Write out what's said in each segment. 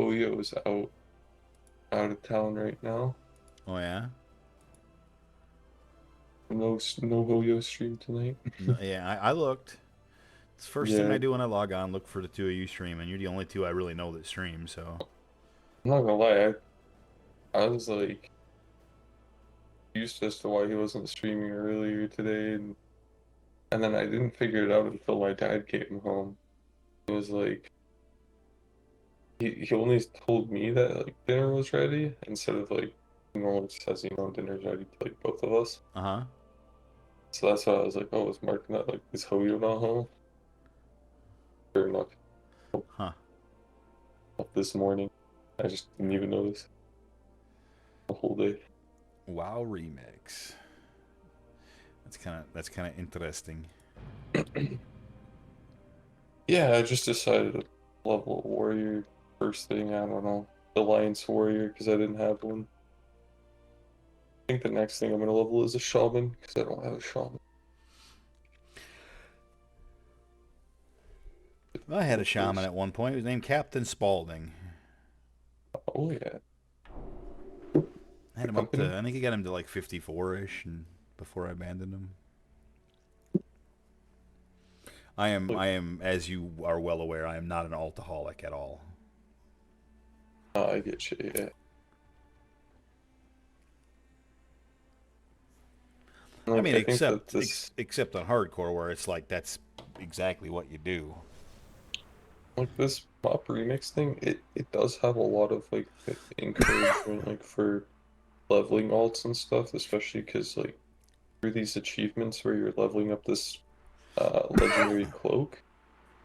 Hoyo is out of town right now. Oh yeah. No Hoyo stream tonight. No, yeah, I looked. It's the first thing Yeah, I do when I log on. Look for the two of you stream, and you're the only two I really know that stream. So I'm not gonna lie. I was like confused as to why he wasn't streaming earlier today, and then I didn't figure it out until my dad came home. He was like, he only told me that like dinner was ready instead of like he normally says, dinner's ready to like both of us. uh-huh. So that's why I was like, oh, is Mark not like is Hoyo not home? Sure enough, Huh. up this morning. I just didn't even notice the whole day. WoW remix. That's kind of interesting. Yeah, I just decided to level a warrior first thing. I don't know, Alliance warrior because I didn't have one. I think the next thing I'm gonna level is a shaman because I don't have a shaman. I had a Go shaman first. at one point. He was named Captain Spaulding. Oh yeah, I had the him up to, company. I think he got him to like 54-ish, and before I abandoned him. Like, I am, as you are well aware, I am not an altaholic at all. I get you. Yeah, I like mean, I think that this except on hardcore, where it's like that's exactly what you do. this pop remix thing, it does have a lot of like encouragement like for leveling alts and stuff, especially because like through these achievements where you're leveling up this legendary cloak,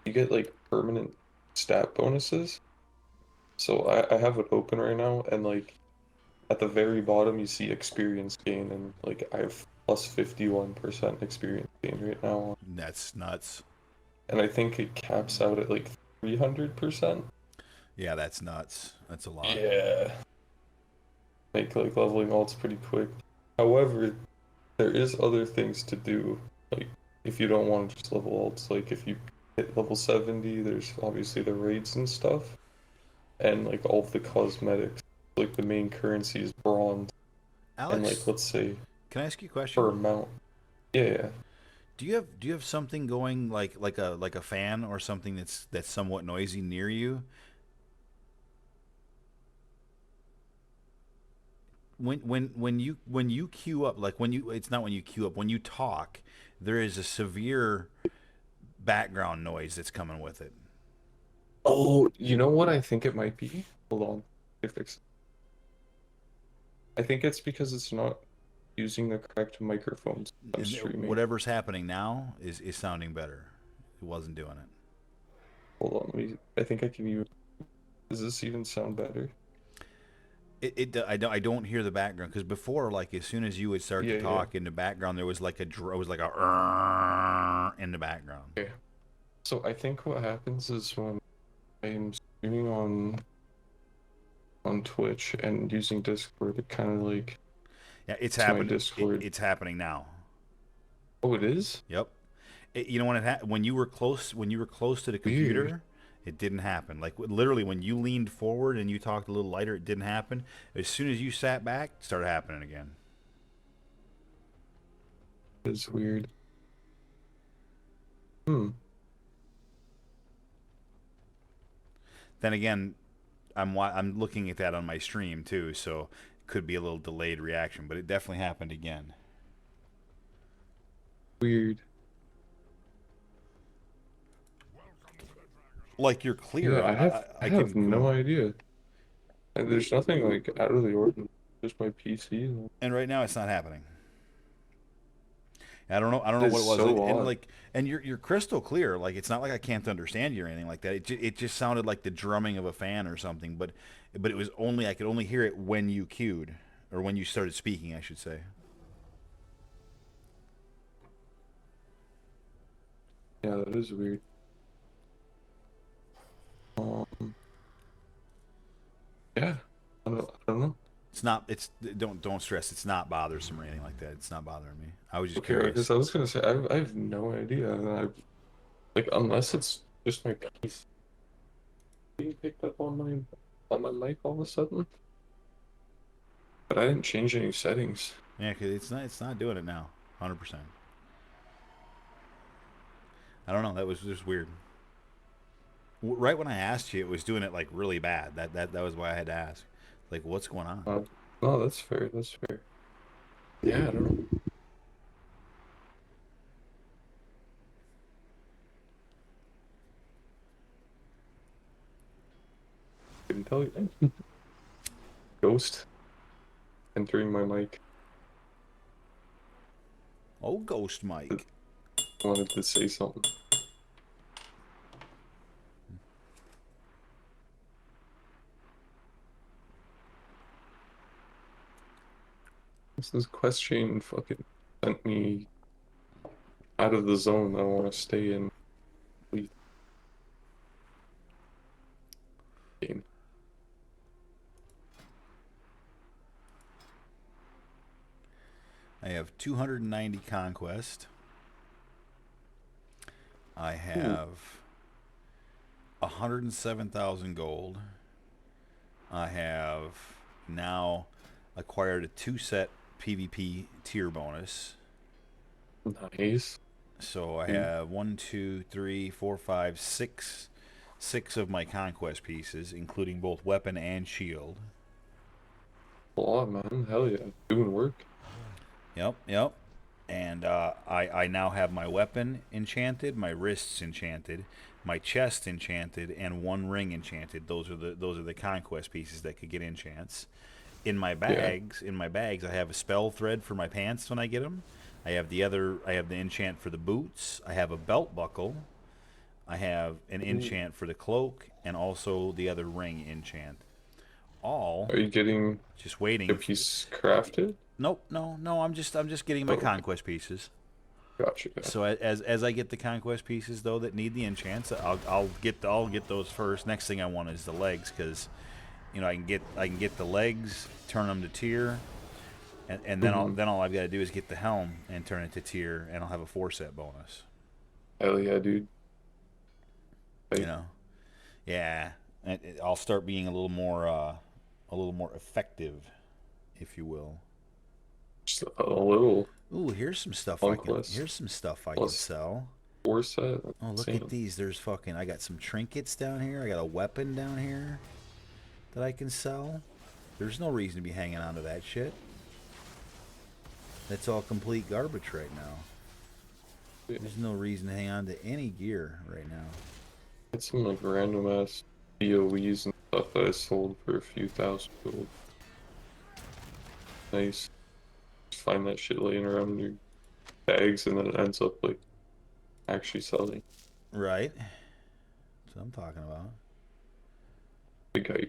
you get like permanent stat bonuses. So I have it open right now, and like at the very bottom you see experience gain, and like I have plus 51% experience gain right now, That's nuts. and I think it caps out at like 300%. Yeah, that's nuts. That's a lot. Yeah, make like leveling alts pretty quick. However, there is other things to do. Like if you don't want to just level alts, like if you hit level 70, there's obviously the raids and stuff, and like all of the cosmetics. Like the main currency is bronze, and like Alex, let's say can I ask you a per question? amount. Yeah, yeah. Do you have something going like a fan or something that's somewhat noisy near you? When you queue up, like when you it's not when you queue up, when you talk, there is a severe background noise that's coming with it. Oh, you know what I think it might be? Hold on. I fix it. I think it's because it's not using the correct microphones. I'm And streaming. whatever's happening now is sounding better. It wasn't doing it. Hold on, let me. I think I can even. Does this even sound better? I don't hear the background because before, like as soon as you would start to Yeah, yeah. talk in the background, there was like it was like a in the background. Okay. So I think what happens is when I'm streaming on Twitch and using Discord, it kind of like Yeah, it's it's my happened. Discord. It's happening now. Oh, it is? Yep. You know when you were close to the Weird. computer, it didn't happen. Like literally when you leaned forward and you talked a little lighter, it didn't happen. As soon as you sat back, it started happening again. It's weird. Hmm. Then again, I'm looking at that on my stream too, so it could be a little delayed reaction, but it definitely happened again. Weird. Like you're clear. Yeah, I I I have can no come. idea. And there's nothing like out of the ordinary. Just my PC. And right now it's not happening. I don't It know is what it was. so And odd. like, and you're crystal clear. Like it's not like I can't understand you or anything like that. It just sounded like the drumming of a fan or something. But it was only I could only hear it when you queued or when you started speaking, I should say. Yeah, that is weird. Um, yeah, I don't know. It's not. It's don't stress. It's not bothersome or anything like that. It's not bothering me. I was just Okay, because curious. I was gonna say I have no idea. And I like unless it's just my PC being picked up on mine. on my mic all of a sudden, but I didn't change any settings. Yeah, cause it's not doing it now. 100%. I don't know. That was just weird. Right when I asked you, it was doing it like really bad. That was why I had to ask. Like, what's going on? Uh, no, that's fair. That's fair. Yeah, I don't know. Couldn't tell you. Ghost entering my mic. Oh, Ghost I Mike. wanted to say something. This quest chain fucking sent me out of the zone I want to stay in. Please, game. I have 290 conquest. I Ooh, have 107,000 gold. I have now acquired a 2 set PvP tier bonus. nice. So I Dude, have one, two, three, four, five, six of my conquest pieces, including both weapon and shield. a lot, man. Hell yeah. Doing work. Yep, yep. And I now have my weapon enchanted, my wrists enchanted, my chest enchanted, and one ring enchanted. Those are the conquest pieces that could get enchants. Yeah. In my bags, I have a spell thread for my pants when I get them. I have the enchant for the boots. I have a belt buckle. I have an Ooh. enchant for the cloak, and also the other ring enchant. All Are you getting just a waiting. piece crafted? Nope, no. I'm just getting Oh, my okay. conquest pieces. Gotcha, gotcha. So as I get the conquest pieces though that need the enchants, I'll get those first. Next thing I want is the legs because I can get the legs, turn them to tier, and then Mm-hmm. all I've got to do is get the helm and turn it to tier, and I'll have a 4 set bonus. Hell yeah, dude. You Like, know, yeah, I'll start being a little more effective, if you will. just a little Ooh, here's some stuff I can. conquest. Here's some stuff I can Plus sell. 4 set. Oh, look at Insane. these. There's fucking. I got some trinkets down here. I got a weapon down here that I can sell. There's no reason to be hanging on to that shit. That's all complete garbage right now. Yeah. There's no reason to hang on to any gear right now. It's some like random ass BOEs and stuff that I sold for a few thousand gold. Nice. Just find that shit laying around in your bags and then it ends up like actually selling. Right. That's what I'm talking about. Like I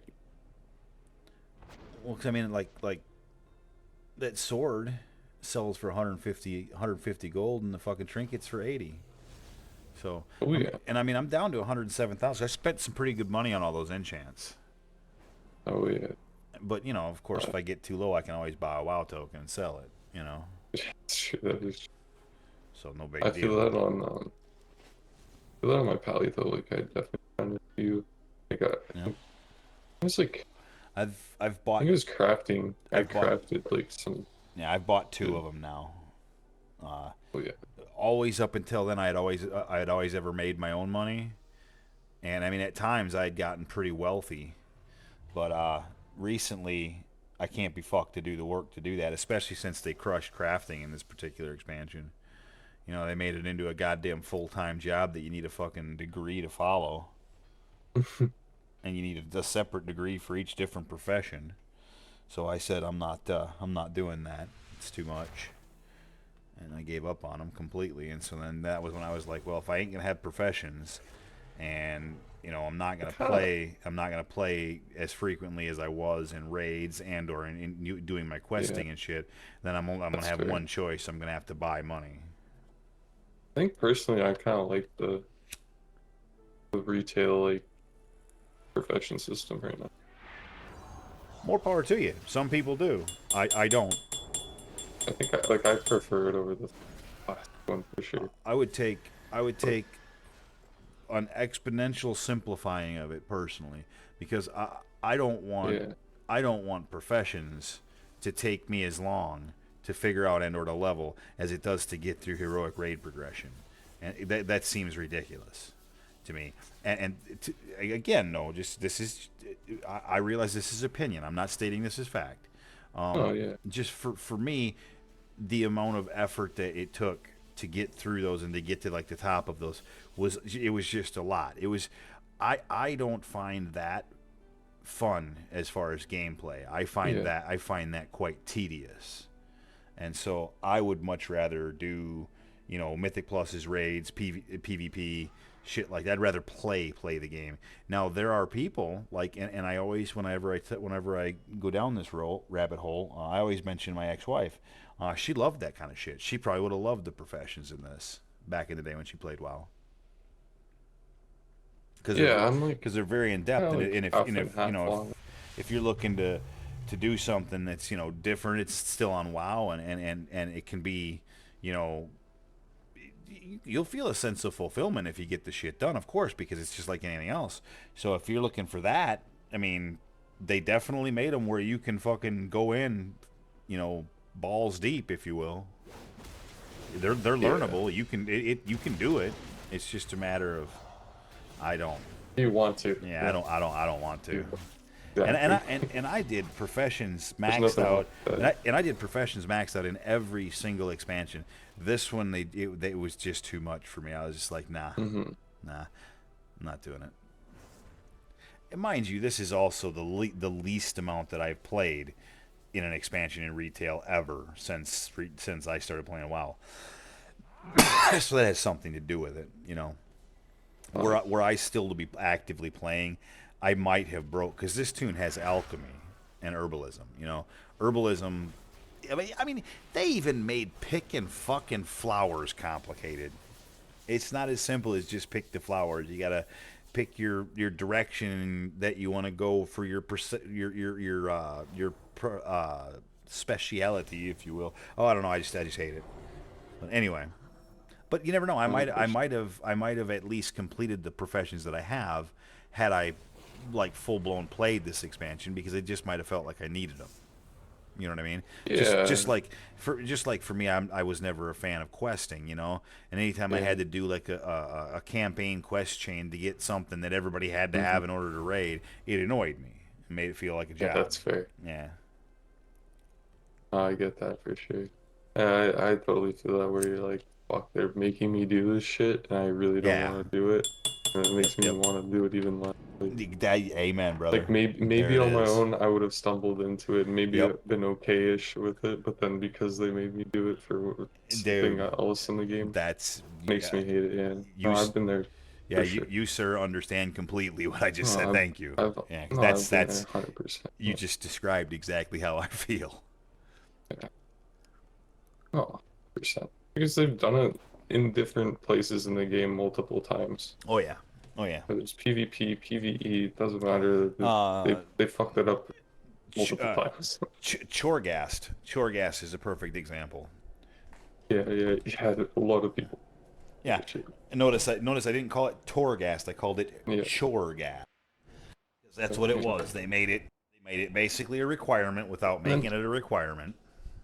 Well, 'cause I mean, like that sword sells for 150 gold, and the fucking trinkets for 80. So, oh yeah. I'm down to 107,000. I spent some pretty good money on all those enchants. Oh yeah. But of course, if I get too low, I can always buy a WoW token and sell it. That's true. That is So no big I feel deal. that on feel that on my pally though. Like I definitely found a few like You I know, think it was like I've I bought think it was crafting. I I've bought crafted like some yeah, I've bought two good of them now. Uh, oh yeah. Always up until then, I had always ever made my own money, and I mean at times I had gotten pretty wealthy, but recently I can't be fucked to do the work to do that, especially since they crushed crafting in this particular expansion. They made it into a goddamn full time job that you need a fucking degree to follow, and you need a separate degree for each different profession. So I said I'm not doing that. It's too much. And I gave up on them completely. And so then that was when I was like, well, if I ain't gonna have professions, and I'm not gonna play as frequently as I was in raids and or in doing my Yeah, questing and shit. Then I'm gonna that's have fair. one choice. I'm gonna have to buy money. I think personally I kinda like the retail like profession system right now. More power to you. Some people do. I don't. I think I prefer it over the last one for sure. I would take an exponential simplifying of it personally, because I don't want Yeah. I don't want professions to take me as long to figure out and or to level as it does to get through heroic raid progression, and that seems ridiculous to me. Again, no, just this is I realize this is opinion. I'm not stating this as fact. Oh yeah. Just for me, the amount of effort that it took to get through those and to get to like the top of those was just a lot. It was I don't find that fun as far as gameplay. Yeah. I find that quite tedious. And so I would much rather do, Mythic Plus's raids, PvP, shit like that. I'd rather play the game. Now there are people like, and I always whenever I go down this rabbit hole, I always mention my ex-wife. She loved that kind of shit. She probably would have loved the professions in this back in the day when she played WoW. Yeah, I'm like Because they're very in kind depth, of and, like half and half on. if you're looking to do something that's different, it's still on WoW, and it can be, you know, you'll feel a sense of fulfillment if you get the shit done, of course, because it's just like anything else. So if you're looking for that, I mean, they definitely made them where you can fucking go in, balls deep, if you will. They're Yeah. learnable. You can do it. It's just a matter of I don't. You want to. Yeah, Yeah. I don't want to. Yeah. Exactly. And I did professions There's maxed nothing wrong out, with that. and I did professions maxed out in every single expansion. This one it was just too much for me. I was just like, Hmm. nah, I'm not doing it. And mind you, this is also the least amount that I've played in an expansion in retail ever since I started playing WoW. So that has something to do with it, where I still to be actively playing, I might have broke because this tune has alchemy and herbalism. Herbalism. I mean, they even made picking fucking flowers complicated. It's not as simple as just pick the flowers. You gotta pick your direction that you want to go for speciality, if you will. Oh, I don't know. I just hate it. But anyway, but you never know. I might have at least completed the professions that I have had I like full blown played this expansion because it just might have felt like I needed them. You know what I mean? Yeah. Just like for me, I was never a fan of questing. And anytime I Yeah. had to do like a campaign quest chain to get something that everybody had to Hmm. have in order to raid, it annoyed me. It made it feel like a Yeah, job. that's fair. Yeah. I get that for sure. And I totally feel that where you're like, fuck, they're making me do this shit, and I really don't Yeah. want to do it. And it Yep. makes me Yep. want to do it even less. Amen, brother. Like There maybe it on my is. own I would have stumbled into it, maybe Yep. been okay-ish with it, but then because they made me do it for something Dude, else in the game, that's makes yeah, me hate it. Yeah, you. no, I've been there Yeah, for sure. you sir understand completely what I just No, said. Thank you. Yeah, 'cause I've been there 100%. you Yeah, just described exactly how I feel. yeah. No, 100%. Because they've done it in different places in the game multiple times. Oh yeah, oh yeah. Whether it's PvP, PvE, it doesn't matter. Uh, They fucked it up ch- multiple uh, times. Chorgast is a perfect example. Yeah, yeah, you had a lot of people. Yeah, and notice I didn't call it Torghast. I called it Yeah, Chorgast. That's what it yeah. was. They made it basically a requirement without And making it a requirement.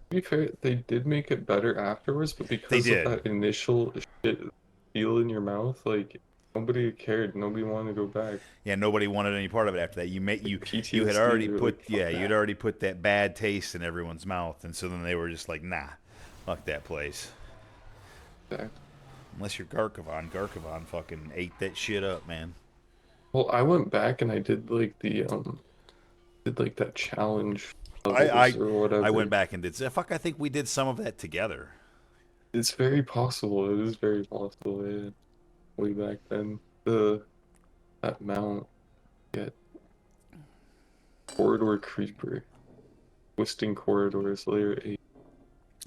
to be fair, they did make it better afterwards, but They because of did. that initial shit feel in your mouth, like nobody cared. Nobody wanted to go back. Yeah, nobody wanted any part of it after that. Like You had PTSD, already you're like, fuck you'd that. already put that bad taste in everyone's mouth, and so then they were just like, nah, fuck that place. That. Unless you're Garkavan fucking ate that shit up, man. Well, I went back and I did like did like that challenge I levels I or I went whatever. back and did fuck. I think we did some of that together. It's very possible. It is very possible. Yeah. Way back then, the that mount, yeah, corridor creeper, twisting corridors, layer 8.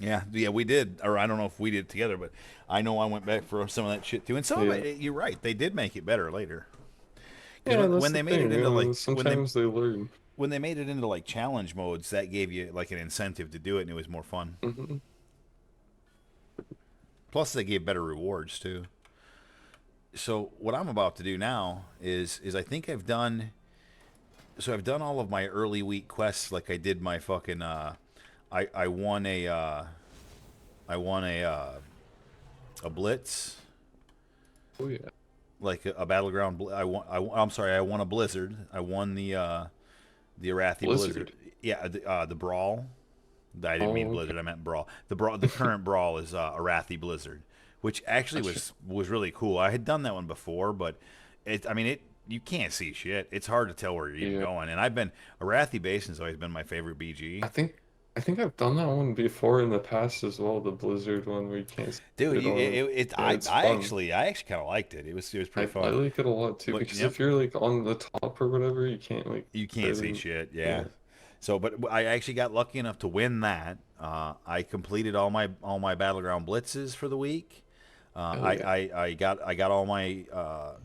Yeah, we did, or I don't know if we did together, but I know I went back for some of that shit too. And some of Yeah, it, you're right, they did make it better later. Because yeah, that's when the they made it thing. into like Sometimes they learn. when they made it into like challenge modes, that gave you like an incentive to do it, and it was more fun. Hmm. Plus, they gave better rewards too. So what I'm about to do now is I think I've done. So I've done all of my early week quests, like I did my fucking. I won a. I won a blitz, Oh yeah, like a battleground. I'm sorry. I won a blizzard. I won the Arathi Blizzard. Blizzard. Yeah, the brawl. I didn't mean Oh okay. Blizzard. I meant Brawl. The current Brawl is Arathi Blizzard, which actually Gotcha. was really cool. I had done that one before, but it. I mean it. You can't see shit. It's hard to tell where you're even Yeah, going. And I've been Arathi Basin's always been my favorite BG. I think I think I've done that one before in the past as well. The Blizzard one where you can't see Dude, it on. Yeah, it's fun. I actually kind of liked it. It was pretty I fun. like it a lot too But because yep, if you're like on the top or whatever, you can't like you can't see barely. shit. Yeah. Yeah. So, but I actually got lucky enough to win that. I completed all my battleground blitzes for the week. Hell yeah. I got all my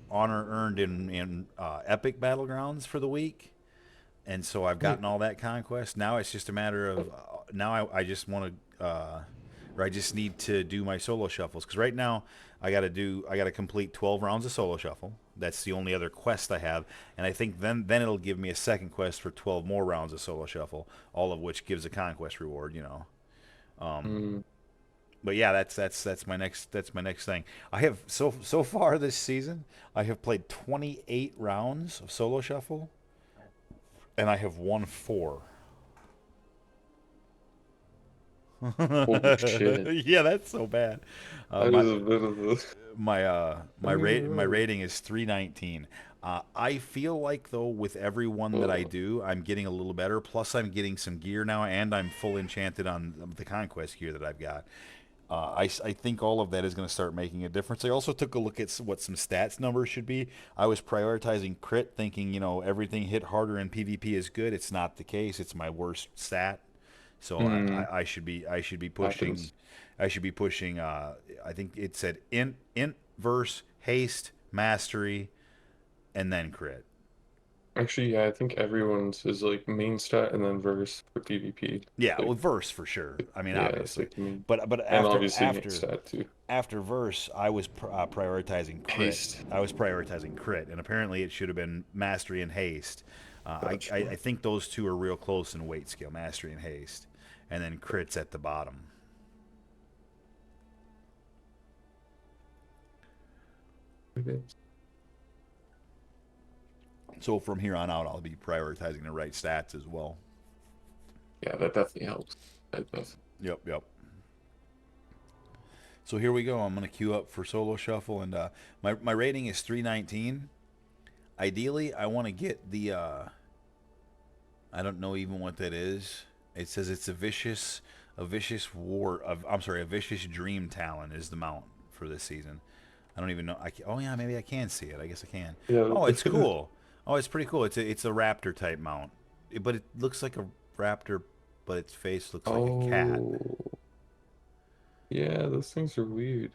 honor earned in epic battlegrounds for the week, and so I've Wait. gotten all that conquest. Now it's just a matter of now I just want to or I just need to do my solo shuffles because right now I got to complete 12 rounds of solo shuffle. That's the only other quest I have, and I think then it'll give me a second quest for 12 more rounds of solo shuffle, all of which gives a conquest reward. You know. Mm, But yeah, that's my next thing. I have so far this season, I have played 28 rounds of solo shuffle, and I have won 4. holy shit. Yeah, that's so bad. That My is a bit of a. my Oh, rating is 319. I feel like though with every one that I oh. do, I'm getting a little better. Plus, I'm getting some gear now, and I'm full enchanted on the conquest gear that I've got. I think all of that is going to start making a difference. I also took a look at what some stats numbers should be. I was prioritizing crit, thinking everything hit harder in PvP is good. It's not the case. It's my worst stat. So Hmm. I should be pushing Happens. I should be pushing. I think it said int verse haste mastery and then crit. Actually, yeah, I think everyone's is like main stat and then verse for PvP. Yeah, well, Like, verse for sure. I mean, yeah, it's obviously, like the main. but And obviously main stat too. after verse, I was prioritizing crit. Haste. I was prioritizing crit, and apparently it should have been mastery and haste. Gotcha. I think those two are real close in weight scale, mastery and haste, and then crits at the bottom. Okay. So from here on out, I'll be prioritizing the right stats as well. Yeah, that definitely helps. That does. Yep, yep. So here we go. I'm gonna queue up for solo shuffle, and my rating is 319. Ideally, I want to get the I don't know even what that is. It says it's a vicious war of I'm sorry, a vicious dream talon is the mount for this season. I don't even know. Oh yeah, maybe I can see it. I guess I can. Yeah, Oh, it's cool. Oh, it's pretty cool. It's a raptor type mount, but it looks like a raptor, but its face looks like a cat. oh, yeah, those things are weird.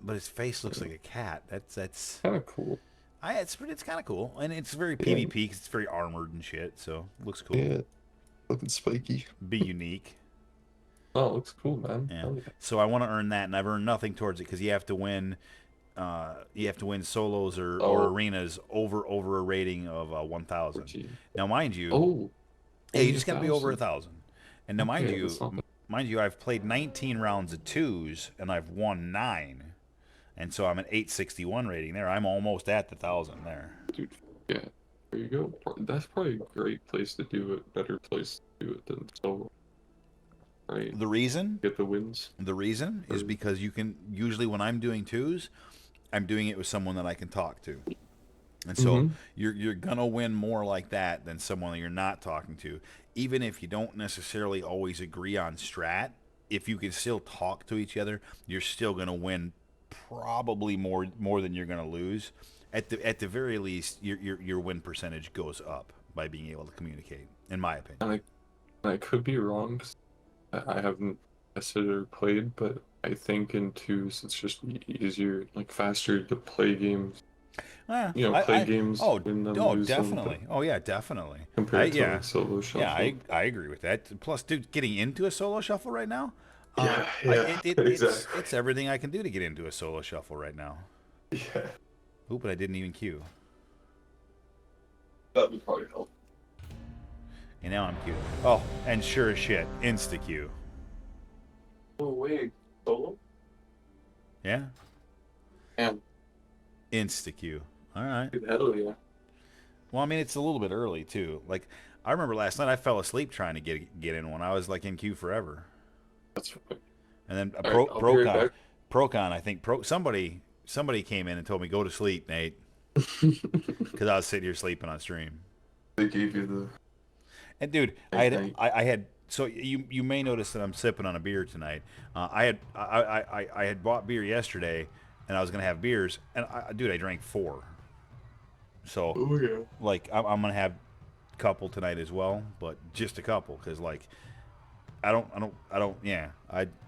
But its face looks Yeah, like a cat. That's kind of cool. it's kind of cool, and it's very Yeah, PvP because it's very armored and shit. So looks cool. yeah, looking spiky. Be unique. Oh, looks cool, man. Yeah. Hell yeah. So I want to earn that, and I've earned nothing towards it because you have to win solos or Oh, arenas over a rating of 1,000. 14. Now, mind you, Oh, yeah, you only a just got to be over a thousand. thousand. And now, Okay, that's not bad. mind you, I've played 19 rounds of twos and I've won 9, and so I'm an 861 rating there. I'm almost at the 1,000 there. Dude, yeah, there you go. That's probably a great place to do it. Better place to do it than solo, right? The reason Get the wins. The reason is Or, because you can usually when I'm doing twos, I'm doing it with someone that I can talk to. And so mm-hmm. you're gonna win more like that than someone that you're not talking to. Even if you don't necessarily always agree on strat, if you can still talk to each other, you're still gonna win probably more than you're gonna lose. At the very least, your win percentage goes up by being able to communicate, in my opinion. And I could be wrong 'cause I haven't tested or played, but I think in twos it's just easier, like faster to play games. Yeah, Play games, oh, win them, oh, lose them, but definitely. Oh yeah, definitely. compared to Yeah, like solo yeah, shuffle. I agree with that. Plus, dude, getting into a solo shuffle right now, Yeah, yeah, exactly. it's everything I can do to get into a solo shuffle right now. Yeah. Ooh, but I didn't even queue. That would probably help. And now I'm queued. Oh, and sure as shit, insta queue. Oh wait, solo? Yeah, Damn, insta queue. All right. dude, hell yeah. Well, I mean, it's a little bit early too. Like, I remember last night I fell asleep trying to get in one. I was like in queue forever. That's fine. And then All right, I'll be right back. Procon, I think somebody came in and told me go to sleep, Nate, because I was sitting here sleeping on stream. They gave you the And dude, night night. I had so you may notice that I'm sipping on a beer tonight. I had bought beer yesterday, and I was gonna have beers, and dude, I drank 4. So Oh yeah. like I'm gonna have a couple tonight as well, but just a couple because like I don't yeah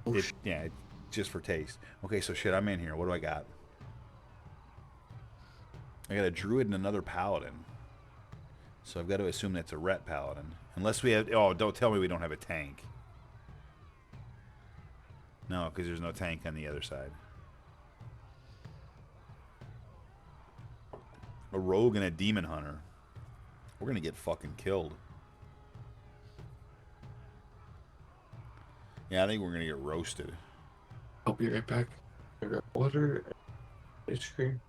Oh, yeah just for taste. Okay, so shit, I'm in here. What do I got? I got a druid and another paladin. So I've got to assume that's a ret paladin. Unless we have... Oh, don't tell me we don't have a tank. No, because there's no tank on the other side. A rogue and a demon hunter. We're going to get fucking killed. Yeah, I think we're going to get roasted. I'll be right back. I got water and ice cream.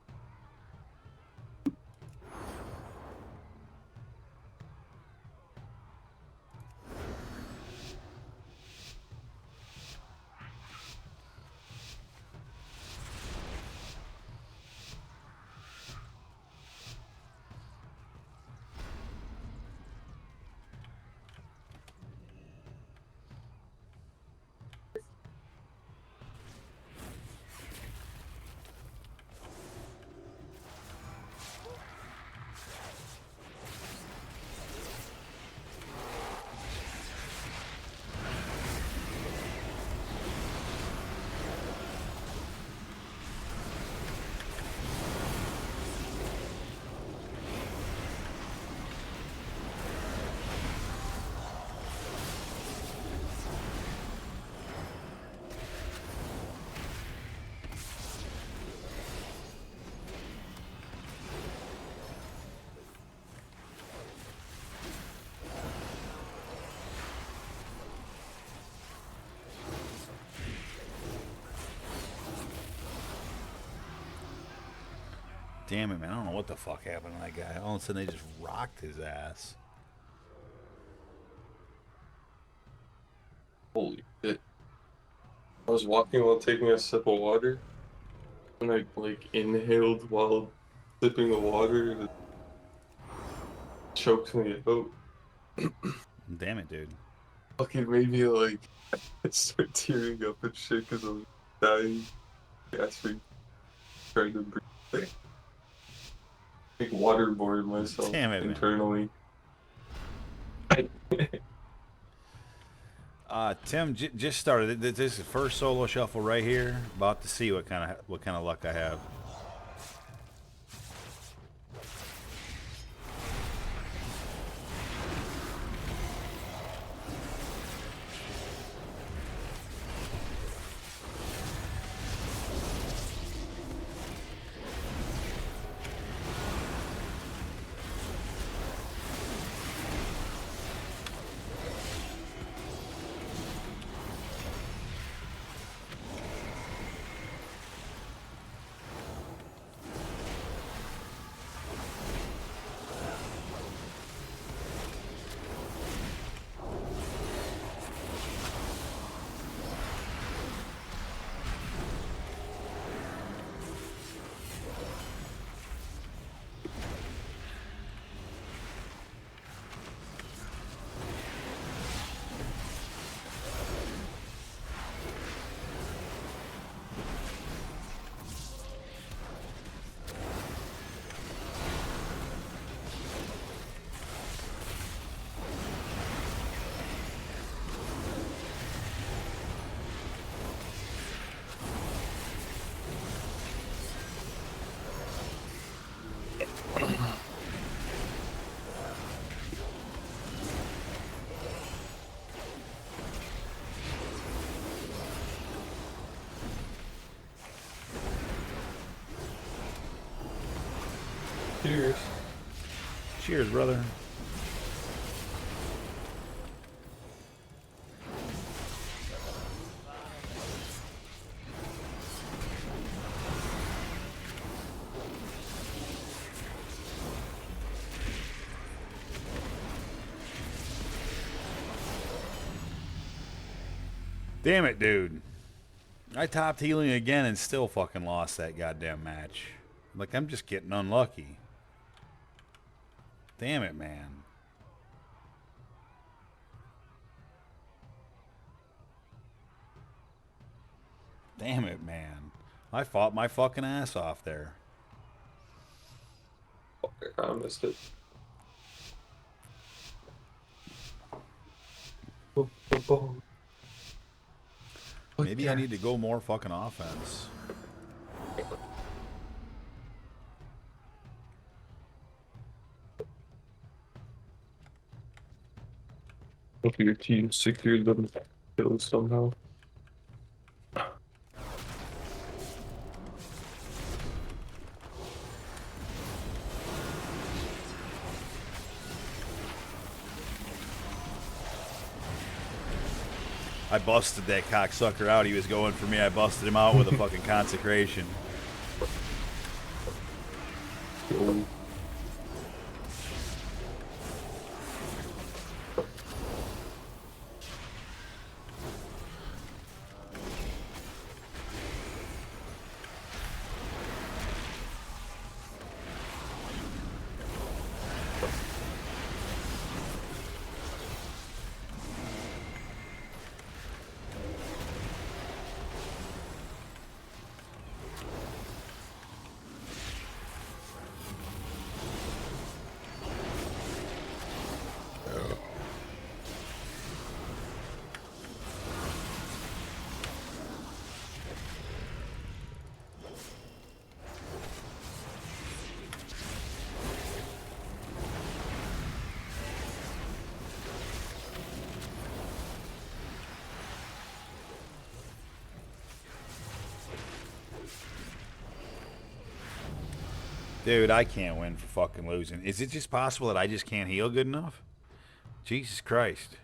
Damn it, man. I don't know what the fuck happened to that guy. All of a sudden, they just rocked his ass. Holy shit. I was walking while taking a sip of water, and I like inhaled while sipping the water, and it choked me out. Damn it, dude. Fucking made me like start tearing up and shit because I was dying, gasping, trying to breathe. Like waterboard myself Damn it, man. internally. Tim just started. This is the first solo shuffle right here. About to see what kind of luck I have. Cheers. Cheers, brother. Damn it, dude. I topped healing again and still fucking lost that goddamn match. Like, I'm just getting unlucky. Damn it, man. Damn it, man. I fought my fucking ass off there. Fuck, I missed it. Boom, boom, boom. Like Maybe I that. need to go more fucking offense. Hope your team secured them kills somehow. I busted that cocksucker out. He was going for me. I busted him out with a fucking consecration. Yo, Dude, I can't win for fucking losing. Is it just possible that I just can't heal good enough? Jesus Christ.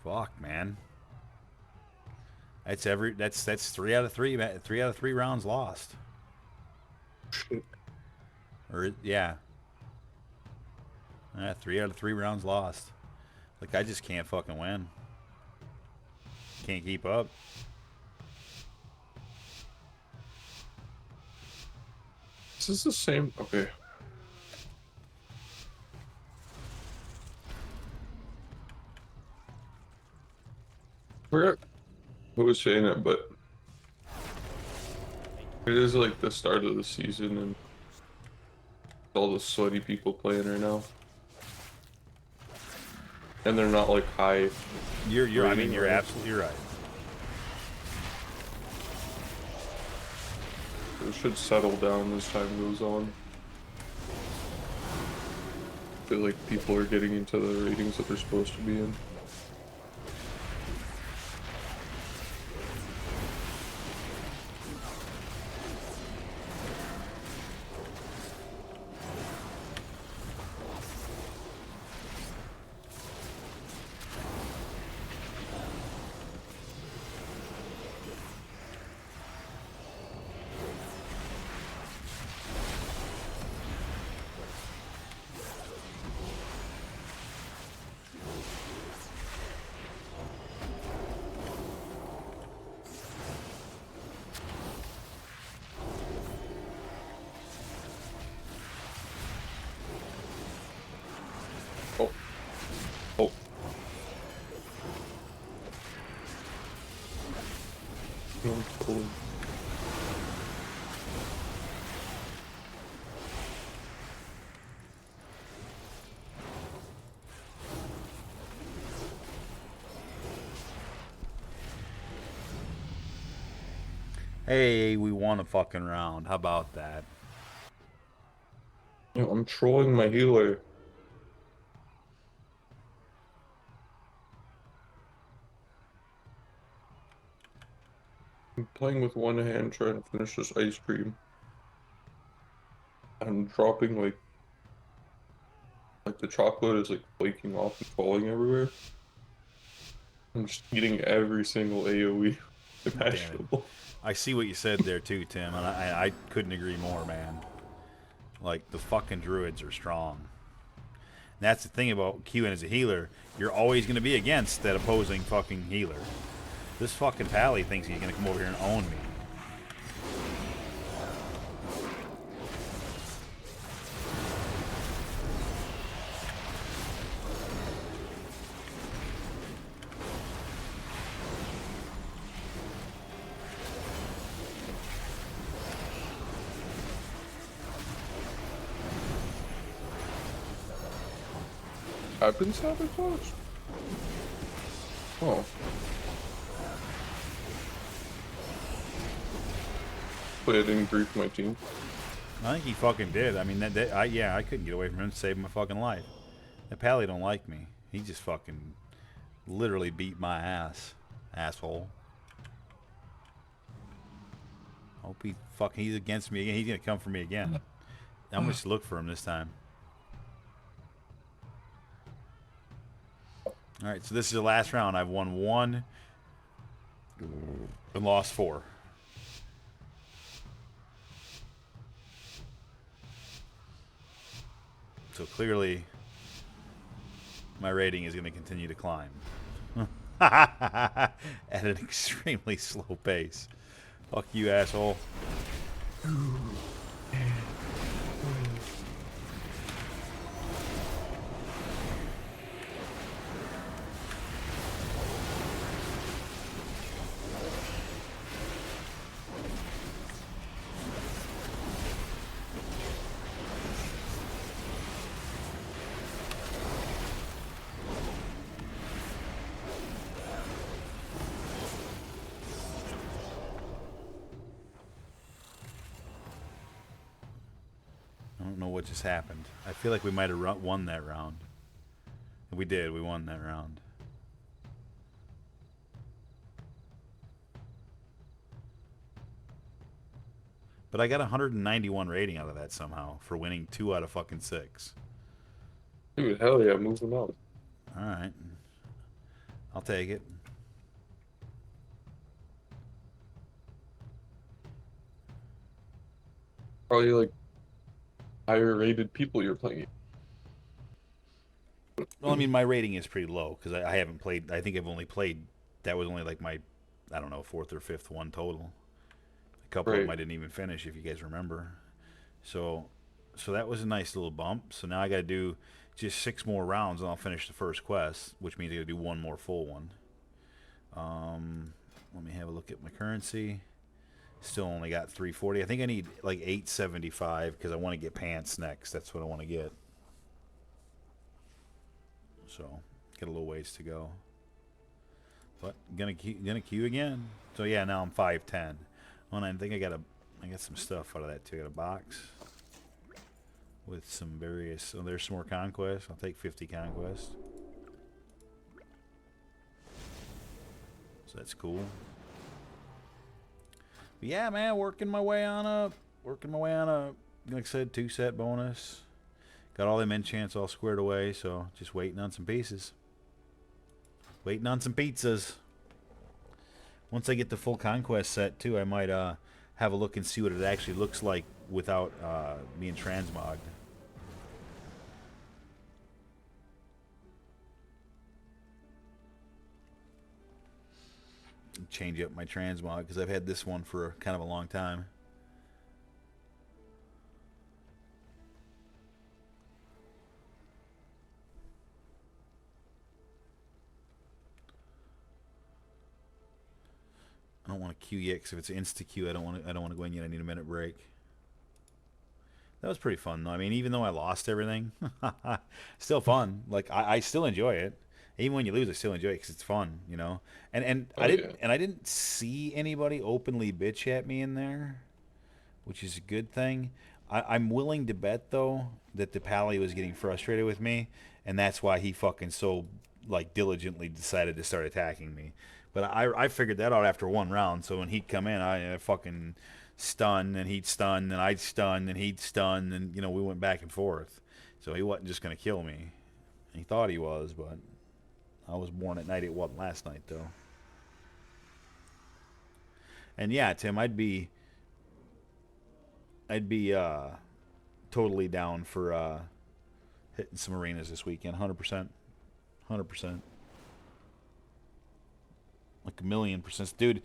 Fuck, man. That's 3 out of 3. 3 out of 3 rounds lost. shit. Or yeah. 3 out of 3 rounds lost. Like, I just can't fucking win. Can't keep up. This is the same. Okay. Forgot who was saying it, but it is like the start of the season and all the sweaty people playing right now. And they're not like high I mean, rating, you're right? absolutely right. It should settle down as time goes on. I feel like people are getting into the ratings that they're supposed to be in. Oh, oh. No, cool. Hey, we won a fucking round. How about that? I'm trolling my healer. I'm playing with one hand trying to finish this ice cream. I'm dropping like the chocolate is like flaking off and falling everywhere. I'm just eating every single AoE Damn it. imaginable. I see what you said there too, Tim, and I couldn't agree more, man. Like, the fucking druids are strong. And that's the thing about queuing as a healer. You're always going to be against that opposing fucking healer. This fucking pally thinks he's going to come over here and own me. I've been sabotaged. Oh, but I didn't grief my team. I think he fucking did. I mean, I couldn't get away from him to save my fucking life. That pally don't like me. He just fucking literally beat my ass, asshole. Hope he's against me again. He's gonna come for me again. I'm gonna just look for him this time. All right, so this is the last round. I've won 1 and lost 4. So clearly, my rating is going to continue to climb at an extremely slow pace. Fuck you, asshole. I don't know what just happened. I feel like we might have won that round. We did. We won that round. But I got 191 rating out of that somehow for winning 2 out of fucking 6. Dude, hell yeah, moving on. All right. I'll take it. Probably like higher rated people you're playing. Well, I mean, my rating is pretty low because I haven't played. I think I've only played. That was only like my, I don't know, 4th or 5th one total. A couple of Right. them I didn't even finish, if you guys remember. So, so that was a nice little bump. So now I got to do just 6 more rounds and I'll finish the first quest, which means I got to do 1 more full one. Let me have a look at my currency. Still only got 340. I think I need like 875 because I want to get pants next. That's what I want to get. So, got a little ways to go. But gonna queue again. So yeah, now I'm 510. Oh, and I think I got some stuff out of that too. I got a box with some various. Oh, there's some more conquest. I'll take 50 conquest. So that's cool. But yeah, man, working my way on a, like I said, 2-set bonus. Got all them enchants all squared away, so just waiting on some pieces. Waiting on some pizzas. Once I get the full conquest set too, I might have a look and see what it actually looks like without being transmogged. Change up my transmog because I've had this one for kind of a long time. I don't want to queue yet because if it's insta queue, I don't want to go in yet. I need a minute break. That was pretty fun though. I mean, even though I lost everything, still fun. Like I still enjoy it. Even when you lose, I still enjoy it because it's fun, you know. And Oh I yeah. didn't see anybody openly bitch at me in there, which is a good thing. I'm willing to bet though that the pally was getting frustrated with me, and that's why he fucking so like diligently decided to start attacking me. But I figured that out after 1 round. So when he'd come in, I fucking stun, and he'd stun, and I'd stun, and he'd stun, and you know we went back and forth. So he wasn't just gonna kill me. He thought he was, but I was born at night. It wasn't last night though. And yeah, Tim, I'd be totally down for hitting some arenas this weekend. 100%, 100%, like a million percent, dude.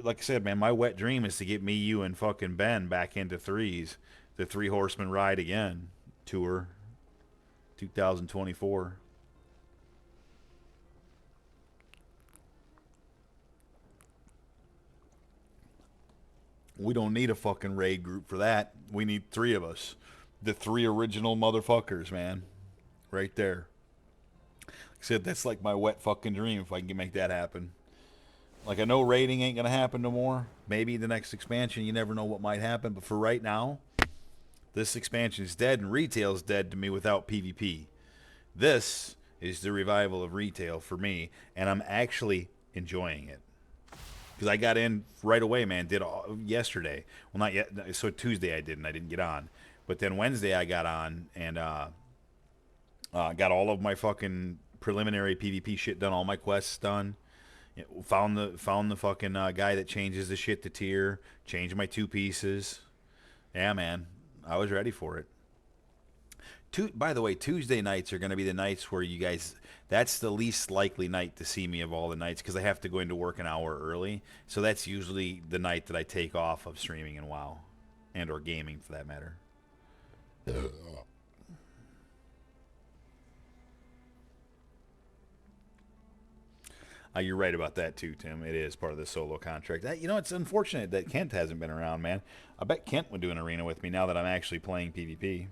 Like I said, man, my wet dream is to get me, you, and fucking Ben back into threes. The Three Horsemen Ride Again tour, 2024. We don't need a fucking raid group for that. We need three of us. The three original motherfuckers, man. Right there. Like I said, that's like my wet fucking dream if I can make that happen. Like, I know raiding ain't going to happen no more. Maybe the next expansion, you never know what might happen. But for right now, this expansion is dead and retail's dead to me without PvP. This is the revival of retail for me, and I'm actually enjoying it. Because I got in right away, man. Did all yesterday. Well, not yet. So Tuesday I did, and I didn't get on. But then Wednesday I got on and got all of my fucking preliminary PvP shit done. All my quests done. Found the fucking guy that changes the shit to tier. Changed my 2 pieces. Yeah, man. I was ready for it. By the way, Tuesday nights are going to be the nights where you guys. That's the least likely night to see me of all the nights because I have to go into work an hour early. So that's usually the night that I take off of streaming and WoW, and or gaming for that matter. You're right about that too, Tim. It is part of the solo contract. It's unfortunate that Kent hasn't been around, man. I bet Kent would do an arena with me now that I'm actually playing PvP.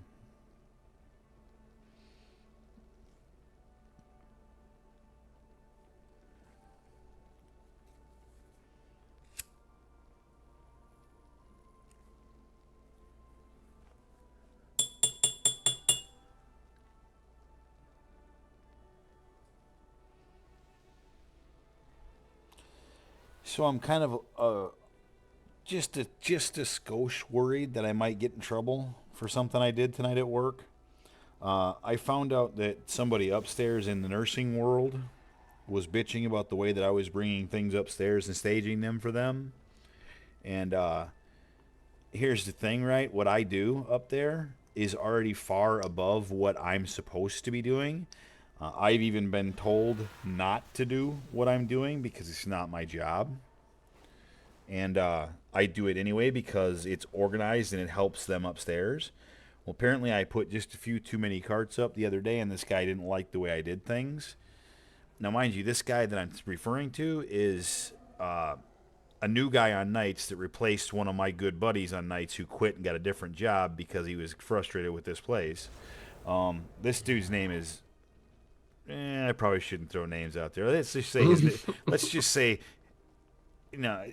So I'm kind of just a skosh worried that I might get in trouble for something I did tonight at work. I found out that somebody upstairs in the nursing world was bitching about the way that I was bringing things upstairs and staging them for them. And here's the thing, right? What I do up there is already far above what I'm supposed to be doing. I've even been told not to do what I'm doing because it's not my job. And I do it anyway because it's organized and it helps them upstairs. Well, apparently I put just a few too many carts up the other day, and this guy didn't like the way I did things. Now, mind you, this guy that I'm referring to is a new guy on nights that replaced one of my good buddies on nights who quit and got a different job because he was frustrated with this place. This dude's name is. I probably shouldn't throw names out there. Let's just say his name. Let's just say. No,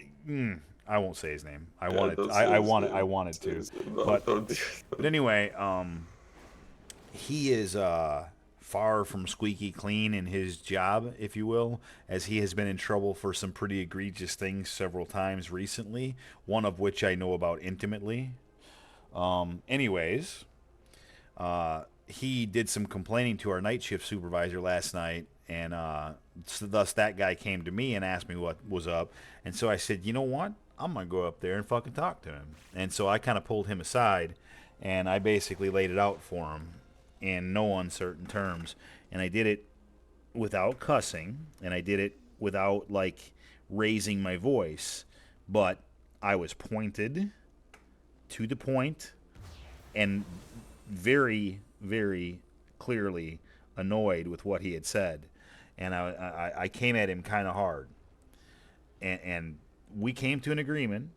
I won't say his name. I Yeah, wanted. don't I, say I his wanted. I name. wanted Say to, his name. No, but don't do but anyway, he is far from squeaky clean in his job, if you will, as he has been in trouble for some pretty egregious things several times recently. One of which I know about intimately. Anyways, he did some complaining to our night shift supervisor last night, and so thus that guy came to me and asked me what was up. And so I said, you know what? I'm going to go up there and fucking talk to him. And so I kind of pulled him aside, and I basically laid it out for him in no uncertain terms. And I did it without cussing, and I did it without, like, raising my voice. But I was pointed to the point and very, very clearly annoyed with what he had said. And I came at him kind of hard. And we came to an agreement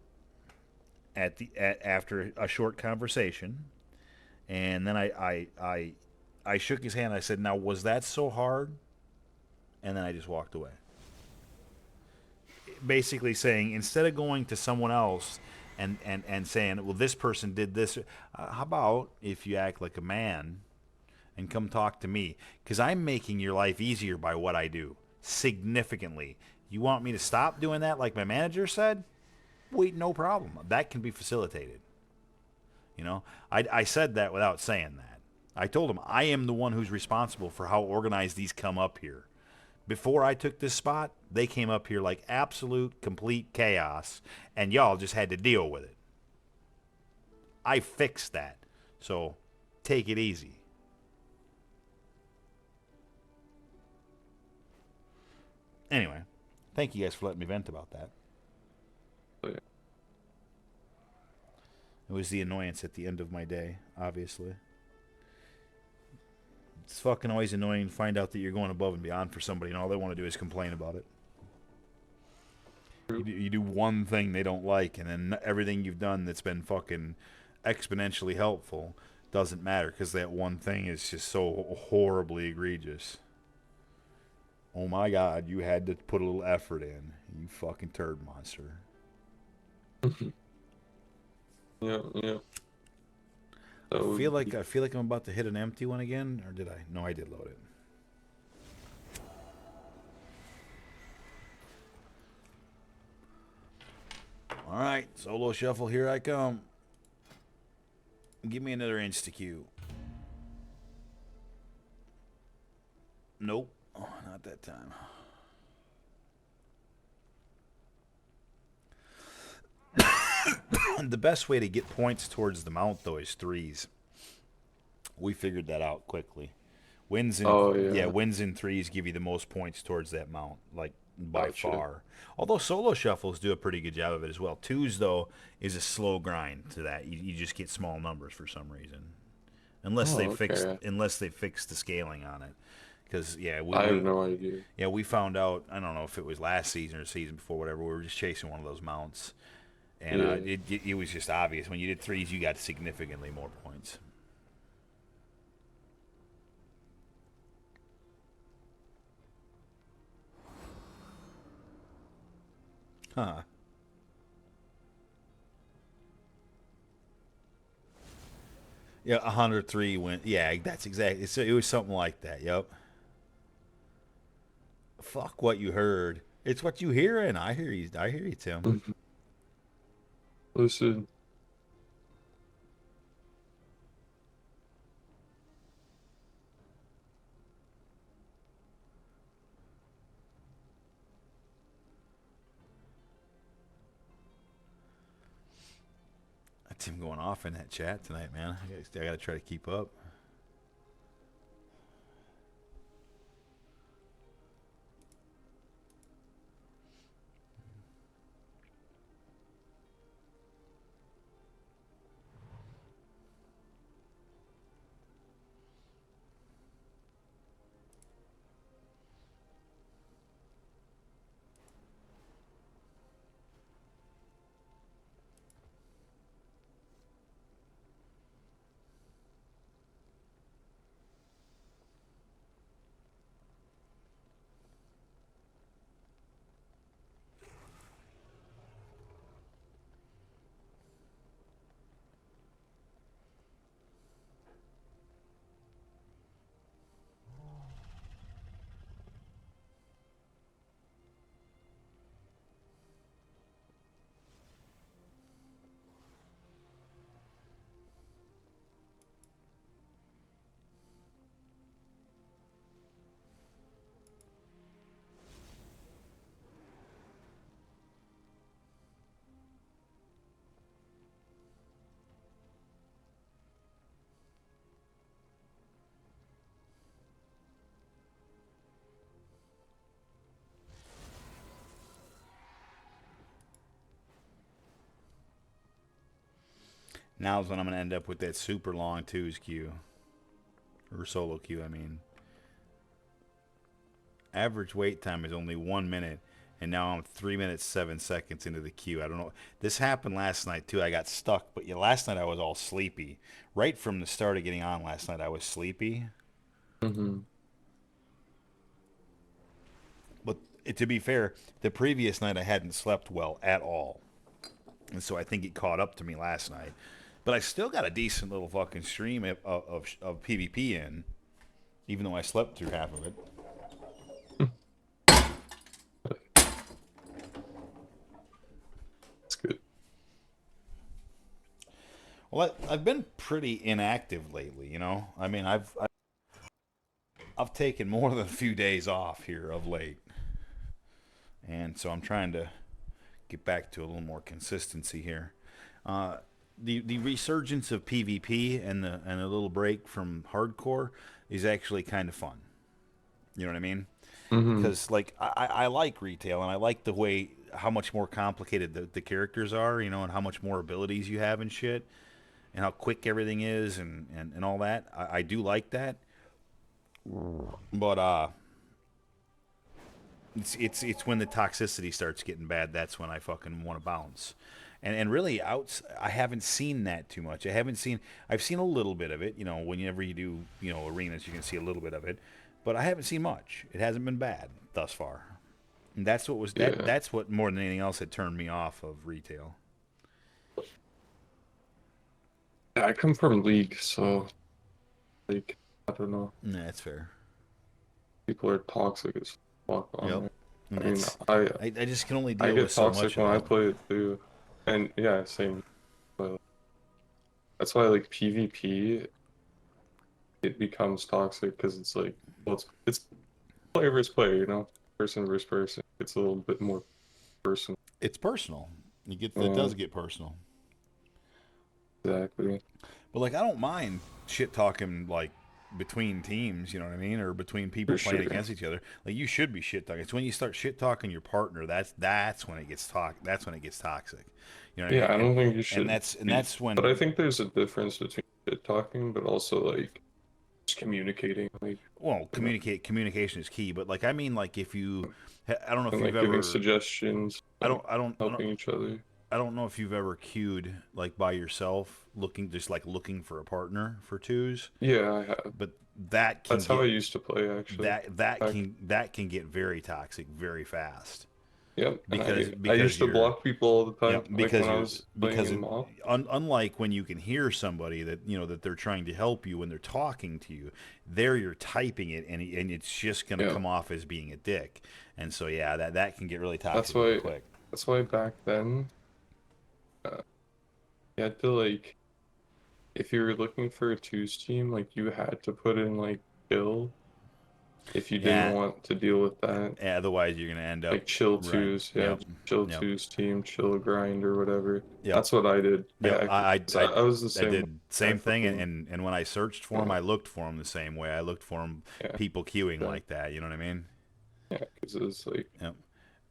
after a short conversation. And then I shook his hand. I said, now, was that so hard? And then I just walked away. Basically saying, instead of going to someone else and saying, well, this person did this, how about if you act like a man and come talk to me? Because I'm making your life easier by what I do, significantly. You want me to stop doing that like my manager said? Wait, no problem. That can be facilitated. You know, I said that without saying that. I told him I am the one who's responsible for how organized these come up here. Before I took this spot, they came up here like absolute, complete chaos, and y'all just had to deal with it. I fixed that. So take it easy. Anyway, thank you guys for letting me vent about that. But yeah. It was the annoyance at the end of my day, obviously. It's fucking always annoying to find out that you're going above and beyond for somebody and all they want to do is complain about it. You do one thing they don't like, and then everything you've done that's been fucking exponentially helpful doesn't matter because that one thing is just so horribly egregious. Oh my god, you had to put a little effort in. You fucking turd monster. Yeah, yeah. I That feel would like be. I'm about to hit an empty one again, or did I? No, I did load it. All right, solo shuffle, here I come. Give me another insta queue. Nope, oh, not that time. The best way to get points towards the mount though is threes. We figured that out quickly. Wins in Oh yeah, yeah. wins in threes give you the most points towards that mount, like by Gotcha. far. Although solo shuffles do a pretty good job of it as well. Twos though is a slow grind to that. You just get small numbers for some reason, Oh, okay. unless they fixed the scaling on it. Because yeah, I have no idea. we found out. I don't know if it was last season or season before, whatever. We were just chasing one of those mounts, and Yeah. it was just obvious when you did threes, you got significantly more points. Huh. Yeah, 103 went. Yeah, that's exactly. So it was something like that. Yep. Fuck what you heard. It's what you hearing. I hear you. I hear you, Tim. Listen, Tim going off in that chat tonight, man. I gotta try to keep up. Now's when I'm gonna end up with that super long twos queue or solo queue. I mean, average wait time is only 1 minute, and now I'm 3 minutes 7 seconds into the queue. I don't know. This happened last night too. I got stuck, but yeah, last night I was all sleepy. Right from the start of getting on last night, I was sleepy. hmm But to be fair, the previous night I hadn't slept well at all, and so I think it caught up to me last night. But I still got a decent little fucking stream of PvP in, even though I slept through half of it. That's good. Well, I've been pretty inactive lately. I mean, I've taken more than a few days off here of late, and so I'm trying to get back to a little more consistency here. Uh, the resurgence of PvP and a little break from hardcore is actually kind of fun. You know what I mean? Mm-hmm. Because like I like retail and I like the way how much more complicated the characters are, and how much more abilities you have and shit, and how quick everything is and all that. I do like that, but it's when the toxicity starts getting bad that's when I fucking want to bounce. And really I haven't seen that too much. I've seen a little bit of it, whenever you do, arenas you can see a little bit of it. But I haven't seen much. It hasn't been bad thus far. And Yeah. that's what more than anything else had turned me off of retail. Yeah, I come from League, so like I don't know. Yeah, that's fair. People are toxic as fuck on Yep. there. And I mean, that's I I just can only I deal with get so toxic much of when I that. play it too, and yeah, same. But that's why like PvP it becomes toxic because it's like well, it's player versus player, person versus person. It's a little bit more personal. It's personal. It Yeah, does get personal. exactly. But like I don't mind shit talking like between teams, you know what I mean, or between people For playing sure. against each other. Like you should be shit talking. It's when you start shit talking your partner that's when it gets That's when it gets toxic. You know what I Yeah, mean? I don't think you And should that's and be, that's but I when think there's a difference between shit talking, but also like just communicating, like well, you know, communication is key. But like I mean, like if you, I don't know if and you've like giving ever, suggestions, like helping each other. I don't know if you've ever queued like by yourself, looking for a partner for twos, Yeah, I have. but that can That's how I get used to play actually. Back, that can get very toxic very fast yep. And I because used to you're block people all the time, like when because I you're was playing in it, MOP. unlike when you can hear somebody that that they're trying to help you when they're talking to you, there you're typing it and it's just gonna Yeah, come off as being a dick, and so yeah that can get really that's toxic really why. quick. That's why back then, uh, you had to like, if you were looking for a twos team, like you had to put in like chill if you didn't Yeah, want to deal with that. otherwise you're gonna end up Like chill right. twos, yeah, Yep. chill Yep. twos team, chill grind or whatever. Yep. That's what I did. Yep, 'Cause I was the I same way. did I same thing, fucking and when I searched for them, uh, I looked for them the same way. I looked for them, yeah, people queuing yeah, like that. You know what I mean? yeah. Because it's like Yep.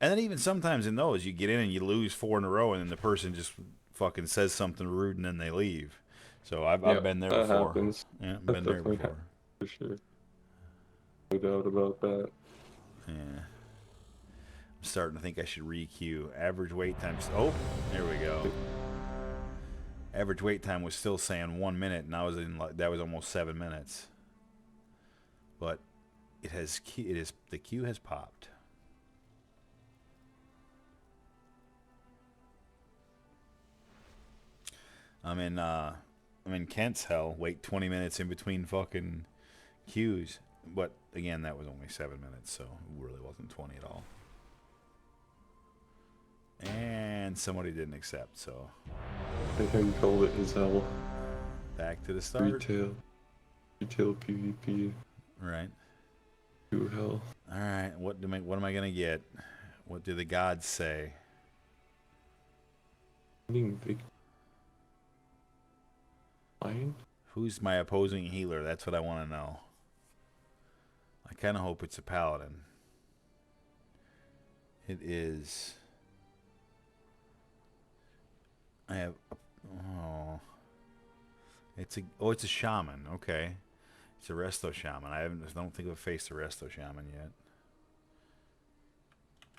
And then even sometimes in those, you get in and you lose four in a row, and then the person just fucking says something rude, and then they leave. So I've yeah, been there that before. happens. Yeah, That been there definitely before. happens for sure. No doubt about that. Yeah. I'm starting to think I should re-queue. Average wait times. Oh, there we go. Average wait time was still saying 1 minute, and I was in that was almost 7 minutes. But it is the queue has popped. I'm in Kent's hell. Wait 20 minutes in between fucking queues. But again, that was only 7 minutes, so it really wasn't 20 at all. And somebody didn't accept, so I think called it his hell. back to the start. Retail, retail PvP Right. to hell. All right. What am I gonna get? What do the gods say? Being big fine. Who's my opposing healer? That's what I want to know. I kind of hope it's a paladin. It is. I have. Oh. It's a shaman. Okay. It's a resto shaman. I don't think I've faced a resto shaman yet.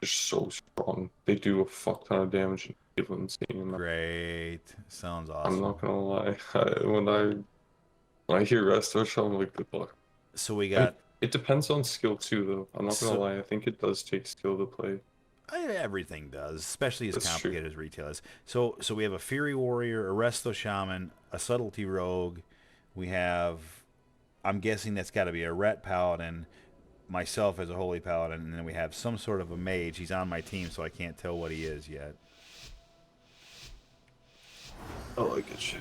They're so strong. They do a fuck ton of damage and feel insane. Great. Sounds I'm awesome. not gonna lie. When I hear Resto, I'm like, good luck. So we I, got. it depends on skill too, though. I'm not gonna So lie. I think it does take skill to play. everything does, especially as That's true. complicated as retail is. So we have a fury warrior, a resto shaman, a subtlety rogue. We have. I'm guessing that's got to be a ret paladin, myself as a holy paladin, and then we have some sort of a mage. He's on my team, so I can't tell what he is yet. I like it, shit.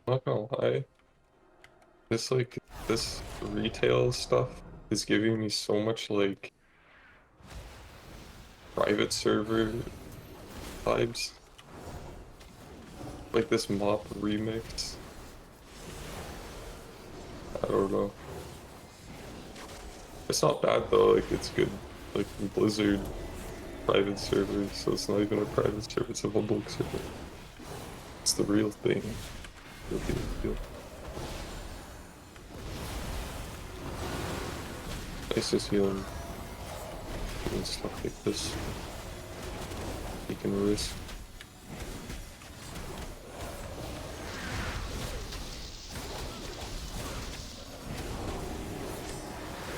not gonna lie, this like this retail stuff is giving me so much like private server vibes. Like this mop remix. I don't know. It's not bad though, like it's good. Like Blizzard private server, so it's not even a private server, it's a public server. It's the real thing. Real deal. Nice to see them doing stuff like this. Taking a risk.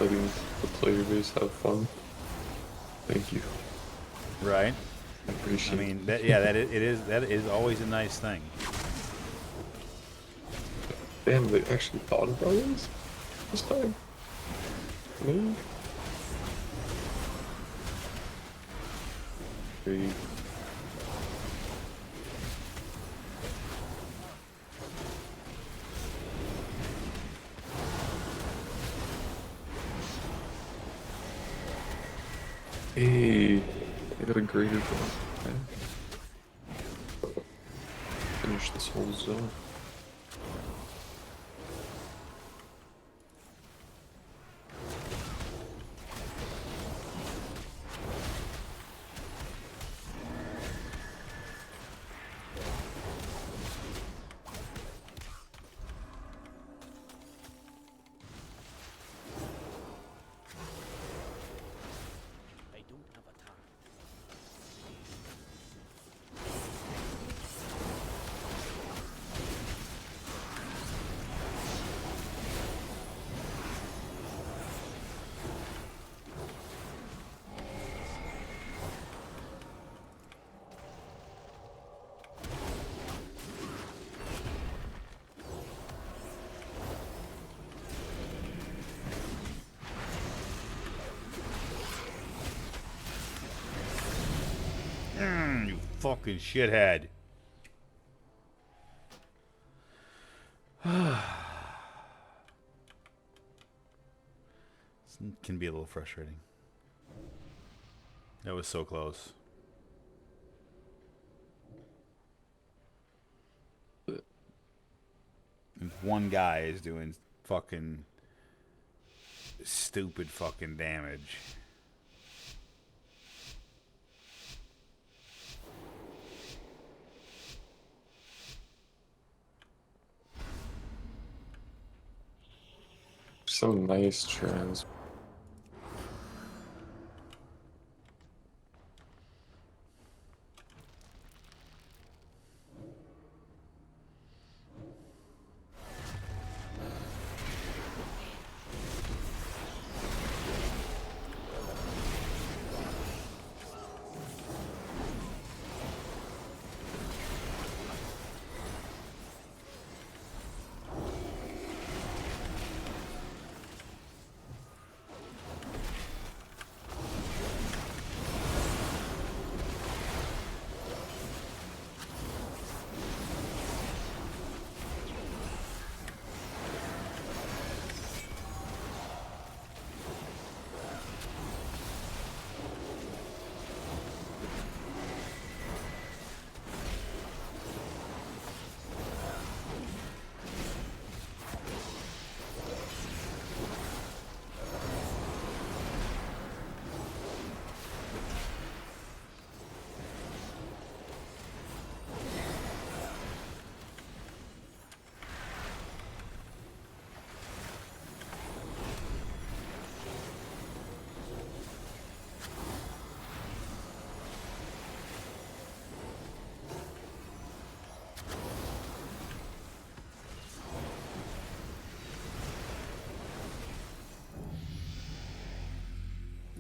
Letting the player base have fun. Thank you. Right. I I appreciate mean, it. that is always a nice thing. Damn, they actually thought about this time. Me? Great. Hey, I got a greater drop. Man. Finish this whole zone. You fucking shithead. It can be a little frustrating. That was so close. And one guy is doing fucking stupid fucking damage. So nice trans.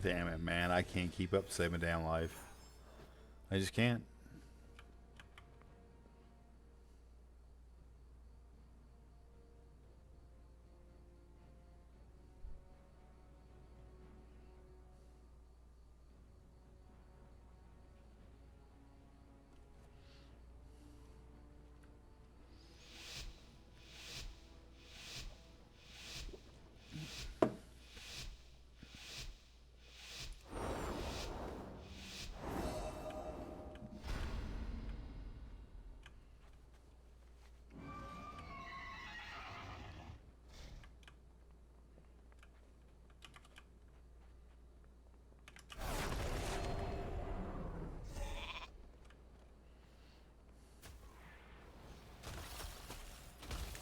Damn it, man. I can't keep up to save my damn life. I just can't.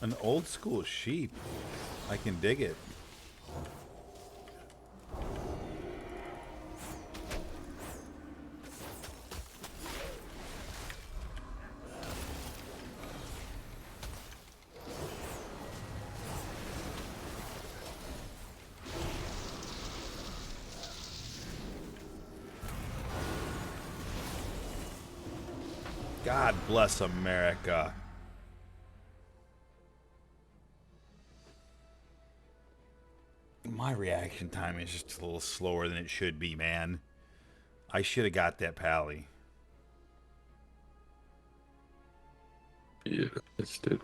An old school sheep. I can dig it. God bless America. My reaction time is just a little slower than it should be, man. I should have got that pally. Yeah, it's did.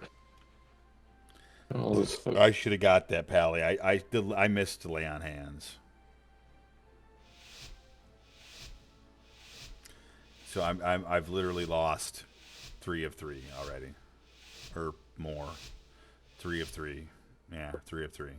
All this stuff. I should have got that pally. I missed to lay on hands. So I've literally lost 3 of 3 already, or more. 3 of 3. Yeah, 3 of 3.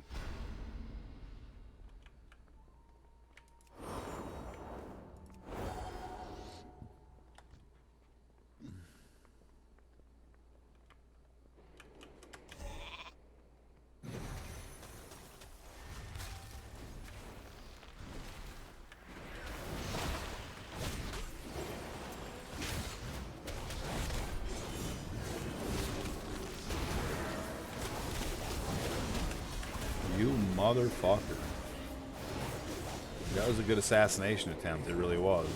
You motherfucker. That was a good assassination attempt. It really was.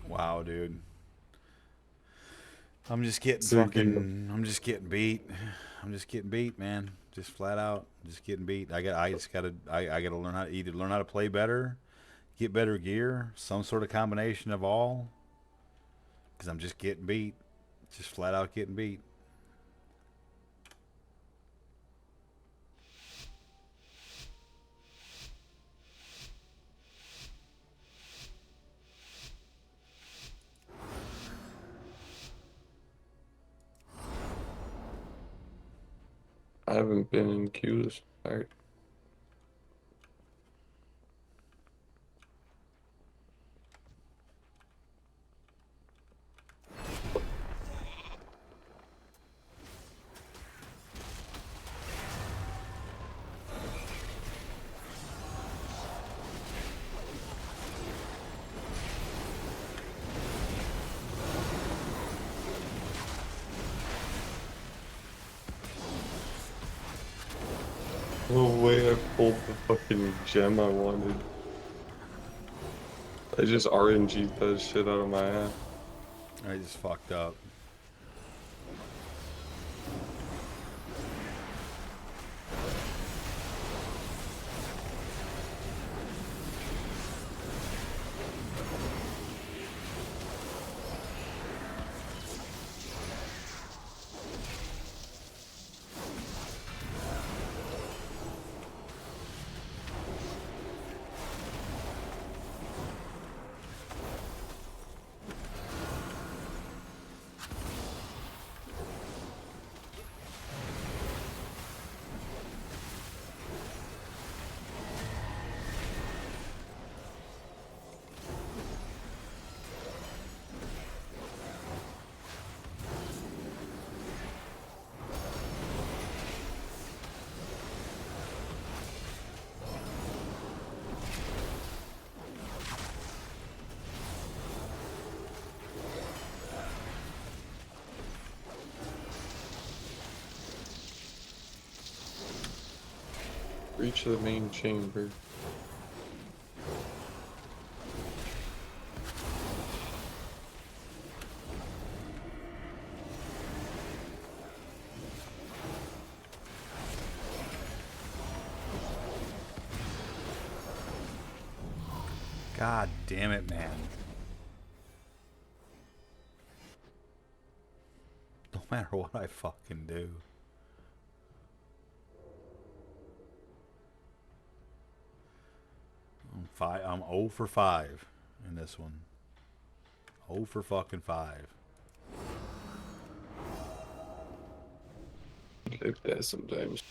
Wow, dude. I'm just getting fucking. I'm just getting beat. I'm just getting beat, man. Just flat out, just getting beat. I just gotta. I gotta learn how to either learn how to play better, get better gear, some sort of combination of all. Because I'm just getting beat. Just flat out getting beat. I haven't been in queue this part. No way I pulled the fucking gem I wanted. I just RNG'd that shit out of my ass. I just fucked up. Reach the main chamber. God damn it, man. No matter what I fucking do. I'm 0 for 5 in this one. 0 for fucking 5. Like that sometimes.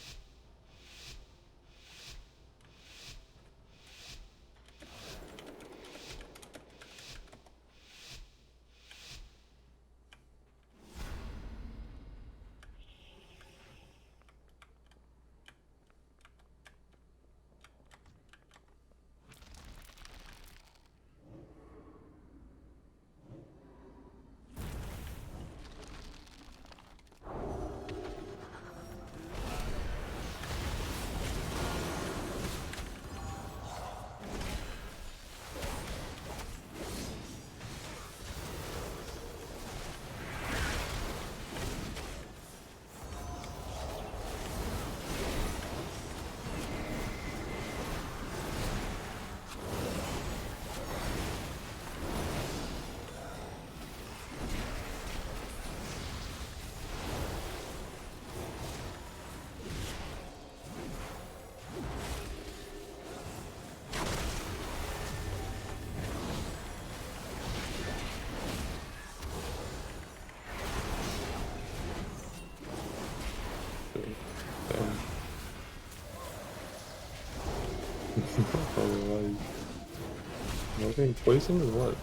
Am I getting poisoned or what?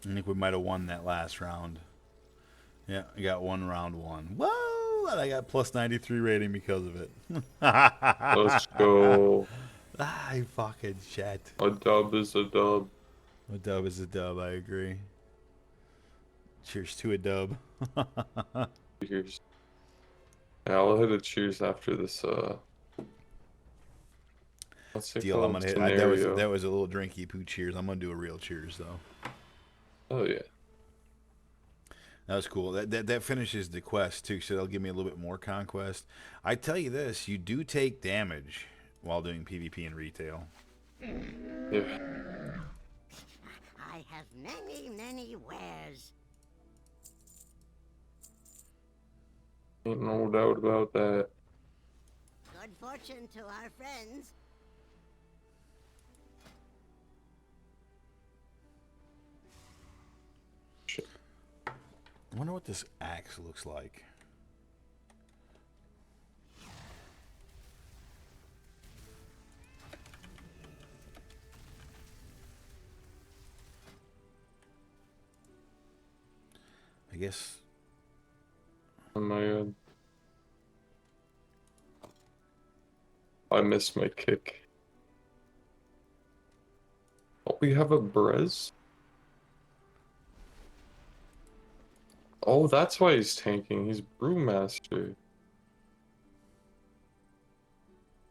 I think we might have won that last round. Yeah, I got one round one. Whoa! And I got plus 93 rating because of it. Let's go. I fucking shit. A dub is a dub. A dub is a dub, I agree. Cheers to a dub. Cheers. Yeah, I'll hit a cheers after this, what's it Deal. I'm called? gonna hit. Scenario. That was a little drinky poo cheers. I'm gonna do a real cheers though. Oh, yeah. That was cool. That finishes the quest too, so that'll give me a little bit more conquest. I tell you this, you do take damage while doing PvP in retail. Yeah. I have many wares. Ain't no doubt about that. Good fortune to our friends. Shit. I wonder what this axe looks like. I guess. Oh my god. I missed my kick. Oh, we have a Brez? Oh, that's why he's tanking. He's Brewmaster.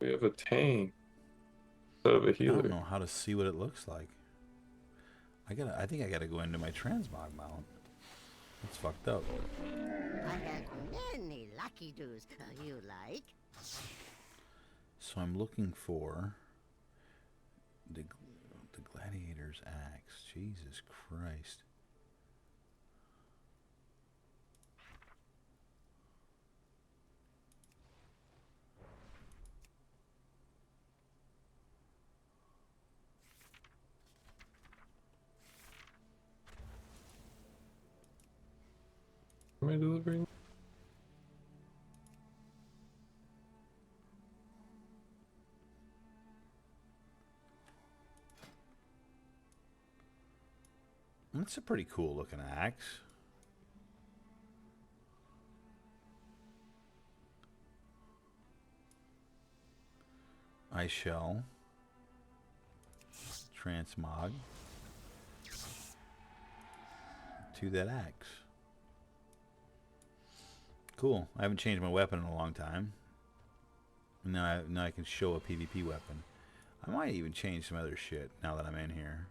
We have a tank instead of a I don't healer. know how to see what it looks like. I think I gotta go into my transmog mount. That's fucked up. I have many lucky doos. You like? So I'm looking for the gladiator's axe. Jesus Christ. Am I delivering? That's a pretty cool looking axe. Ice shell. Transmog. To that axe. Cool. I haven't changed my weapon in a long time. Now I can show a PvP weapon. I might even change some other shit now that I'm in here.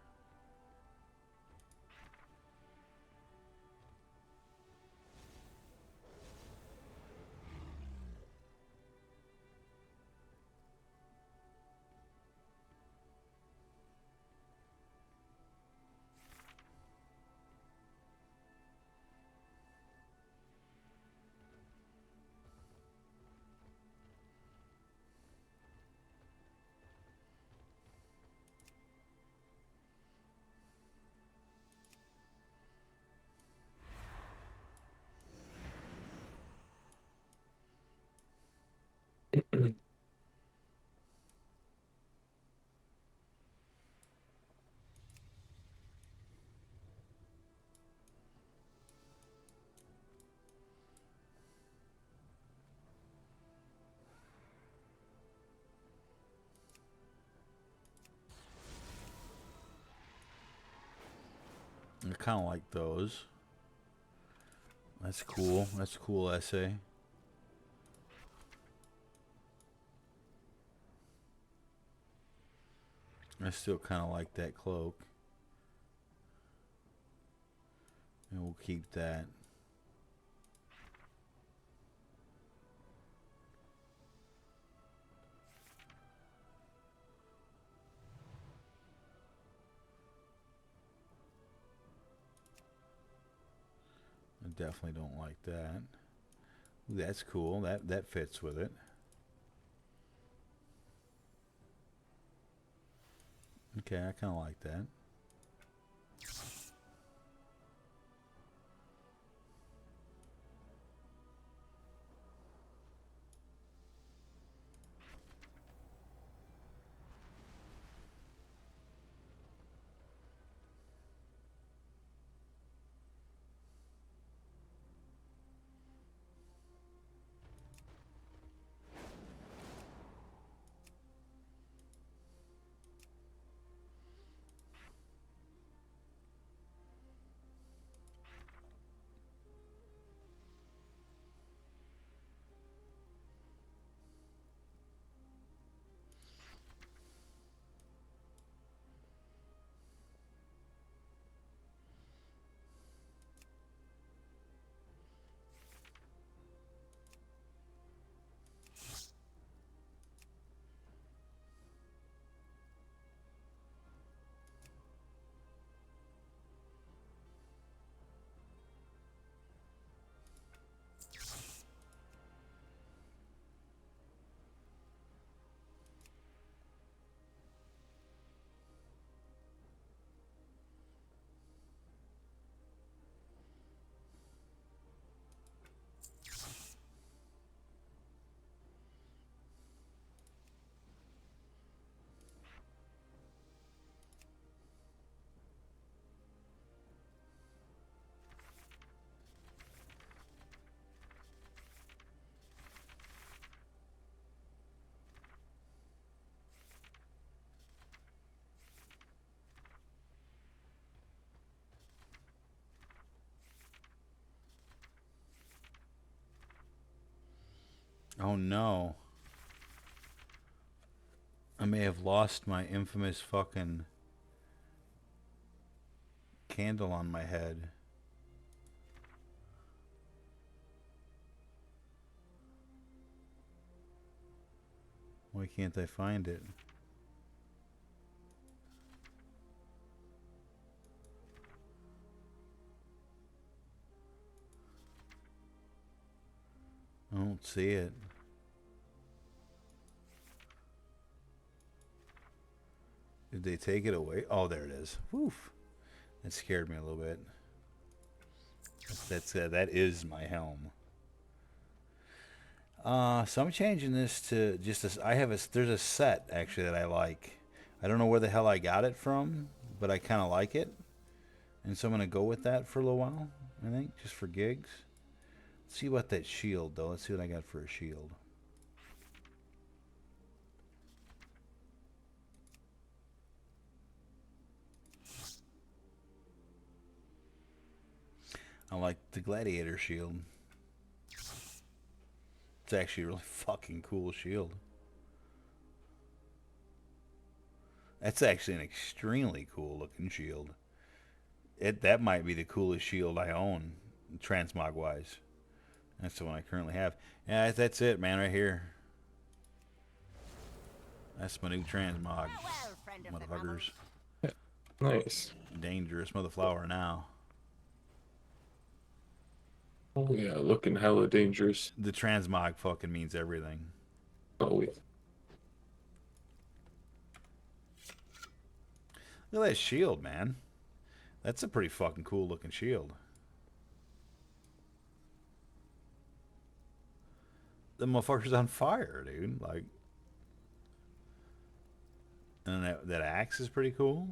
I kind of like those. That's cool. That's a cool essay. I still kind of like that cloak. And we'll keep that. I definitely don't like that. Ooh, that's cool. That fits with it. Okay, I kind of like that. Oh no. I may have lost my infamous fucking candle on my head. Why can't I find it? I don't see it. Did they take it away? Oh, there it is. Woof. That scared me a little bit. That is my helm. So I'm changing this to just a, there's a set actually that I like. I don't know where the hell I got it from, but I kind of like it. And so I'm gonna go with that for a little while. I think just for gigs. Let's see what that shield though. Let's see what I got for a shield. I like the gladiator shield. It's actually a really fucking cool shield. That's actually an extremely cool looking shield. That might be the coolest shield I own, transmog wise. That's the one I currently have. Yeah, that's it, man, right here. That's my new transmog. Farewell, friend of the Motherfuckers. Nice. Dangerous motherflower now. Oh yeah, looking hella dangerous. The transmog fucking means everything. Oh yeah. Look at that shield, man. That's a pretty fucking cool looking shield. The motherfucker's on fire, dude. Like, and that axe is pretty cool.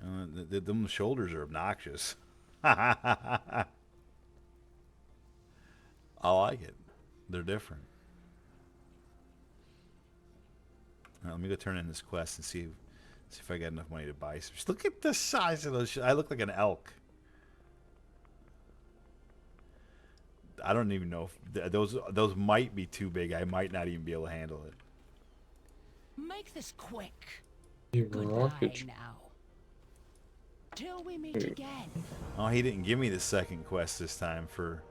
Them shoulders are obnoxious. I like it. They're different. Now, let me go turn in this quest and see if I got enough money to buy some. Just look at the size of those. I look like an elk. I don't even know if those might be too big. I might not even be able to handle it. Make this quick. You Goodbye rocket. now. Till we meet again. Oh, he didn't give me the second quest this time for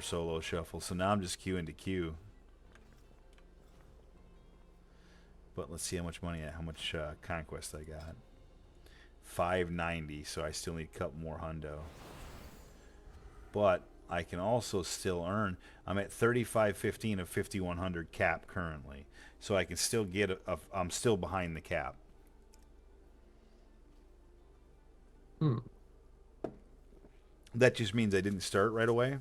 solo shuffle, so now I'm just queuing to queue. But let's see how much money, how much conquest I got. 590, so I still need a couple more hundo. But I can also still earn. I'm at 3515 of 5100 cap currently, so I can still get I'm still behind the cap. That just means I didn't start right away,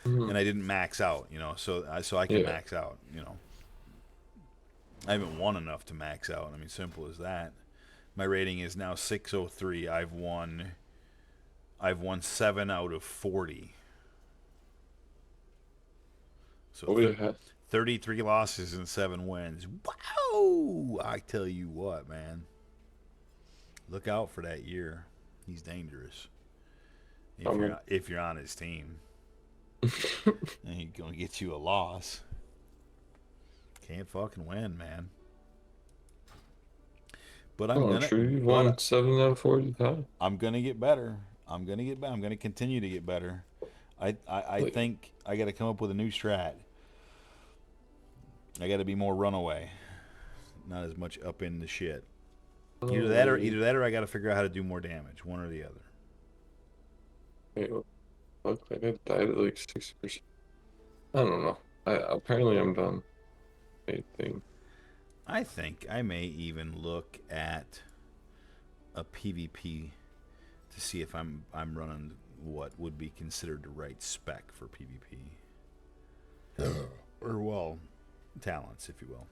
and I didn't max out. You know, so I can max out. You know, I haven't won enough to max out. I mean, simple as that. My rating is now 603. I've won 7 out of 40. So 33 losses and 7 wins. Wow! I tell you what, man. Look out for that year. He's dangerous. If you're on his team. And he's gonna get you a loss. Can't fucking win, man. But I'm gonna. True. You won 7 out of 40 times. I'm gonna get better. I'm gonna get better. I'm gonna continue to get better. I think I got to come up with a new strat. I got to be more runaway, not as much up in the shit. Either that or I got to figure out how to do more damage. One or the other. Wait, look, I got died at like 60%. I don't know. Apparently I'm done. I think I may even look at a PvP to see if I'm running what would be considered the right spec for PvP. Or, well, talents, if you will.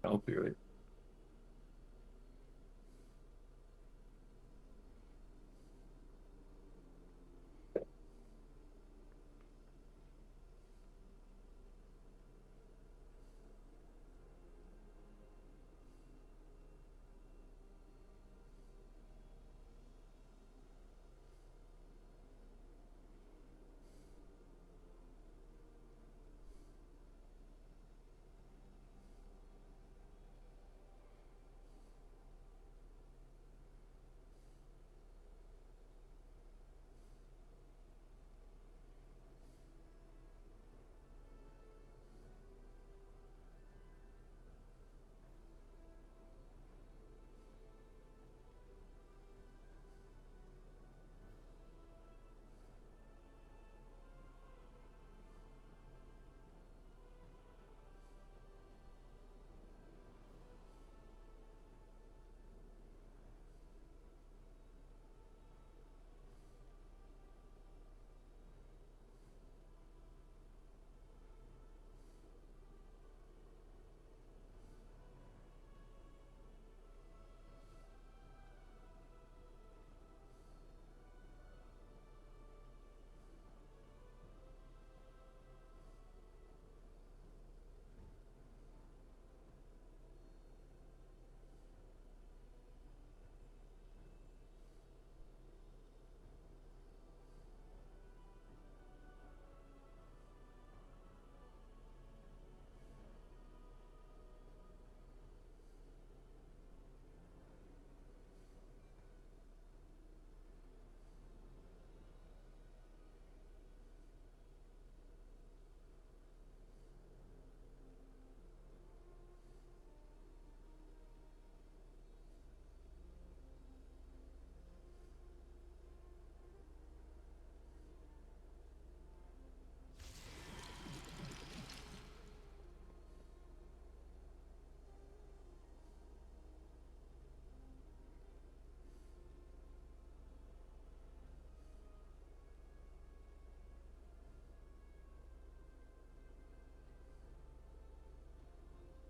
I'll be right.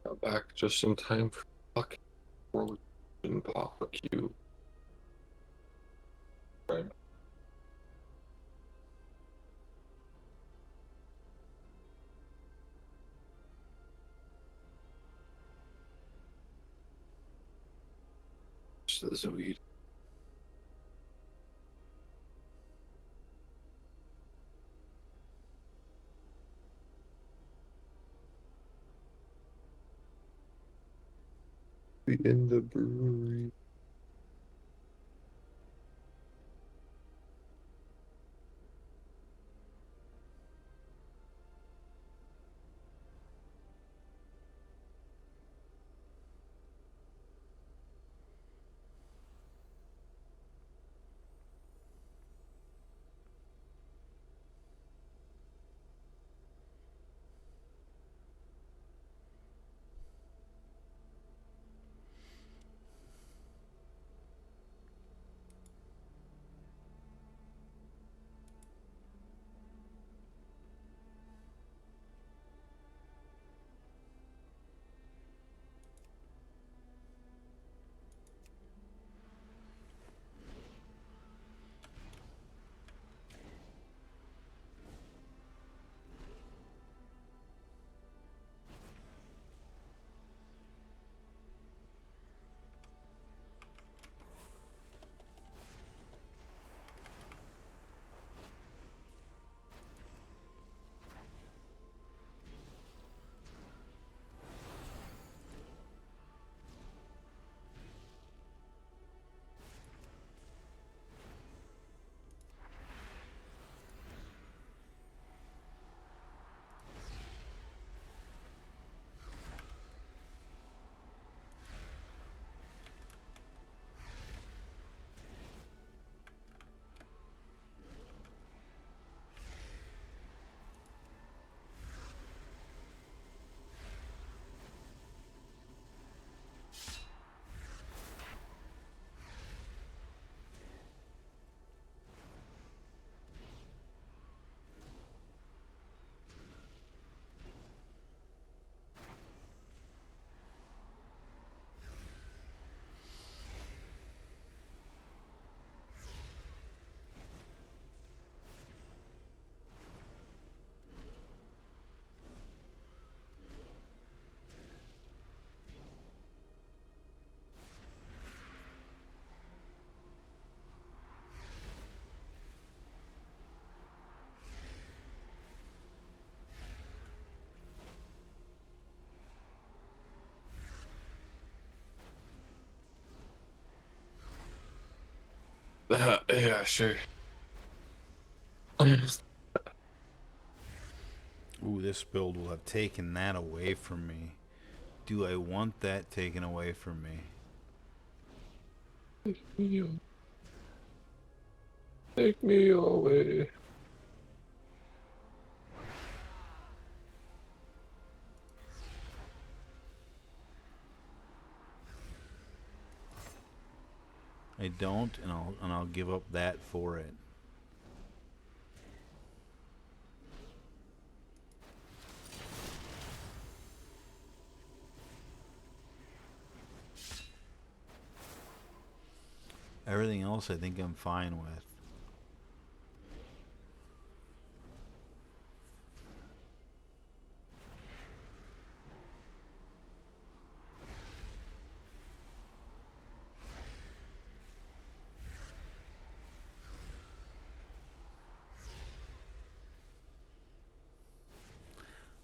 Got back just in time for fucking world and barbecue. Right. Just the weed. Be in the brewery. Yeah, sure. Ooh, this build will have taken that away from me. Do I want that taken away from me? Take me away. I don't, and I'll give up that for it. Everything else I think I'm fine with.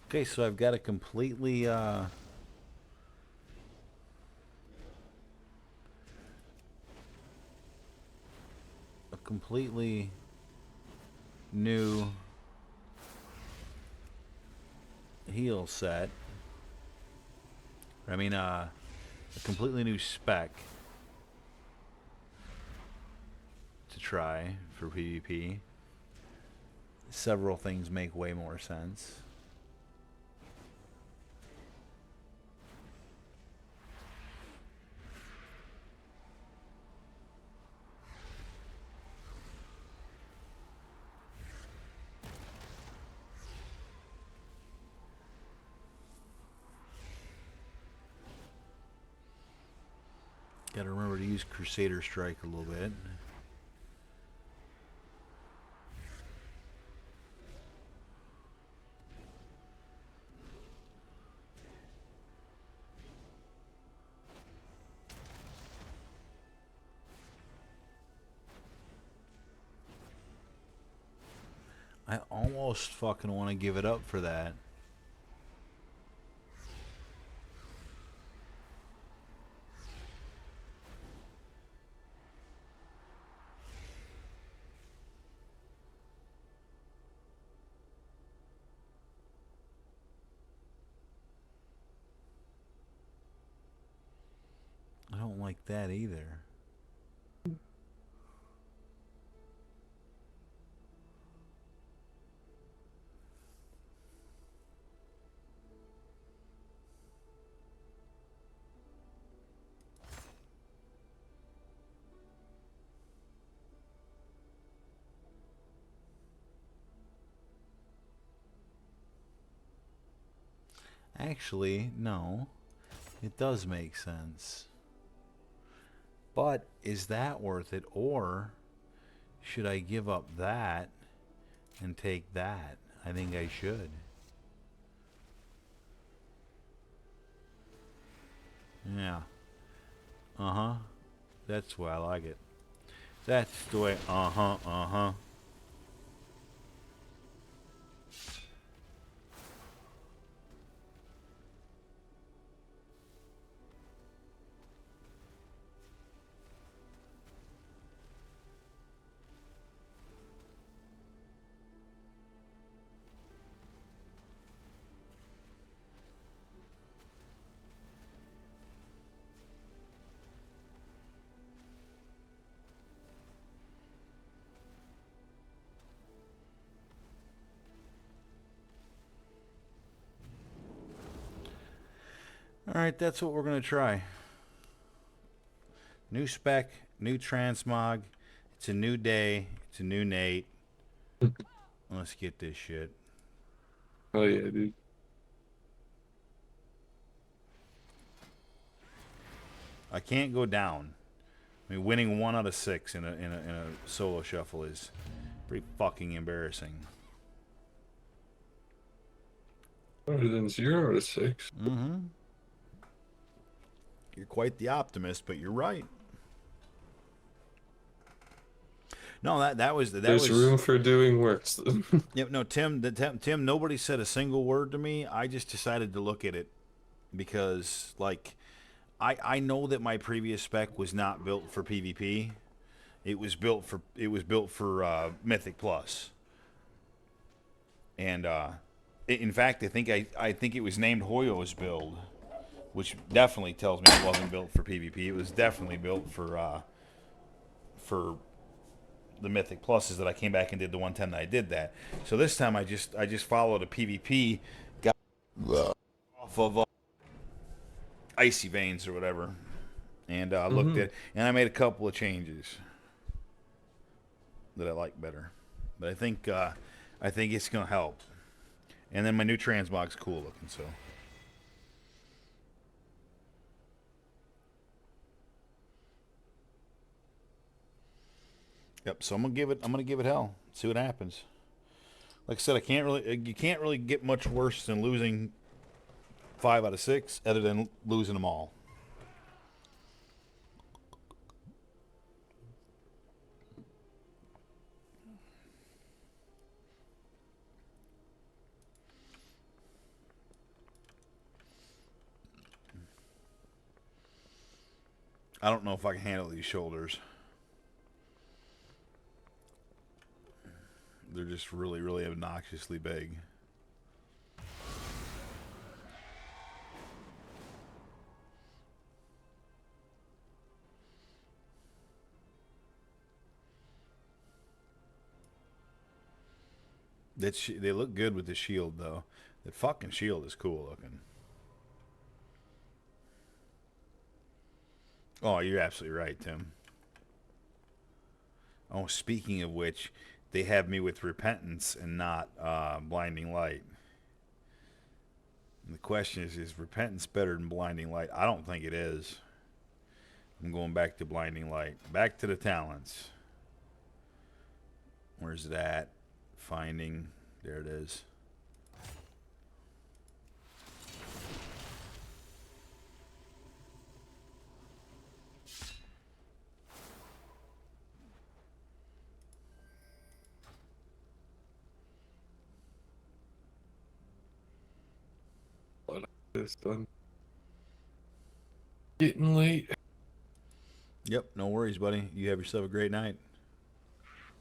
Okay, so I've got a completely new heal set. I mean, a completely new spec to try for PvP. Several things make way more sense. Gotta remember to use Crusader Strike a little bit. I almost fucking want to give it up for that. I don't like that either. Actually, no. It does make sense. But is that worth it? Or should I give up that and take that? I think I should. Yeah. Uh-huh. That's the way I like it. That's the way, uh-huh. Alright, that's what we're going to try. New spec, new transmog. It's a new day. It's a new Nate. Let's get this shit. Oh yeah, dude. I can't go down. I mean, winning 1 out of 6 in a solo shuffle is pretty fucking embarrassing. Better than 0 out of 6. Mm-hmm. You're quite the optimist, but you're right. No, that was There's room for doing worse. Yep. No, Tim. Nobody said a single word to me. I just decided to look at it because, like, I know that my previous spec was not built for PvP. It was built for Mythic Plus, and in fact, I think it was named Hoyo's build, which definitely tells me it wasn't built for PvP. It was definitely built for the Mythic Pluses that I came back and did the 110 that I did that. So this time I just followed a PvP, got off of Icy Veins or whatever, and looked at, and I made a couple of changes that I like better. But I think it's gonna help. And then my new transmog's cool looking, so. Yep. So I'm gonna give it hell. See what happens. Like I said, you can't really get much worse than losing 5 out of 6, other than losing them all. I don't know if I can handle these shoulders. They're just really, really obnoxiously big. They look good with the shield, though. The fucking shield is cool looking. Oh, you're absolutely right, Tim. Oh, speaking of which, they have me with Repentance and not Blinding Light. And the question is Repentance better than Blinding Light? I don't think it is. I'm going back to Blinding Light. Back to the talents. Where's it at? Finding. There it is. This done. Getting late. Yep, no worries, buddy. You have yourself a great night.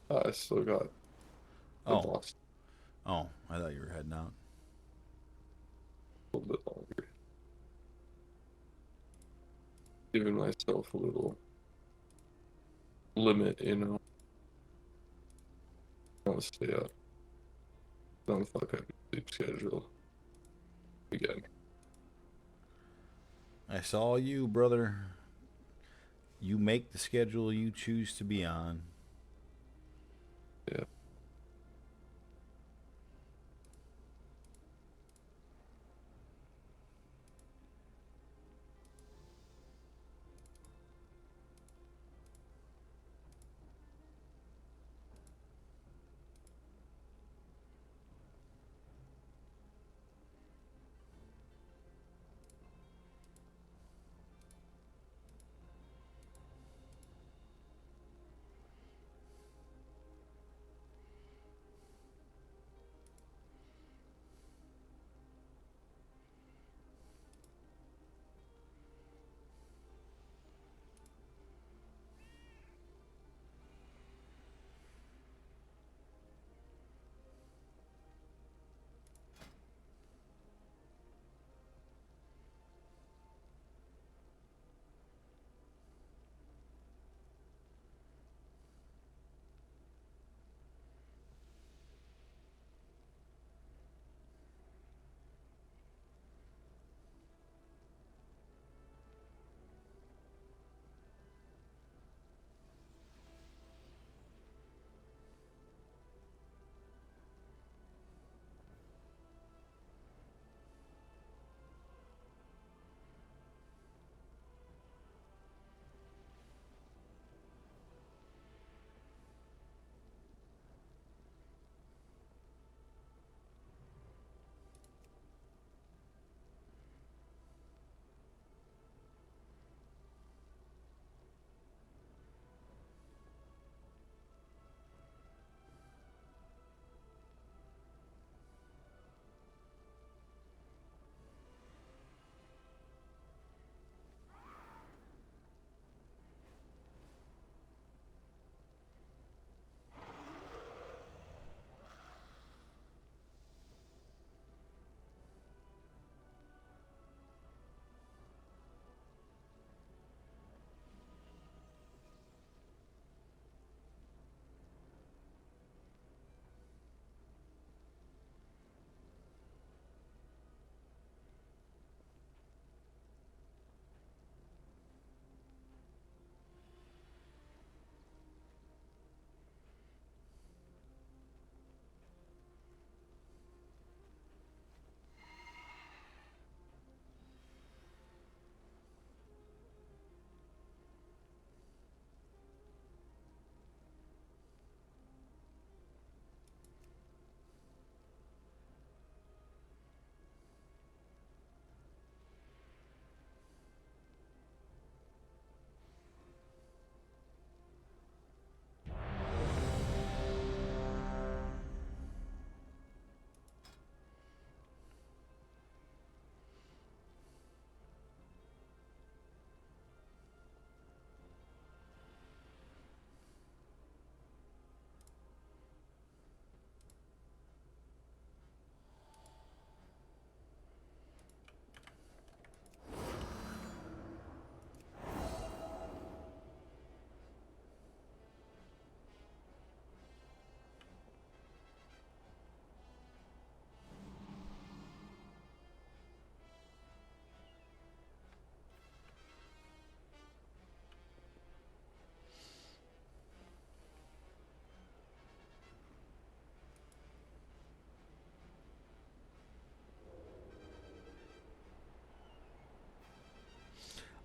I still got the Oh. boss Oh, I thought you were heading out. a little bit longer. Giving myself a little limit, you know. I want to stay up. Don't fuck up your sleep schedule. Again. I saw you, brother. You make the schedule you choose to be on. Yeah.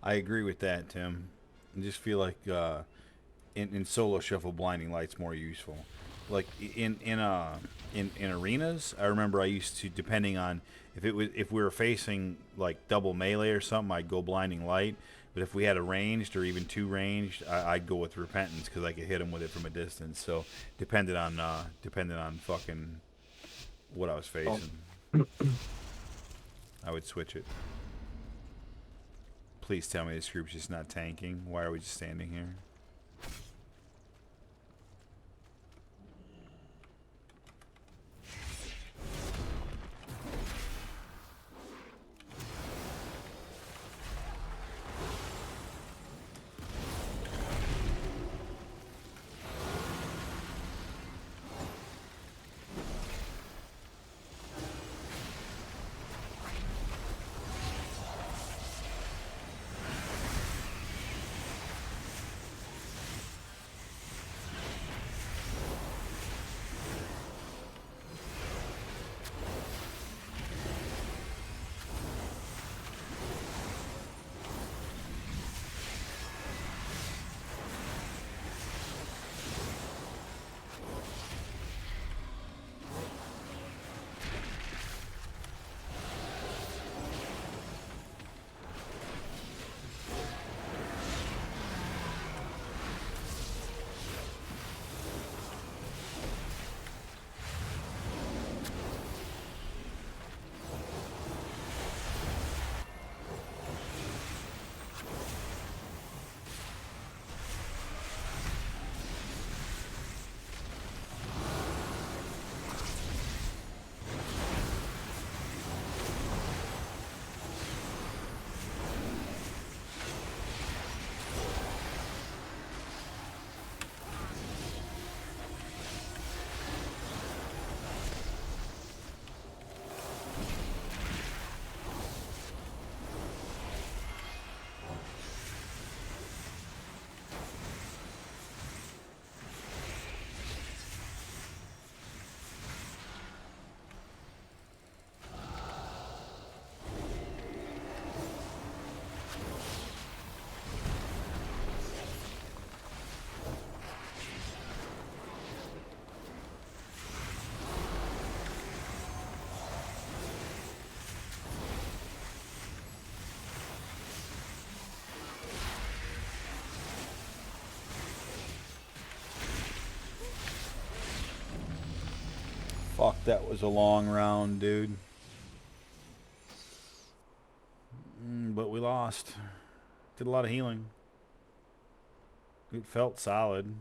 I agree with that, Tim. I just feel like in solo shuffle, blinding light's more useful. Like in arenas, I remember I used to, depending on if we were facing like double melee or something, I'd go blinding light. But if we had a ranged or even two ranged, I'd go with repentance because I could hit them with it from a distance. So depended on fucking what I was facing, I would switch it. Please tell me this group's just not tanking. Why are we just standing here? Fuck, that was a long round, dude. But we lost. Did a lot of healing. It felt solid.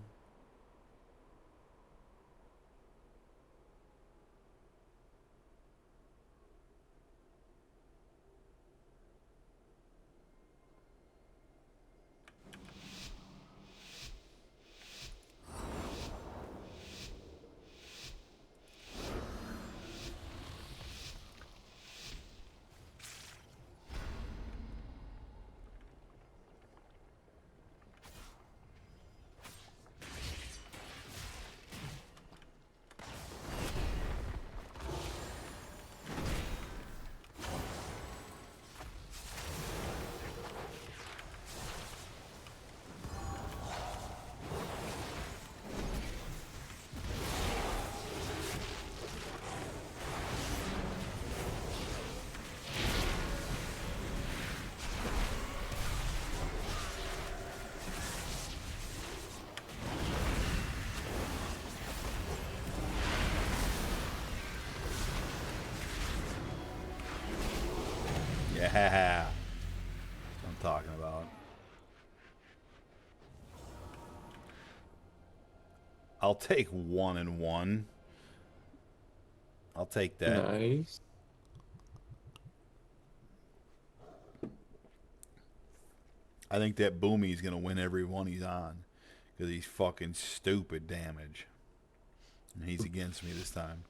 Yeah. That's what I'm talking about. I'll take 1-1. I'll take that. Nice. I think that Boomy's gonna win every one he's on because he's fucking stupid damage. And he's against me this time.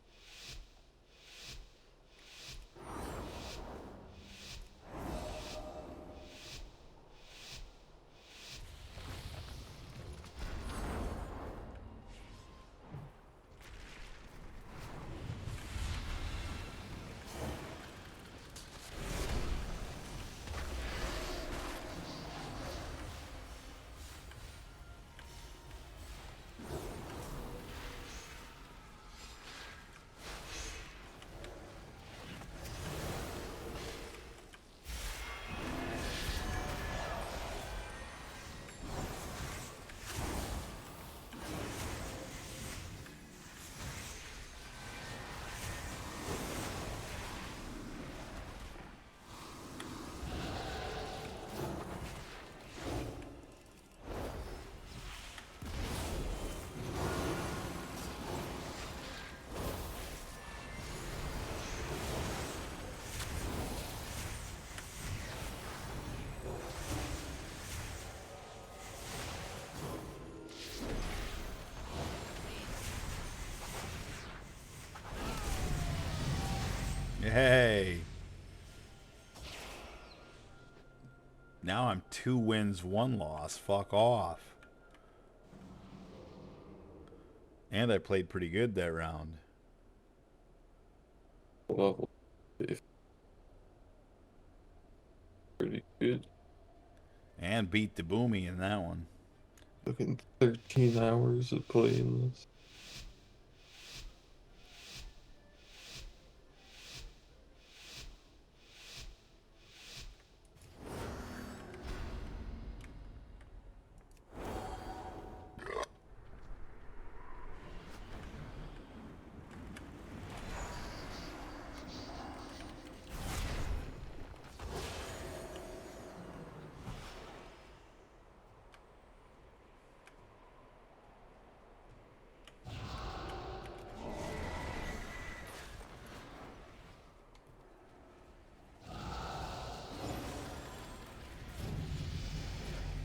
now I'm 2 wins, 1 loss. Fuck off. And I played pretty good that round. Level if pretty good. And beat the Boomy in that one. Fucking 13 hours of playing this.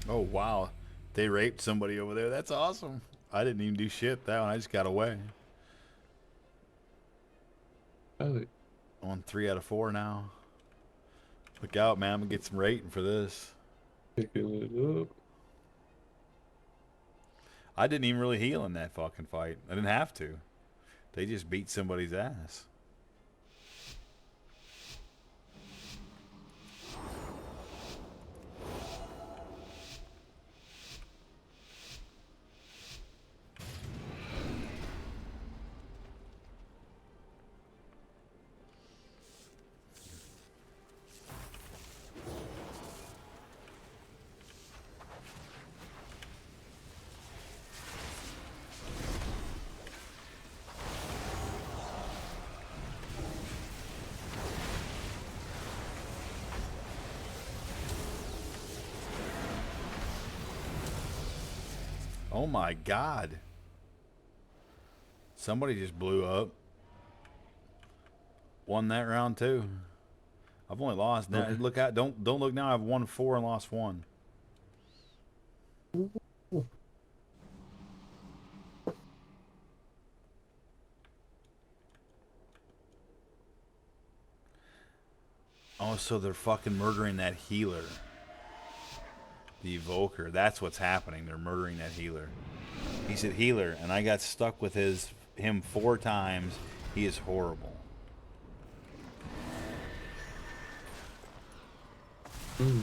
Oh, wow. They raped somebody over there. That's awesome. I didn't even do shit that one. I just got away. Probably On 3 out of 4 now. Look out, man. I'm going to get some rating for this. picking it up. I didn't even really heal in that fucking fight. I didn't have to. They just beat somebody's ass. Oh my god. Somebody just blew up. Won that round too. I've only lost now. Okay. Look out, don't look now. I've won 4 and lost 1. Oh, so they're fucking murdering that healer. The evoker. That's what's happening. They're murdering that healer. He said healer, and I got stuck with him 4 times. He is horrible. Mm.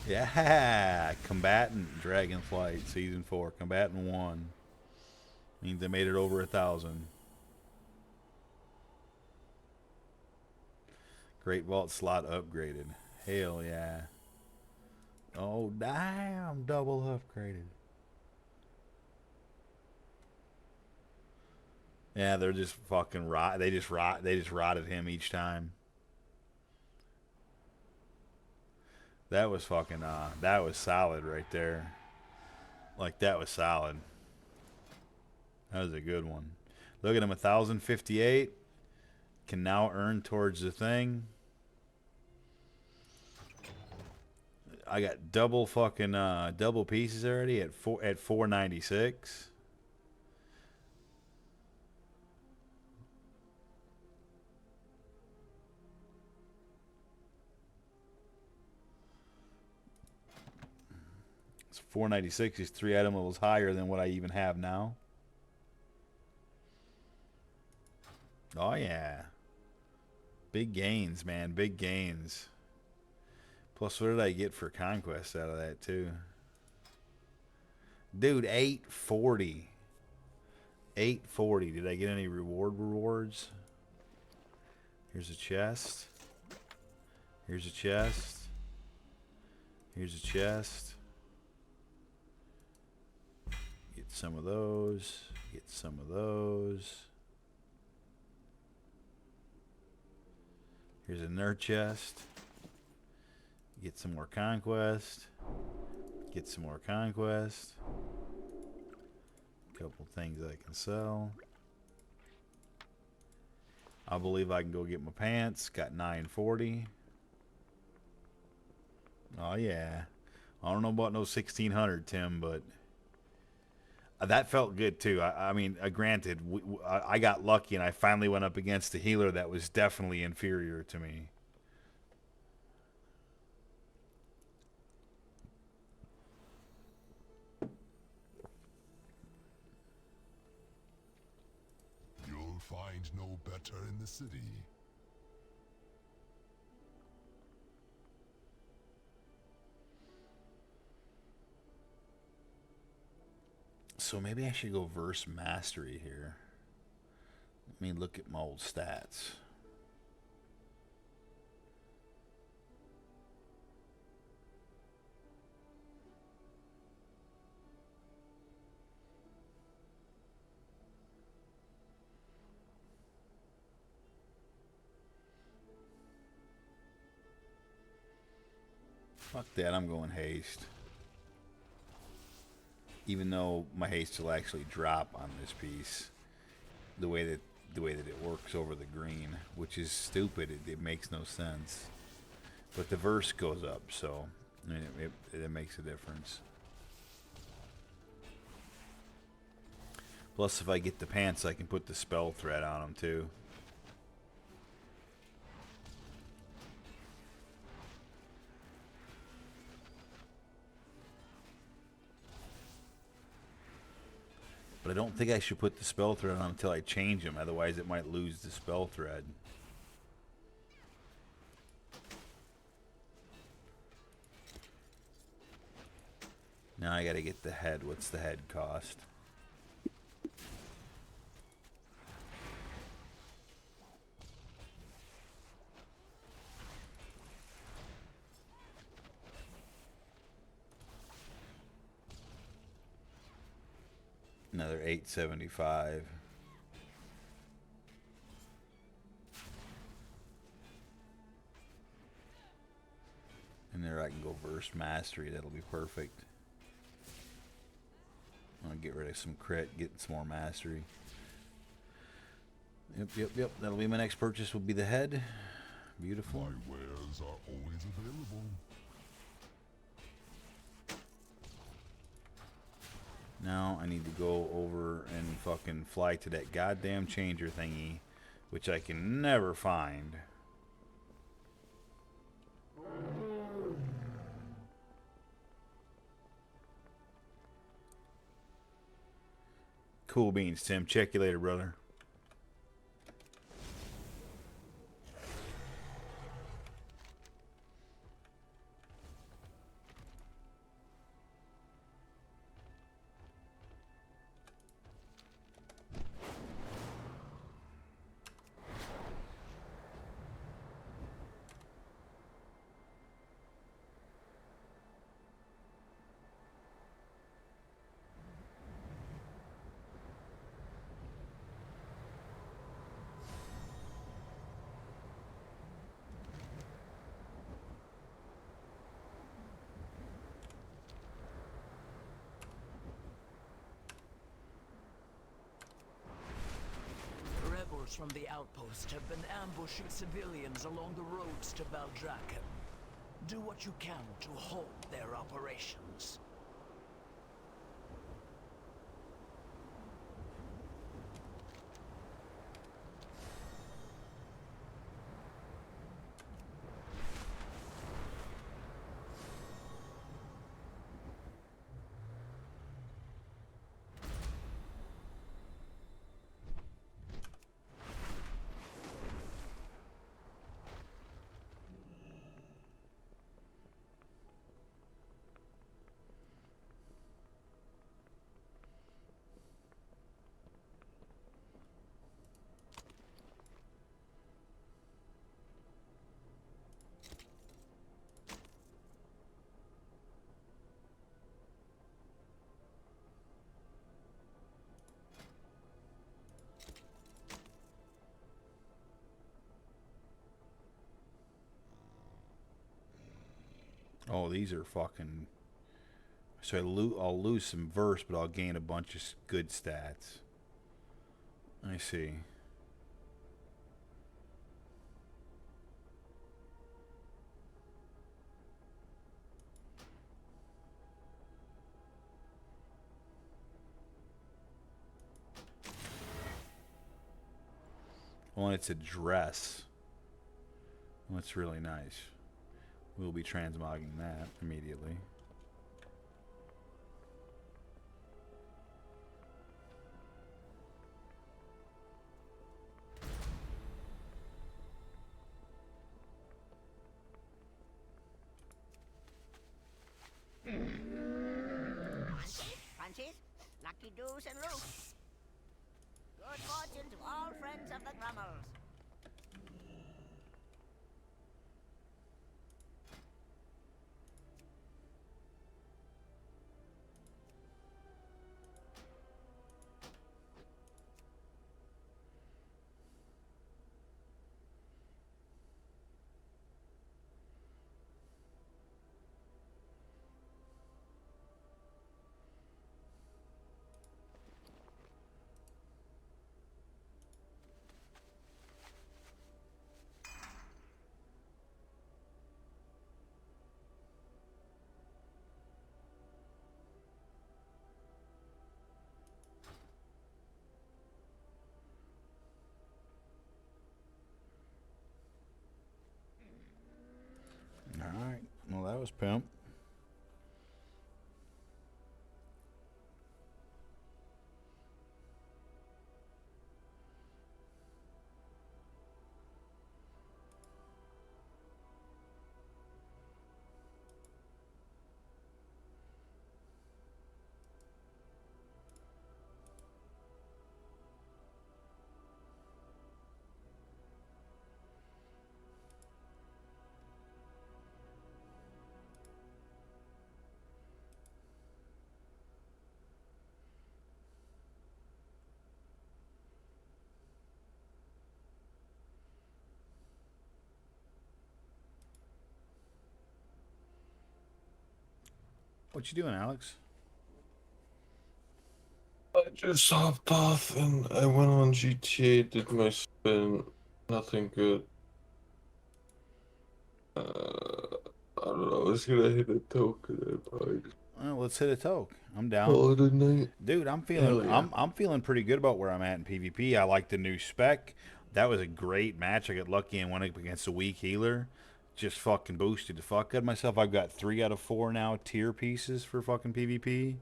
Yeah, Combatant Dragonflight Season 4. Combatant 1. Means they made it over 1,000. Great Vault slot upgraded. Hell yeah. Oh damn, double upgraded. Yeah, they're just fucking rot. They just rotted him each time. That was fucking that was solid right there. Like that was solid. That was a good one. Look at him, 1,058. Can now earn towards the thing. I got double fucking double pieces already at 496. It's 496 is 3 item levels higher than what I even have now. Oh yeah. Big gains, man. Big gains. Plus, what did I get for conquest out of that, too? Dude, 840. 840. Did I get any rewards? Here's a chest. Here's a chest. Here's a chest. Get some of those. Get some of those. Here's a nerd chest. Get some more conquest. Get some more conquest. Couple things I can sell. I believe I can go get my pants. Got 940. Oh, yeah. I don't know about no 1600, Tim, but that felt good, too. I mean, granted, I got lucky, and I finally went up against a healer that was definitely inferior to me. You'll find no better in the city. So maybe I should go verse mastery here. Let me look at my old stats. Fuck that, I'm going haste. Even though my haste will actually drop on this piece, the way that it works over the green, which is stupid. It makes no sense. But the verse goes up, so I mean, it makes a difference. Plus, if I get the pants, I can put the spell thread on them too. But I don't think I should put the spell thread on until I change them. Otherwise, it might lose the spell thread. Now I gotta get the head. What's the head cost? Another 875. And there I can go verse mastery. That'll be perfect. I'm gonna get rid of some crit, get some more mastery. Yep. That'll be my next purchase. Will be the head. Beautiful. My wares are always available. Now I need to go over and fucking fly to that goddamn changer thingy, which I can never find. Cool beans, Tim. Check you later, brother. Rebels from the outpost have been ambushing civilians along the roads to Valdraken. Do what you can to halt their operations. Oh, these are fucking... So I'll lose some verse, but I'll gain a bunch of good stats. I see. Well, it's a dress. Well, it's really nice. We'll be transmogging that immediately. Punches, lucky doos and loose. Good fortune to all friends of the Grummels. All right. Well, that was pimp. What you doing, Alex? I just hopped off and I went on GTA, did my spin. Nothing good. I don't know. I was gonna hit a token and probably just Well, let's hit a toke. I'm down. call it a night. Dude, I'm feeling Hell yeah. I'm feeling pretty good about where I'm at in PvP. I like the new spec. That was a great match. I got lucky and went up against a weak healer. Just fucking boosted the fuck out of myself. I've got 3 out of 4 now tier pieces for fucking PvP.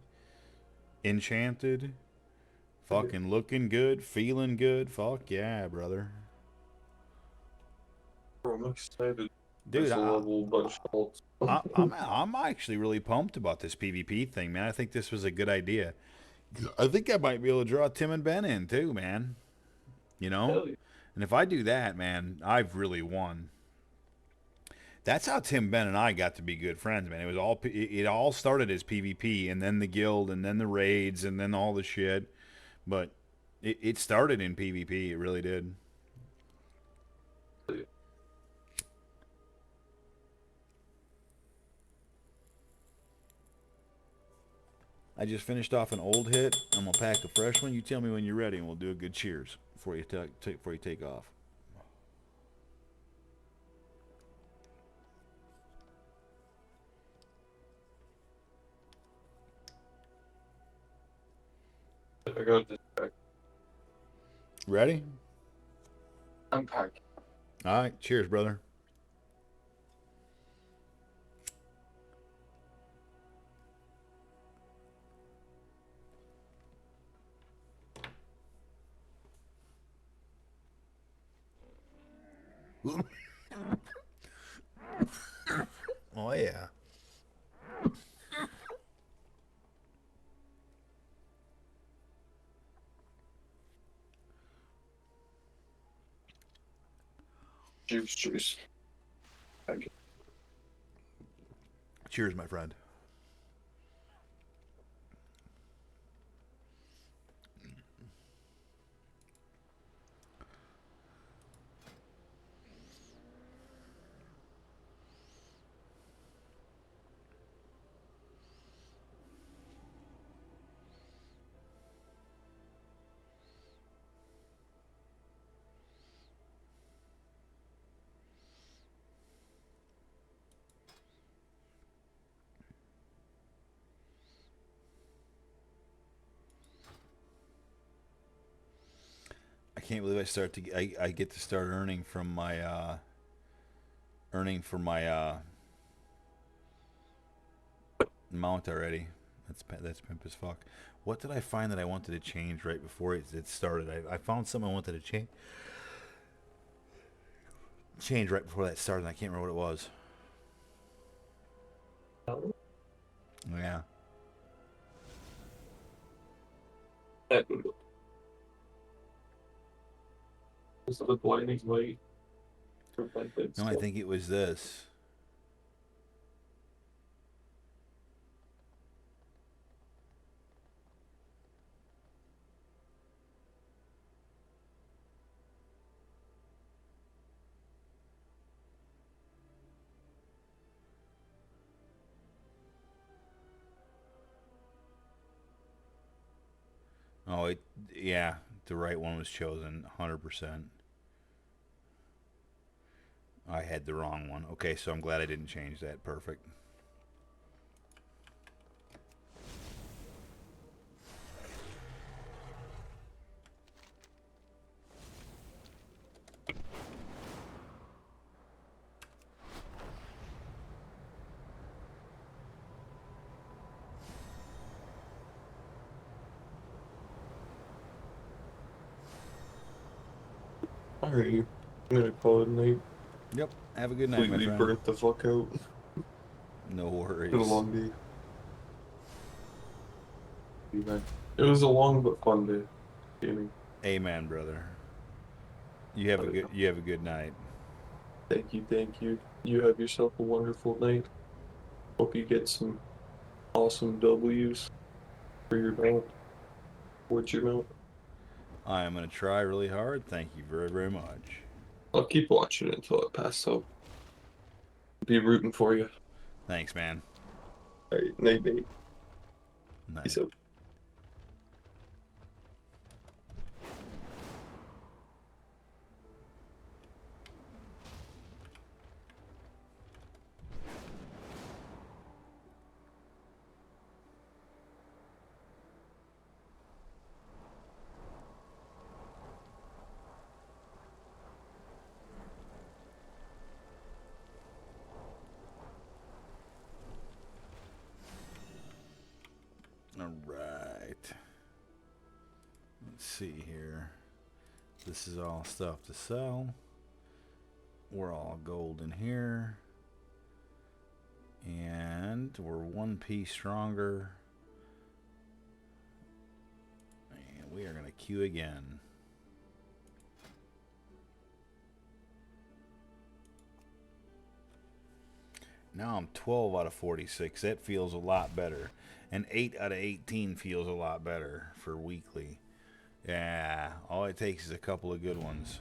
Enchanted. Fucking looking good, feeling good. Fuck yeah, brother. Bro, I'm excited. Dude, There's a level bunch of alts. I'm actually really pumped about this PvP thing, man. I think this was a good idea. I think I might be able to draw Tim and Ben in too, man. You know? Hell yeah. And if I do that, man, I've really won. That's how Tim, Ben, and I got to be good friends, man. It all started as PvP, and then the guild, and then the raids, and then all the shit. But it started in PvP. It really did. I just finished off an old hit. I'm gonna pack a fresh one. You tell me when you're ready, and we'll do a good cheers before you take off. I got this back. Ready? I'm packing. All right. Cheers, brother. Oh yeah. Juice. Packing. Cheers, my friend. can't believe I get to start earning from my mount already. That's pimp as fuck. What did I find that I wanted to change right before it started? I found something I wanted to change right before that started, and I can't remember what it was. Yeah. Is the blinding light No, I think it was this. Oh, yeah, the right one was chosen, 100%. I had the wrong one. Okay, so I'm glad I didn't change that. Perfect. Alright, I'm gonna call it a night. Yep. Have a good night, my Completely friend. burnt the fuck out. No It's been a worries. long day. It was a long but fun day. Gaming. Amen, brother. You have a good night. Thank you, thank you. You have yourself a wonderful night. Hope you get some awesome W's for your mount. Towards your mount. I am going to try really hard. Thank you very, very much. I'll keep watching it until it passes out. Be rooting for you. Thanks, man. Alright, night, night. Night. Peace out. All right. Let's see here. This is all stuff to sell. We're all gold in here. And we're 1p stronger. And we are going to queue again. Now I'm 12 out of 46. That feels a lot better. And 8 out of 18 feels a lot better for weekly. Yeah, all it takes is a couple of good ones.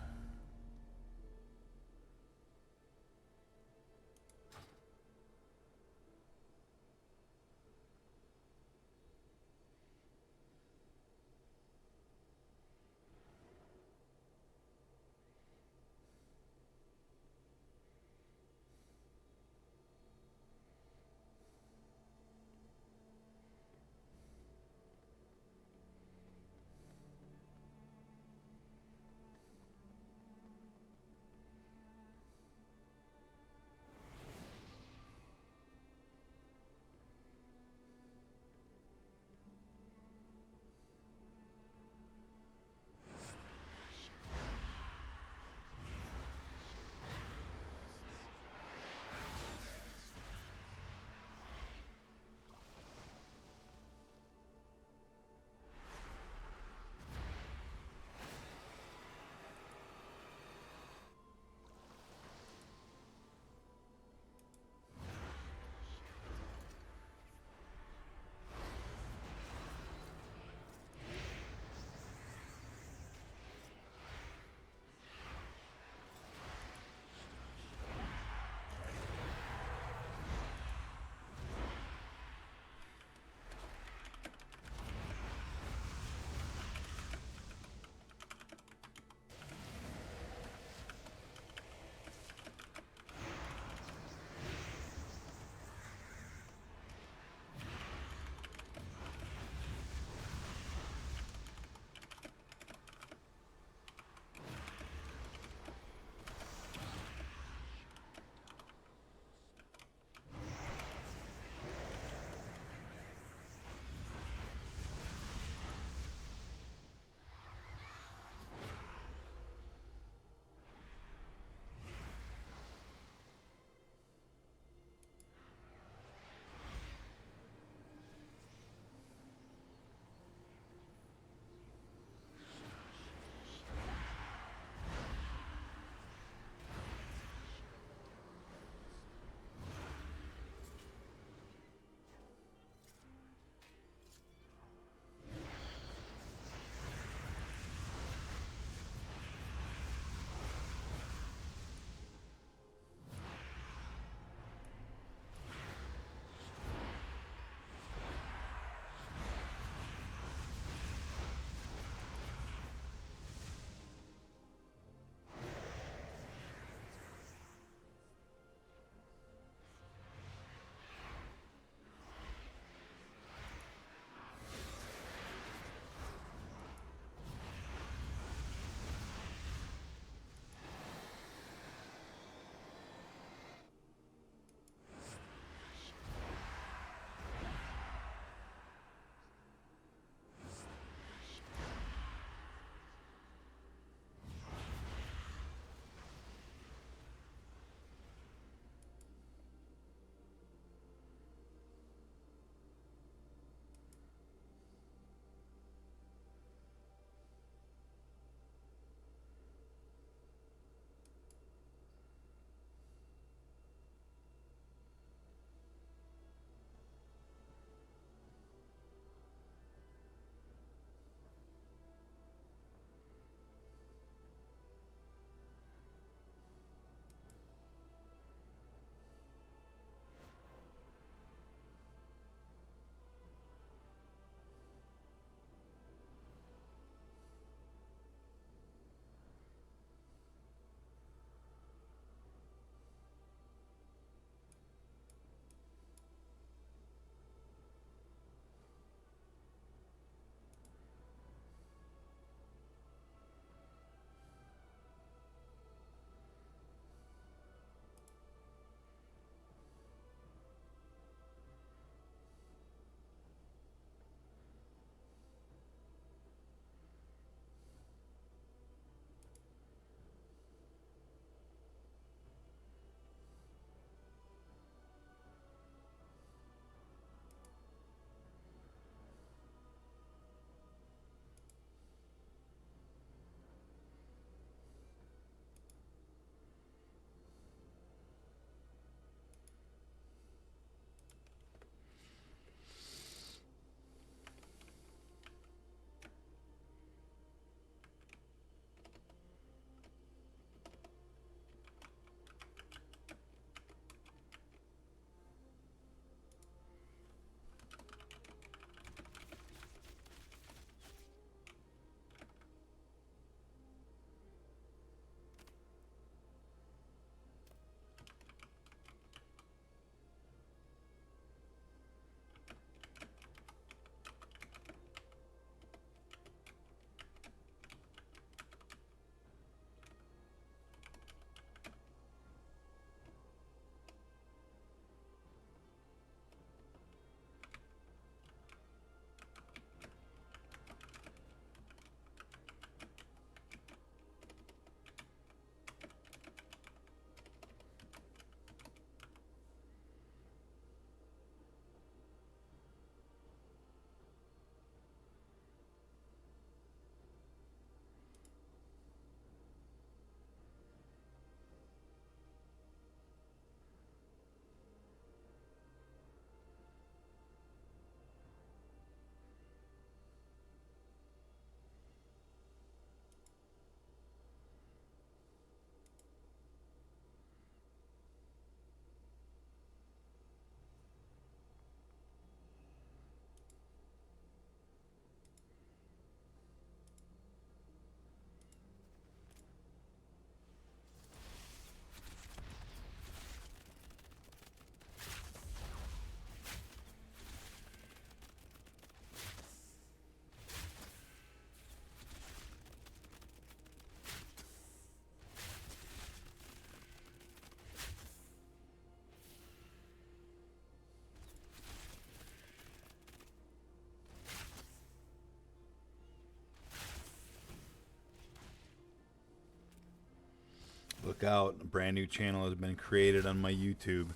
Look out, a brand new channel has been created on my YouTube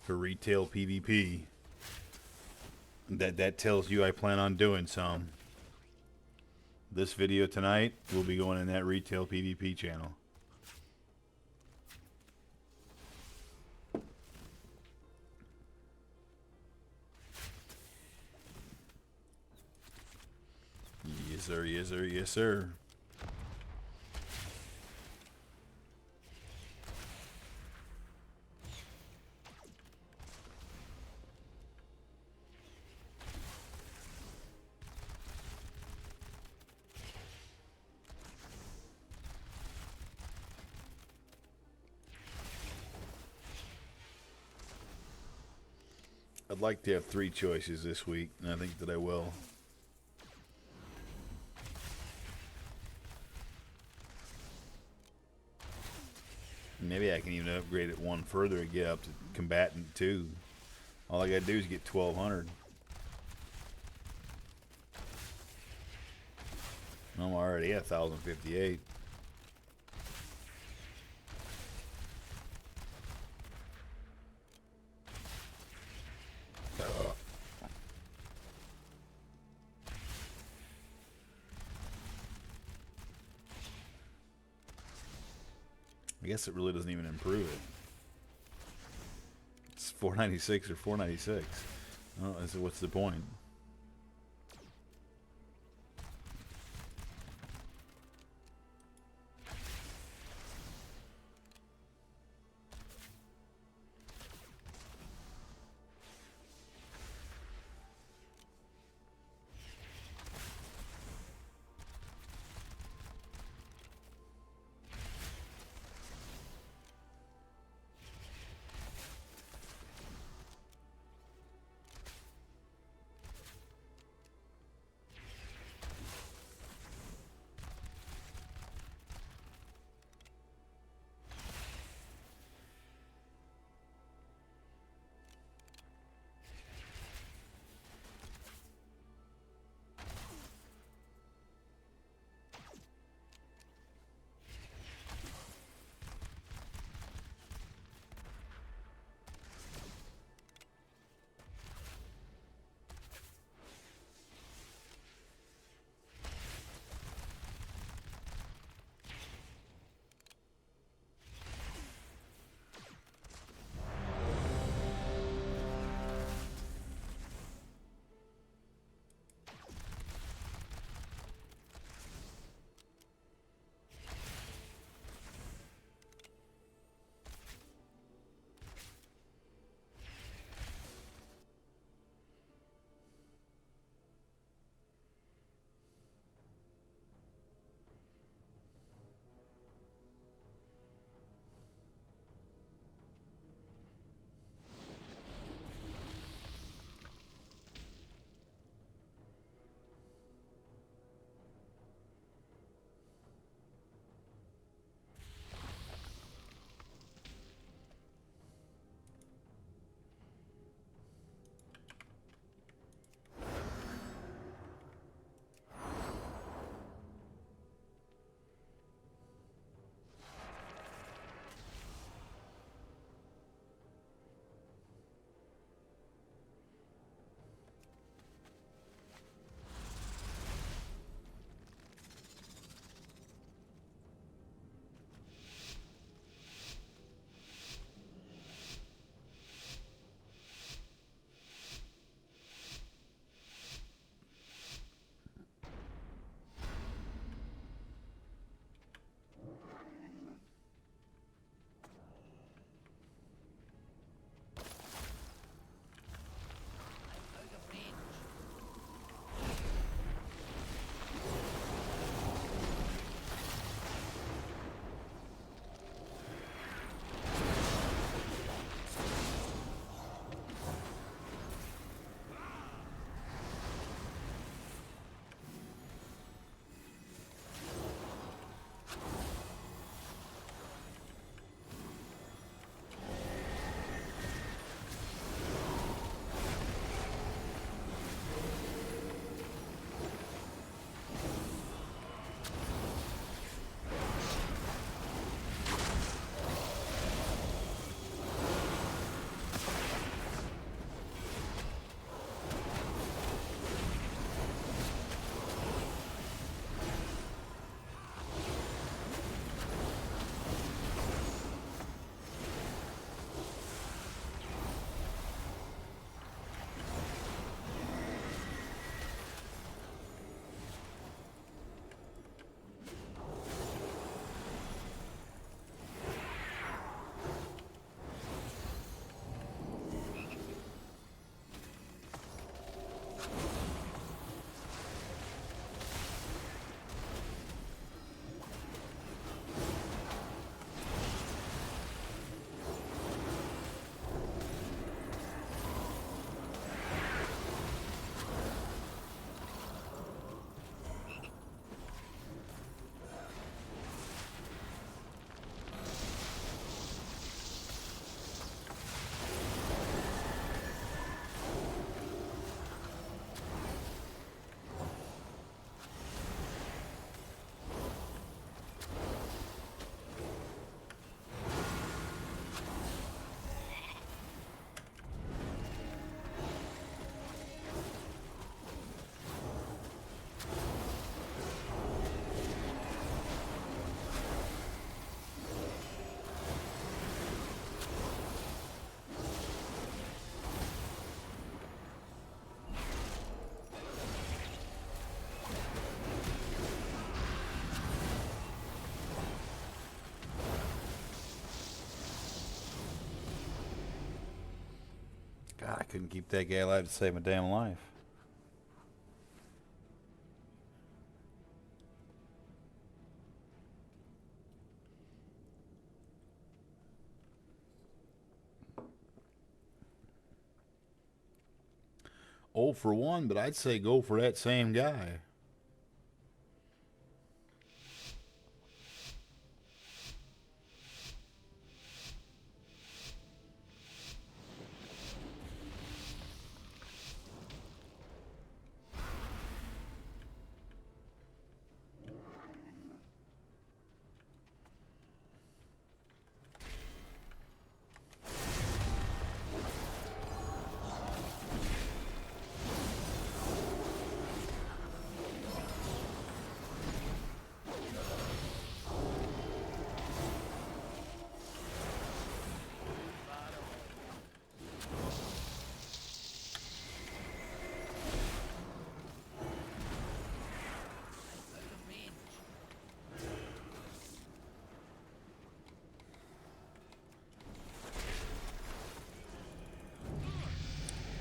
for retail PvP. That tells you I plan on doing some. This video tonight will be going in that retail PvP channel. Yes sir, yes sir, yes sir. I'd like to have 3 choices this week, and I think that I will. Maybe I can even upgrade it one further and get up to combatant 2. All I gotta do is get 1200. I'm already at 1058. I guess it really doesn't even improve it. It's 496 or 496. Oh, so what's the point? I couldn't keep that guy alive to save my damn life. Oh, for one, but I'd say go for that same guy.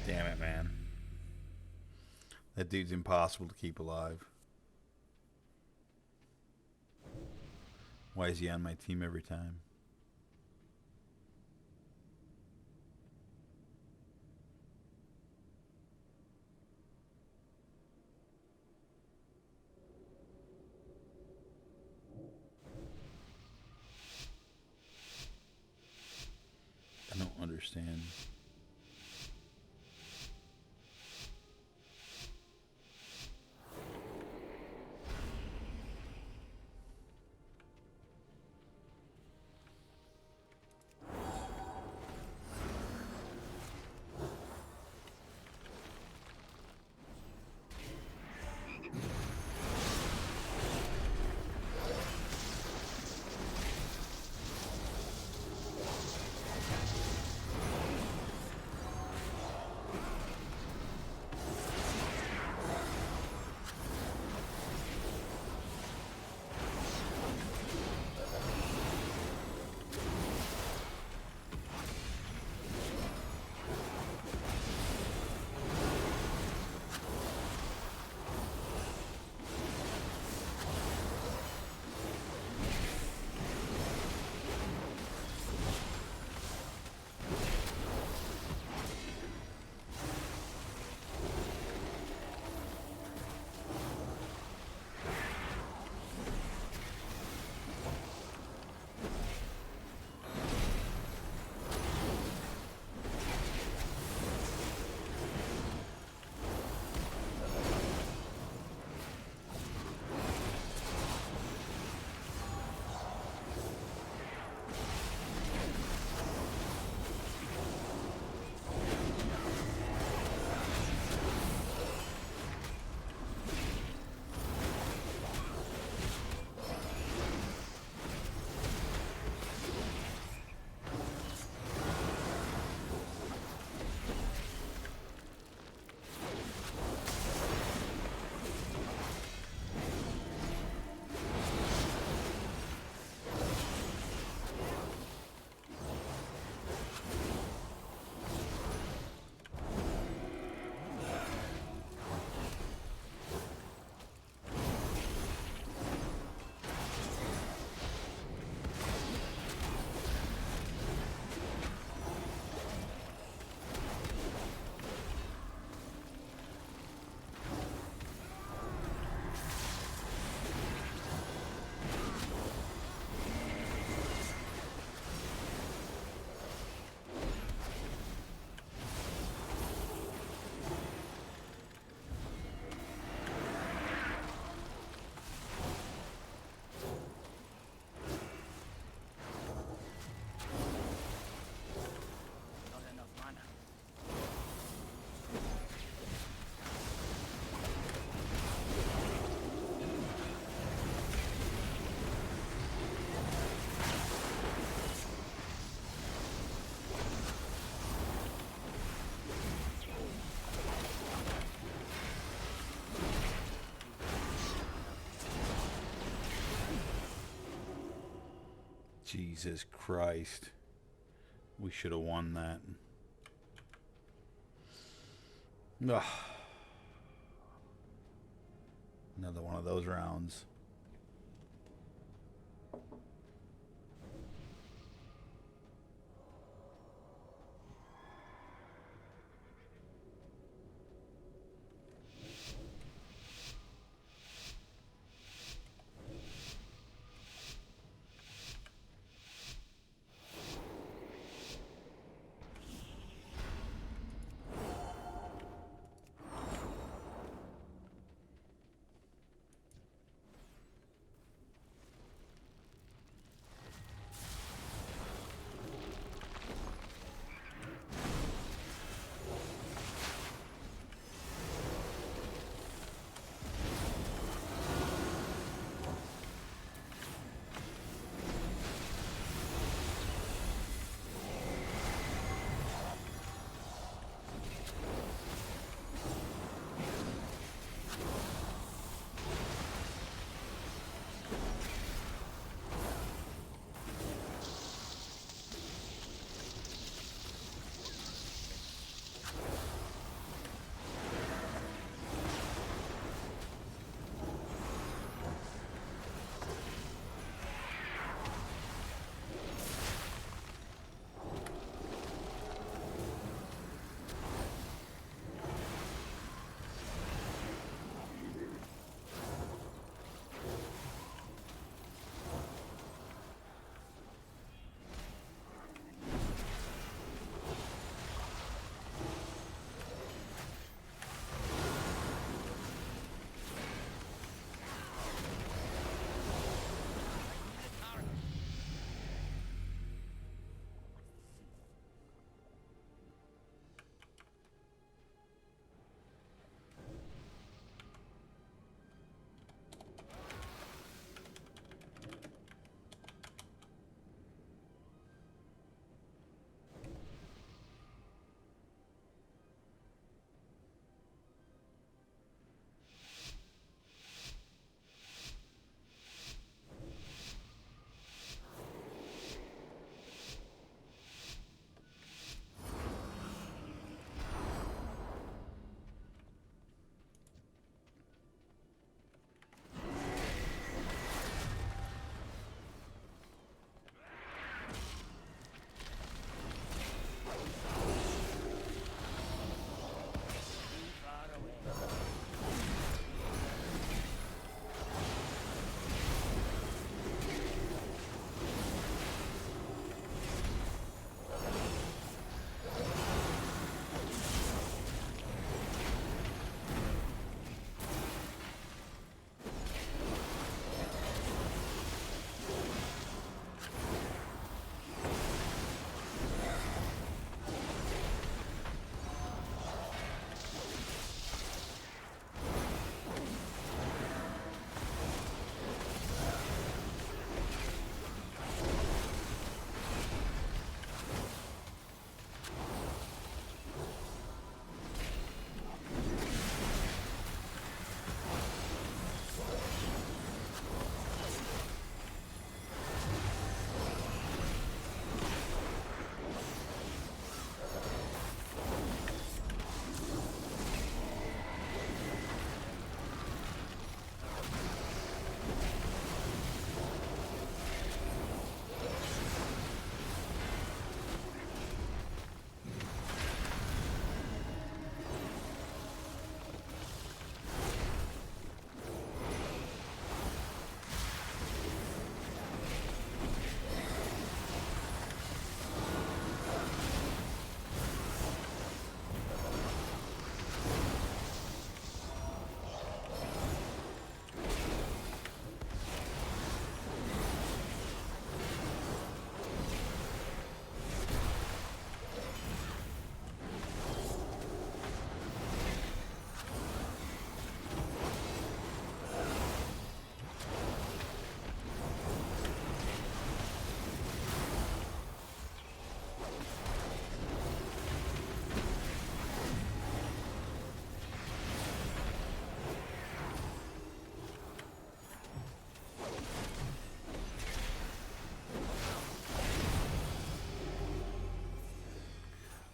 Damn it, man. That dude's impossible to keep alive. Why is he on my team every time? I don't understand. Jesus Christ. We should have won that. Ugh. Another one of those rounds.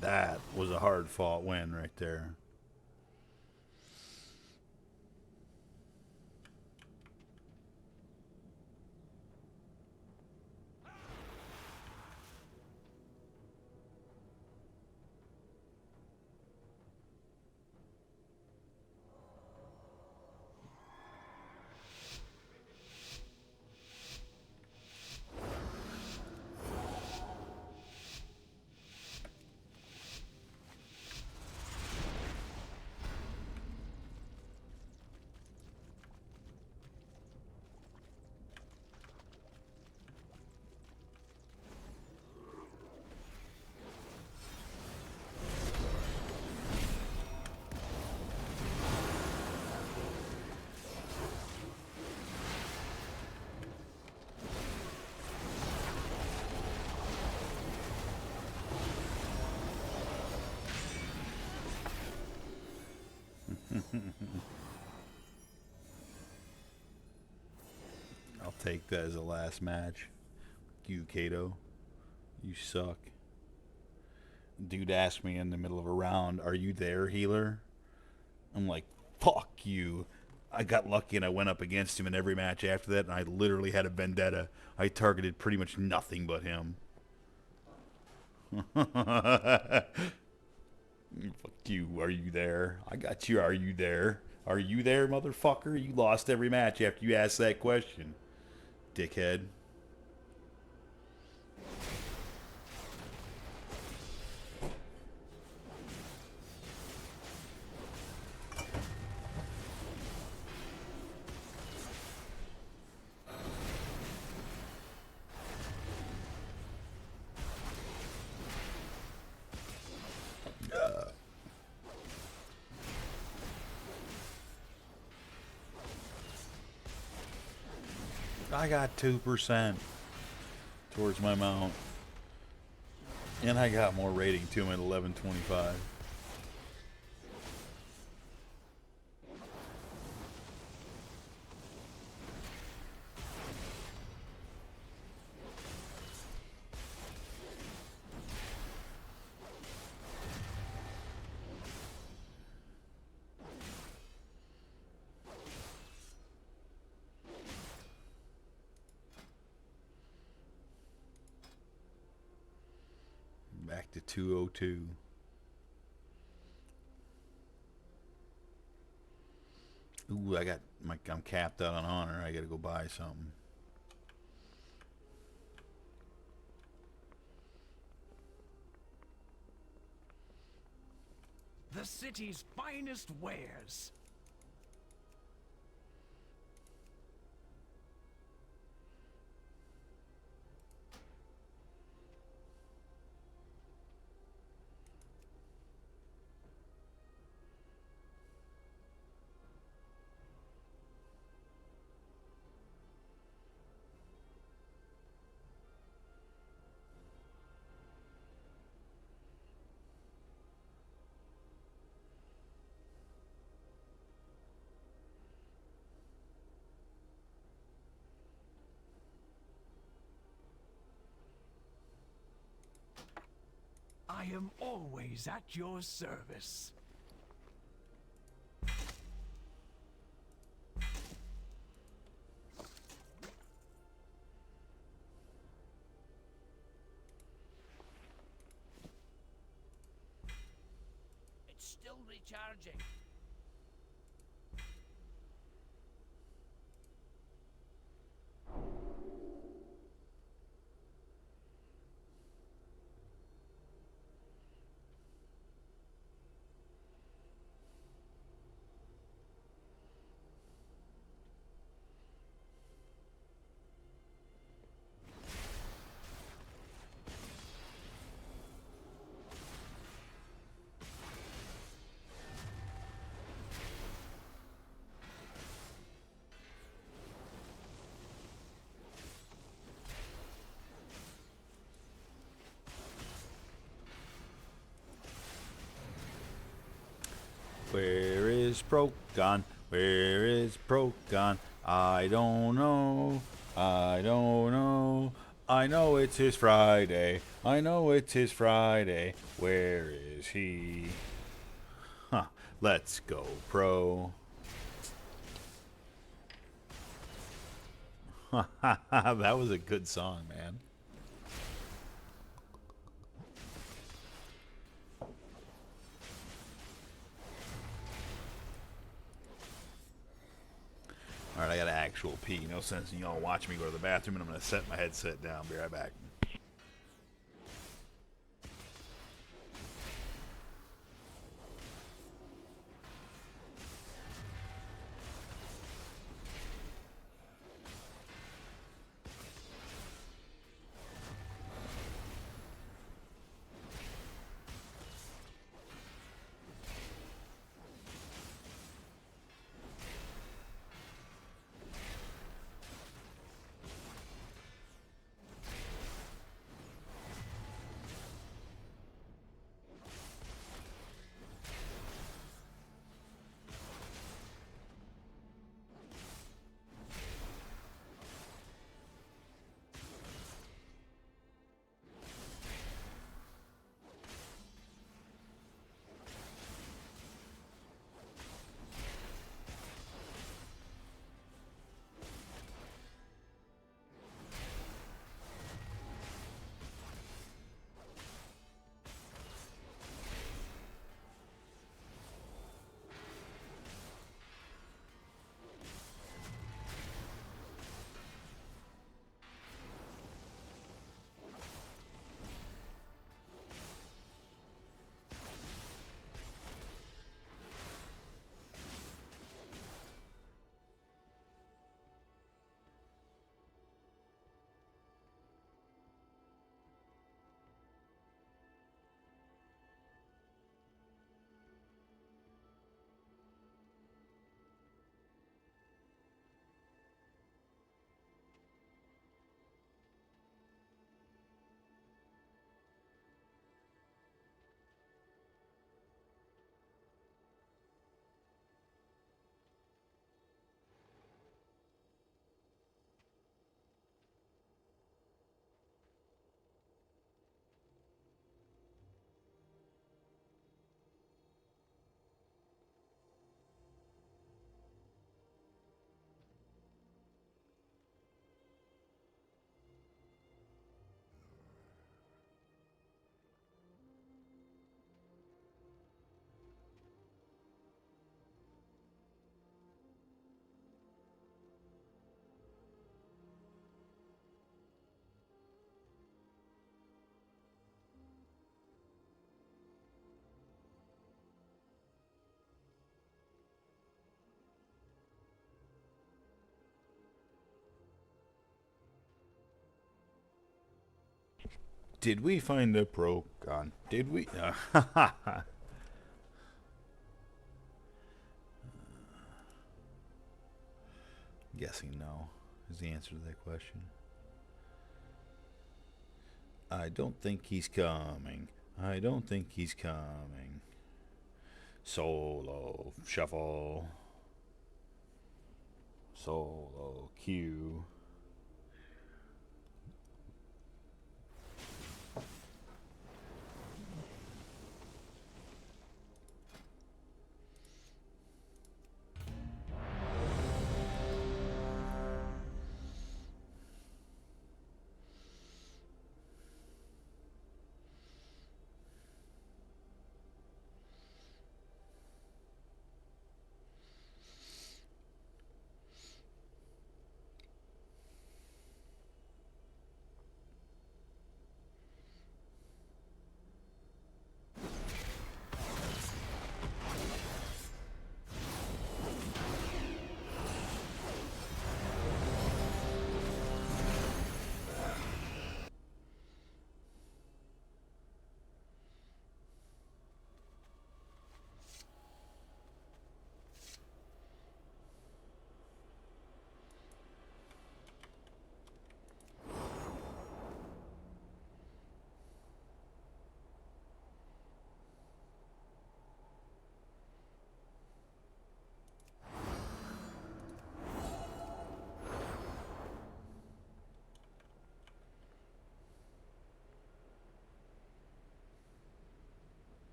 That was a hard fought win right there. I'll take that as a last match. You, Kato. You suck. Dude asked me in the middle of a round, "Are you there, healer?" I'm like, "Fuck you." I got lucky and I went up against him in every match after that, and I literally had a vendetta. I targeted pretty much nothing but him. Fuck you. Are you there? I got you. Are you there? Are you there, motherfucker? You lost every match after you asked that question, dickhead. I got 2% towards my mount. And I got more rating too. I'm at 1125. Back to 202. Ooh, I'm capped out on honor. I gotta go buy something. The city's finest wares. I am always at your service. It's still recharging. Where is Progon? Where is Progon? I don't know. I don't know. I know it's his Friday. I know it's his Friday. Where is he? Huh. Let's go, Pro. That was a good song, man. Alright, I got an actual pee. No sense in y'all watching me go to the bathroom, and I'm going to set my headset down. Be right back. Did we find a Procon? Did we? Guessing no is the answer to that question. I don't think he's coming. I don't think he's coming. Solo shuffle. Solo queue.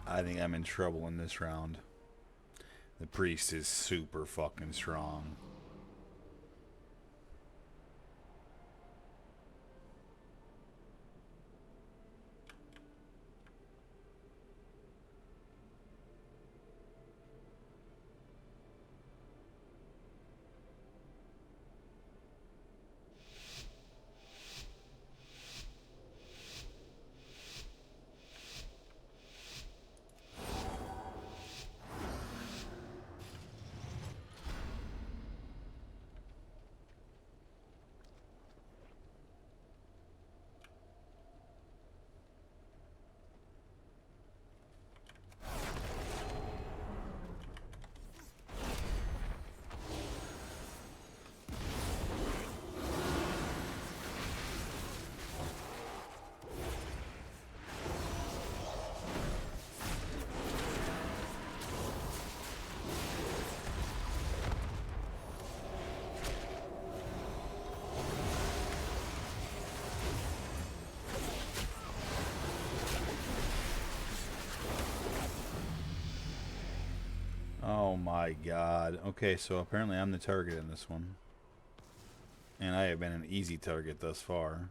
I think I'm in trouble in this round. The priest is super fucking strong. Oh my god. Okay, so apparently I'm the target in this one. And I have been an easy target thus far.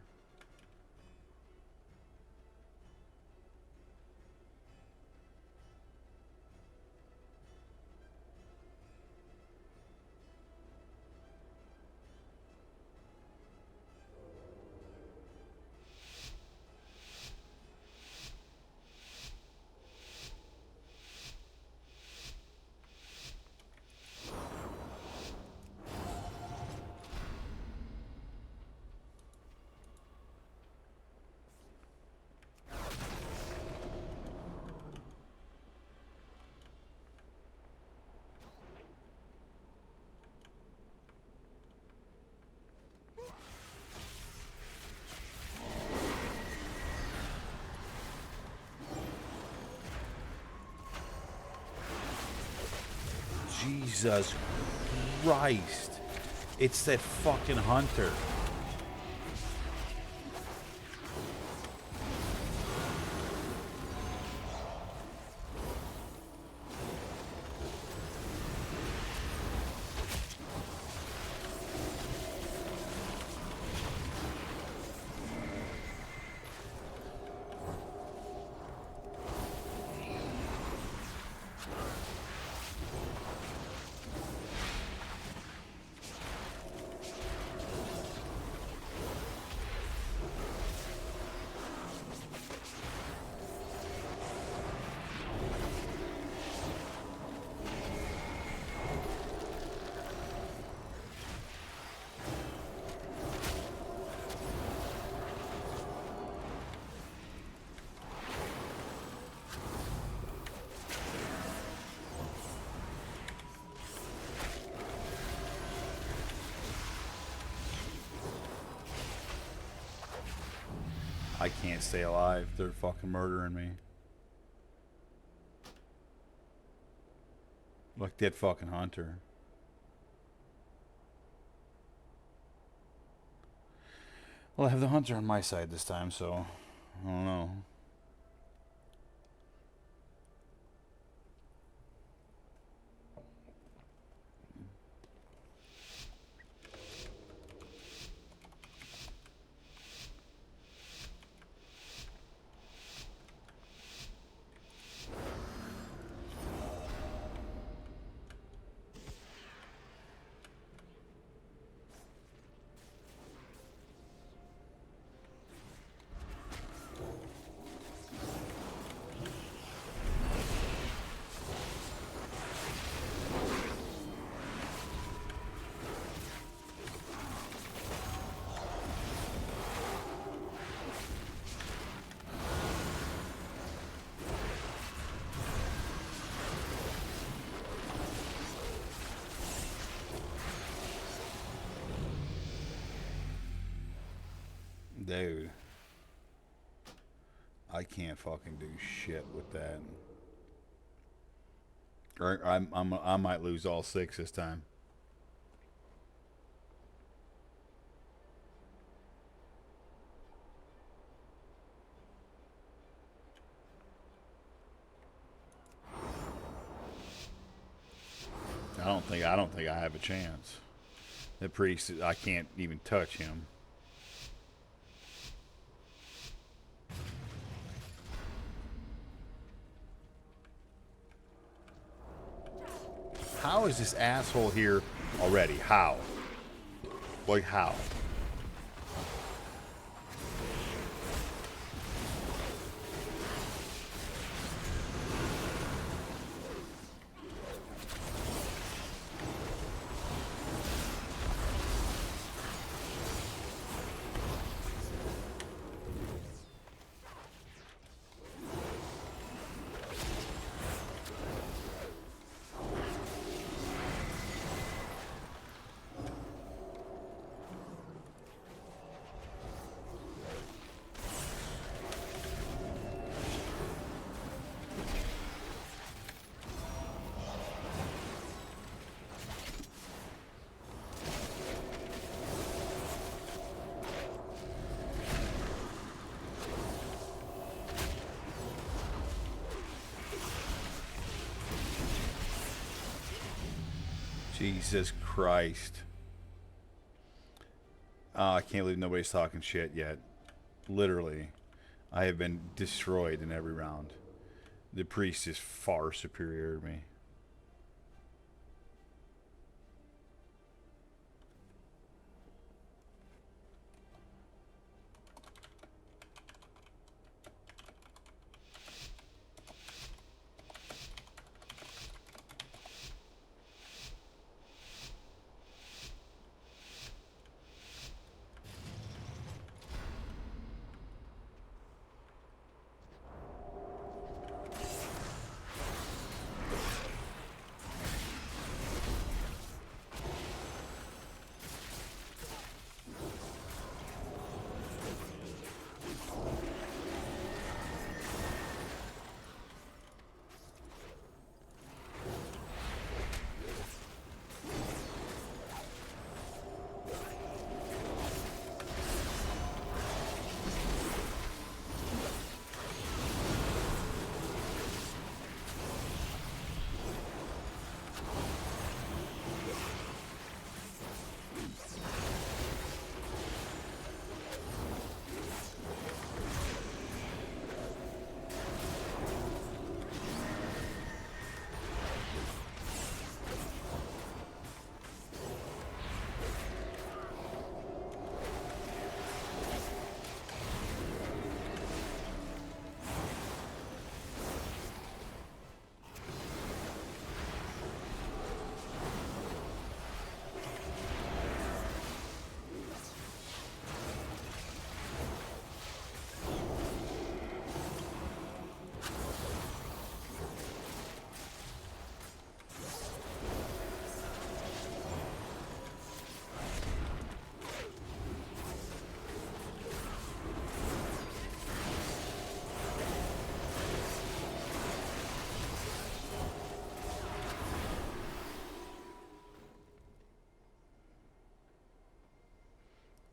Jesus Christ. It's that fucking hunter. I can't stay alive. They're fucking murdering me. Like that fucking hunter. Well, I have the hunter on my side this time, so I don't know. Dude, I can't fucking do shit with that. Or I might lose all 6 this time. I don't think I have a chance. The priest, I can't even touch him. How is this asshole here already? How? Like, how? Jesus Christ. Oh, I can't believe nobody's talking shit yet. Literally, I have been destroyed in every round. The priest is far superior to me.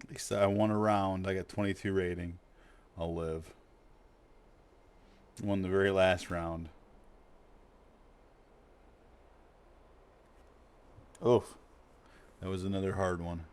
At least I won a round. I got 22 rating. I'll live. Won the very last round. Oof. That was another hard one.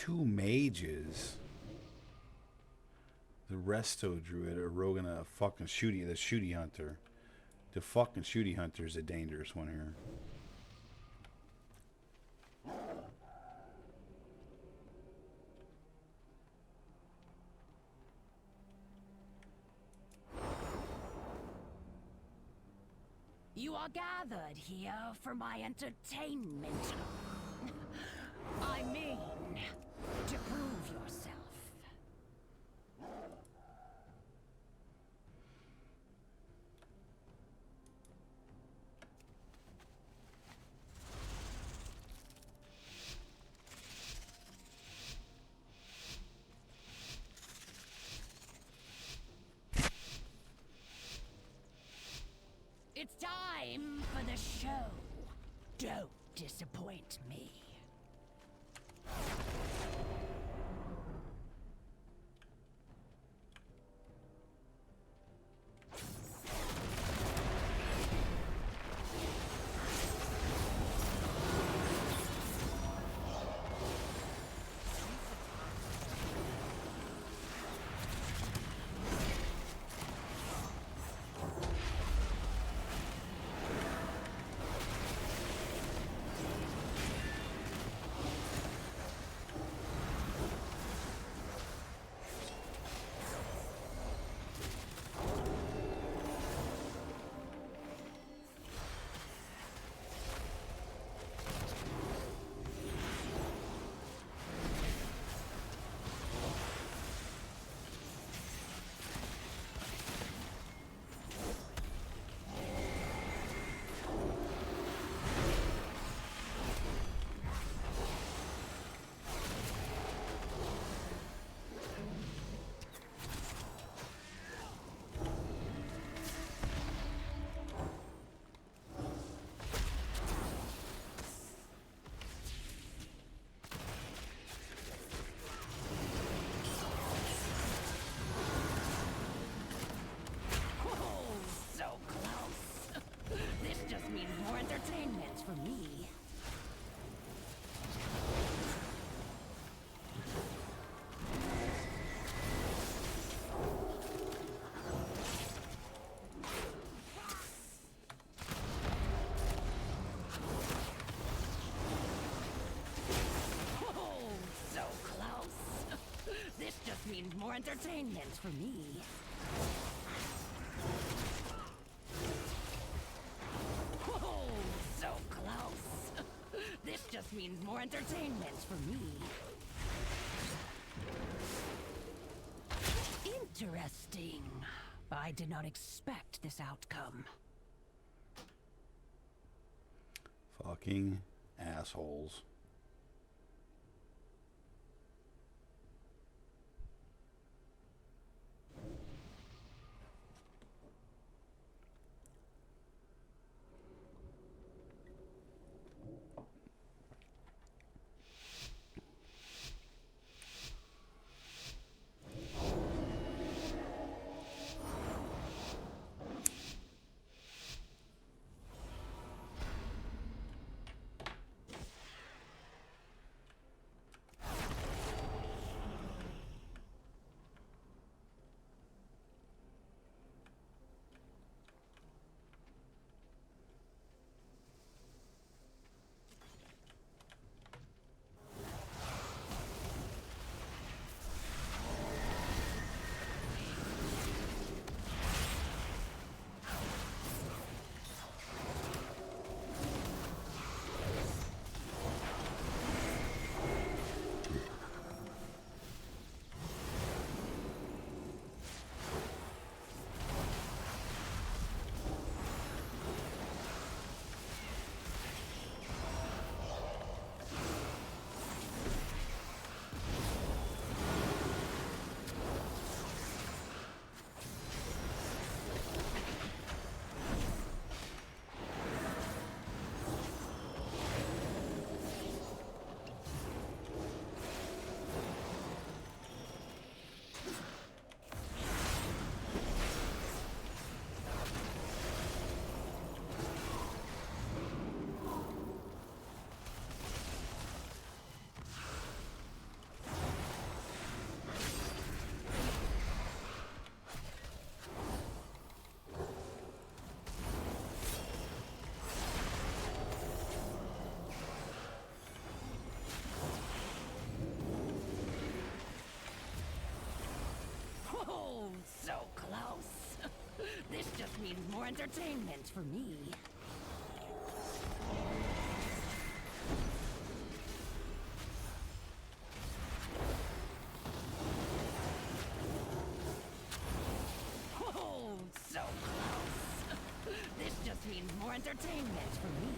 2 mages. The resto druid, a rogue, and a fucking the shooty hunter. The fucking shooty hunter is a dangerous one here. You are gathered here for my entertainment. I mean, to prove yourself. It's time for the show. Don't disappoint me. For me. Oh, so close. This just means more entertainment for me. This just means more entertainment for me. Interesting. I did not expect this outcome. Fucking assholes. just means more entertainment for me. Oh, so close. This just means more entertainment for me.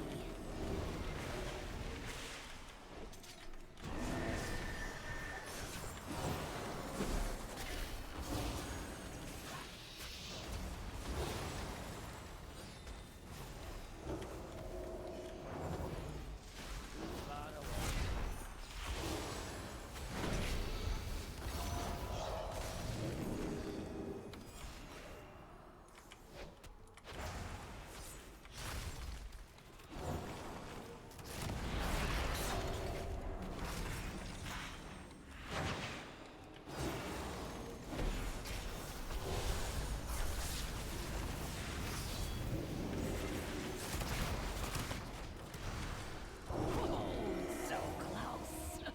So close.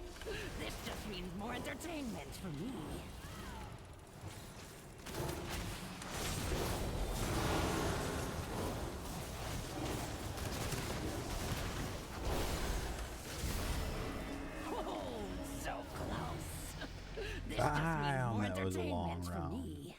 This just means more entertainment for me. Oh, so close. This just means Damn, more that was a long entertainment for round. me.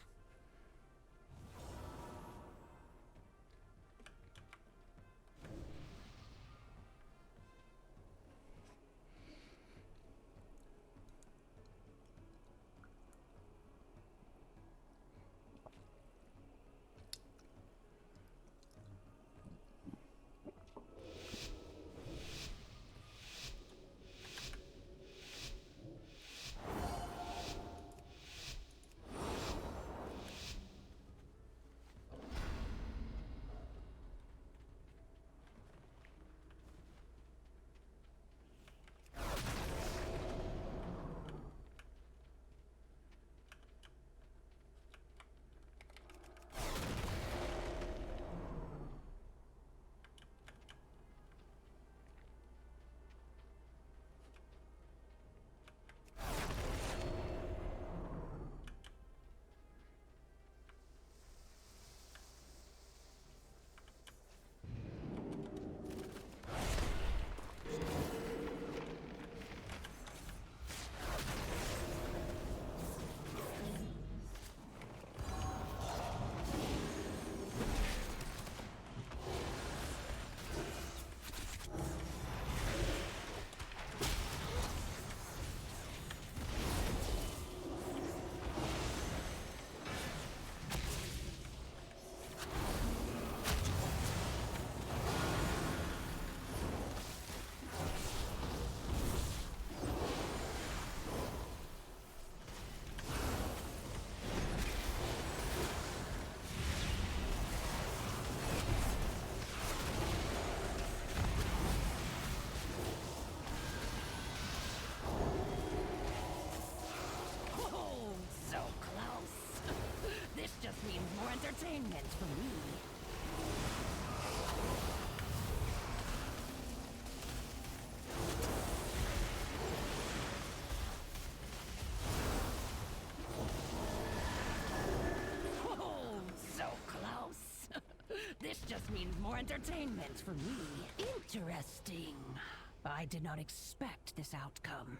Oh, so close. This just means more entertainment for me. Oh, so close. This just means more entertainment for me. Interesting. I did not expect this outcome.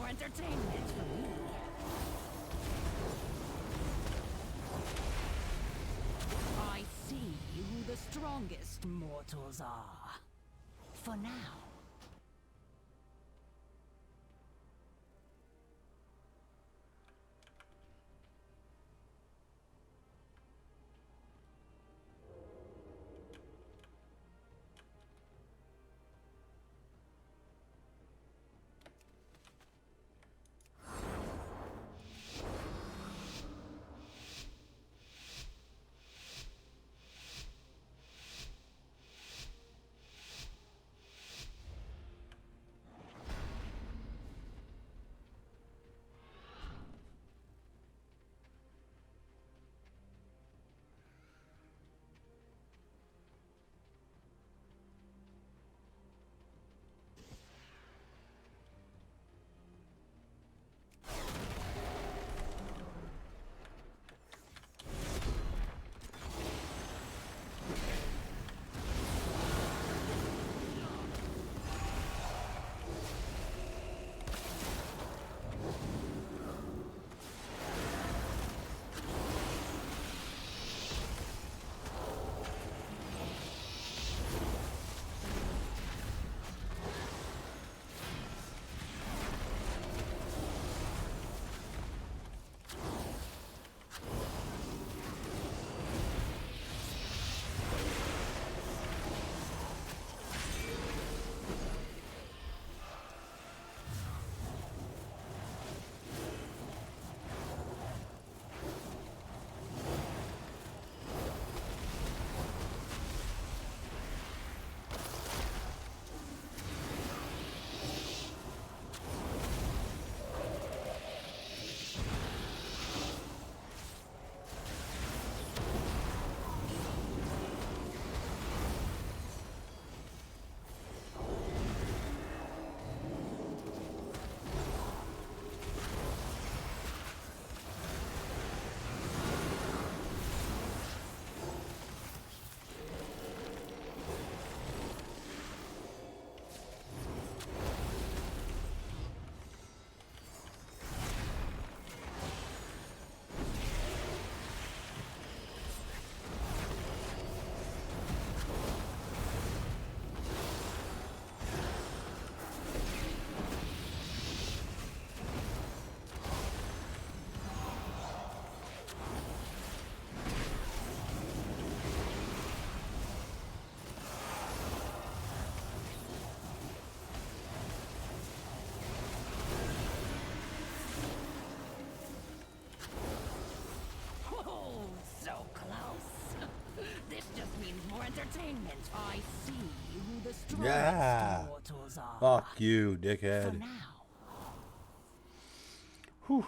entertainment for me. I see who the strongest mortals are. For now. Entertainment. I see who the strongest Yeah. mortals are. Fuck you, For dickhead. now. Whew.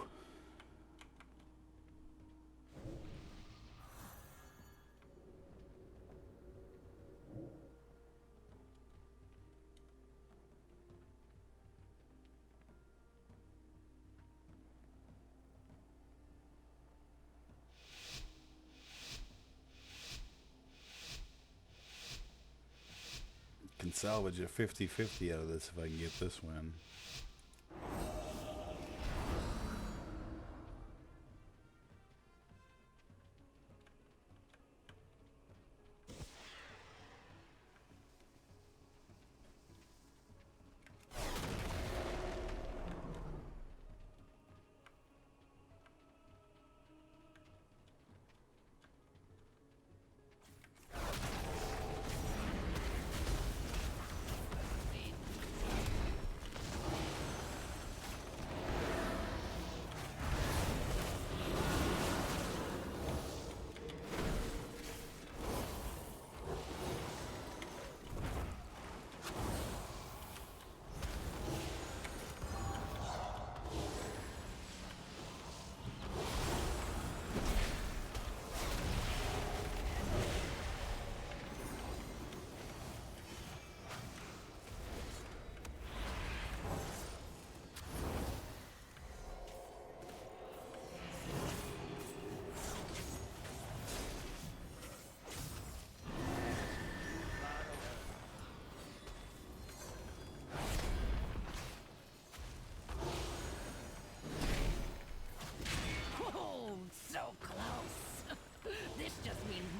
Can salvage a 50-50 out of this if I can get this win.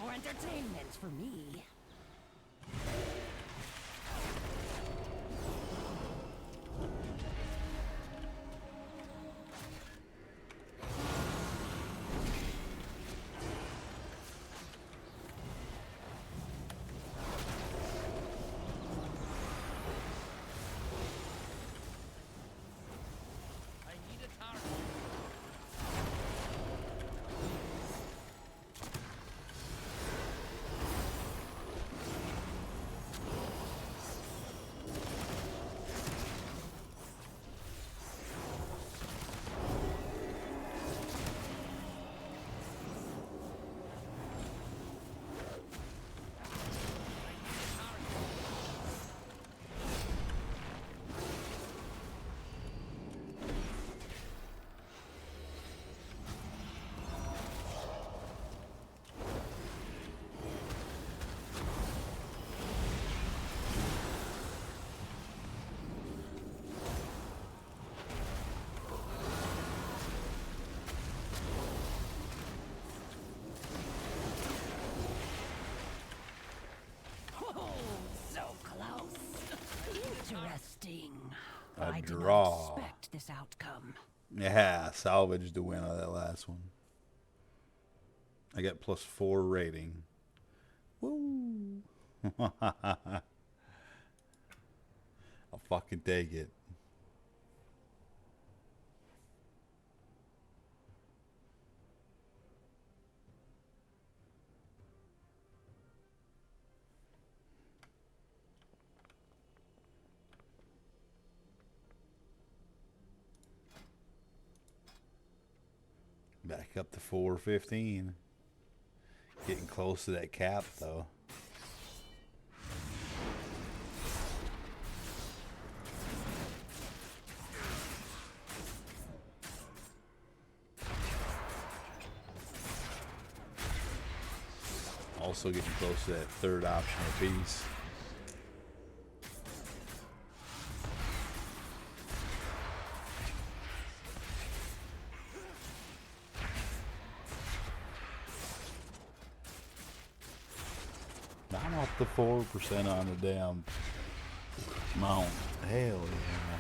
more entertainment for me. Interesting. I did draw. not expect this outcome. Yeah, salvaged the win of that last one. I got +4 rating. Woo! I'll fucking take it. Back up to 415. Getting close to that cap, though. Also getting close to that third optional piece. I'm up to 4% on the damn mount. Hell yeah.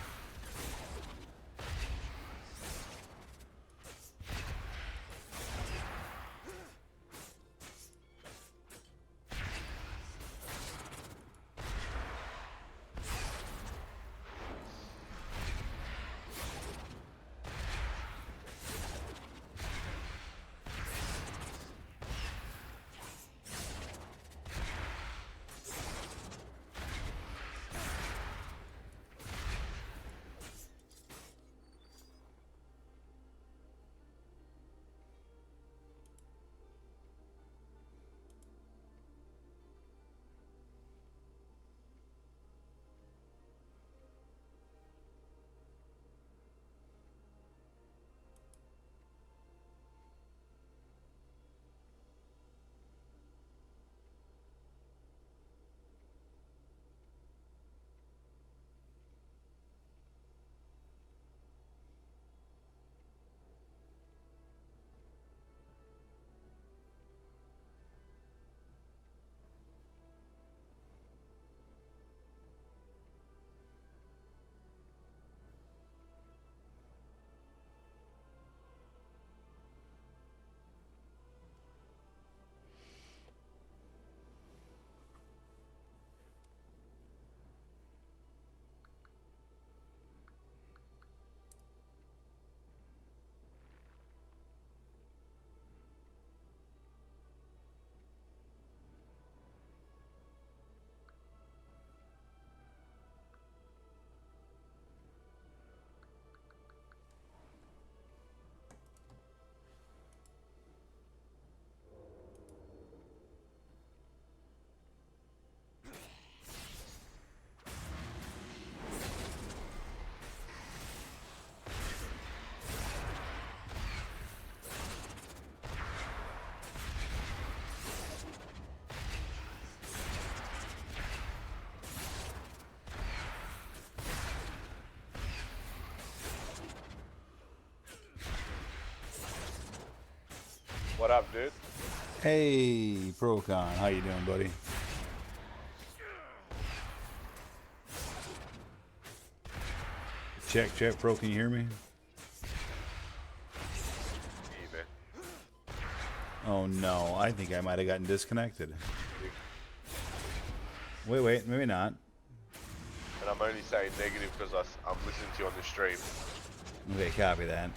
What up, dude? Hey, Procon, how you doing, buddy? Check, Pro, can you hear me? Oh no, I think I might have gotten disconnected. Wait, maybe not. And I'm only saying negative because I'm listening to you on the stream. Okay, copy that.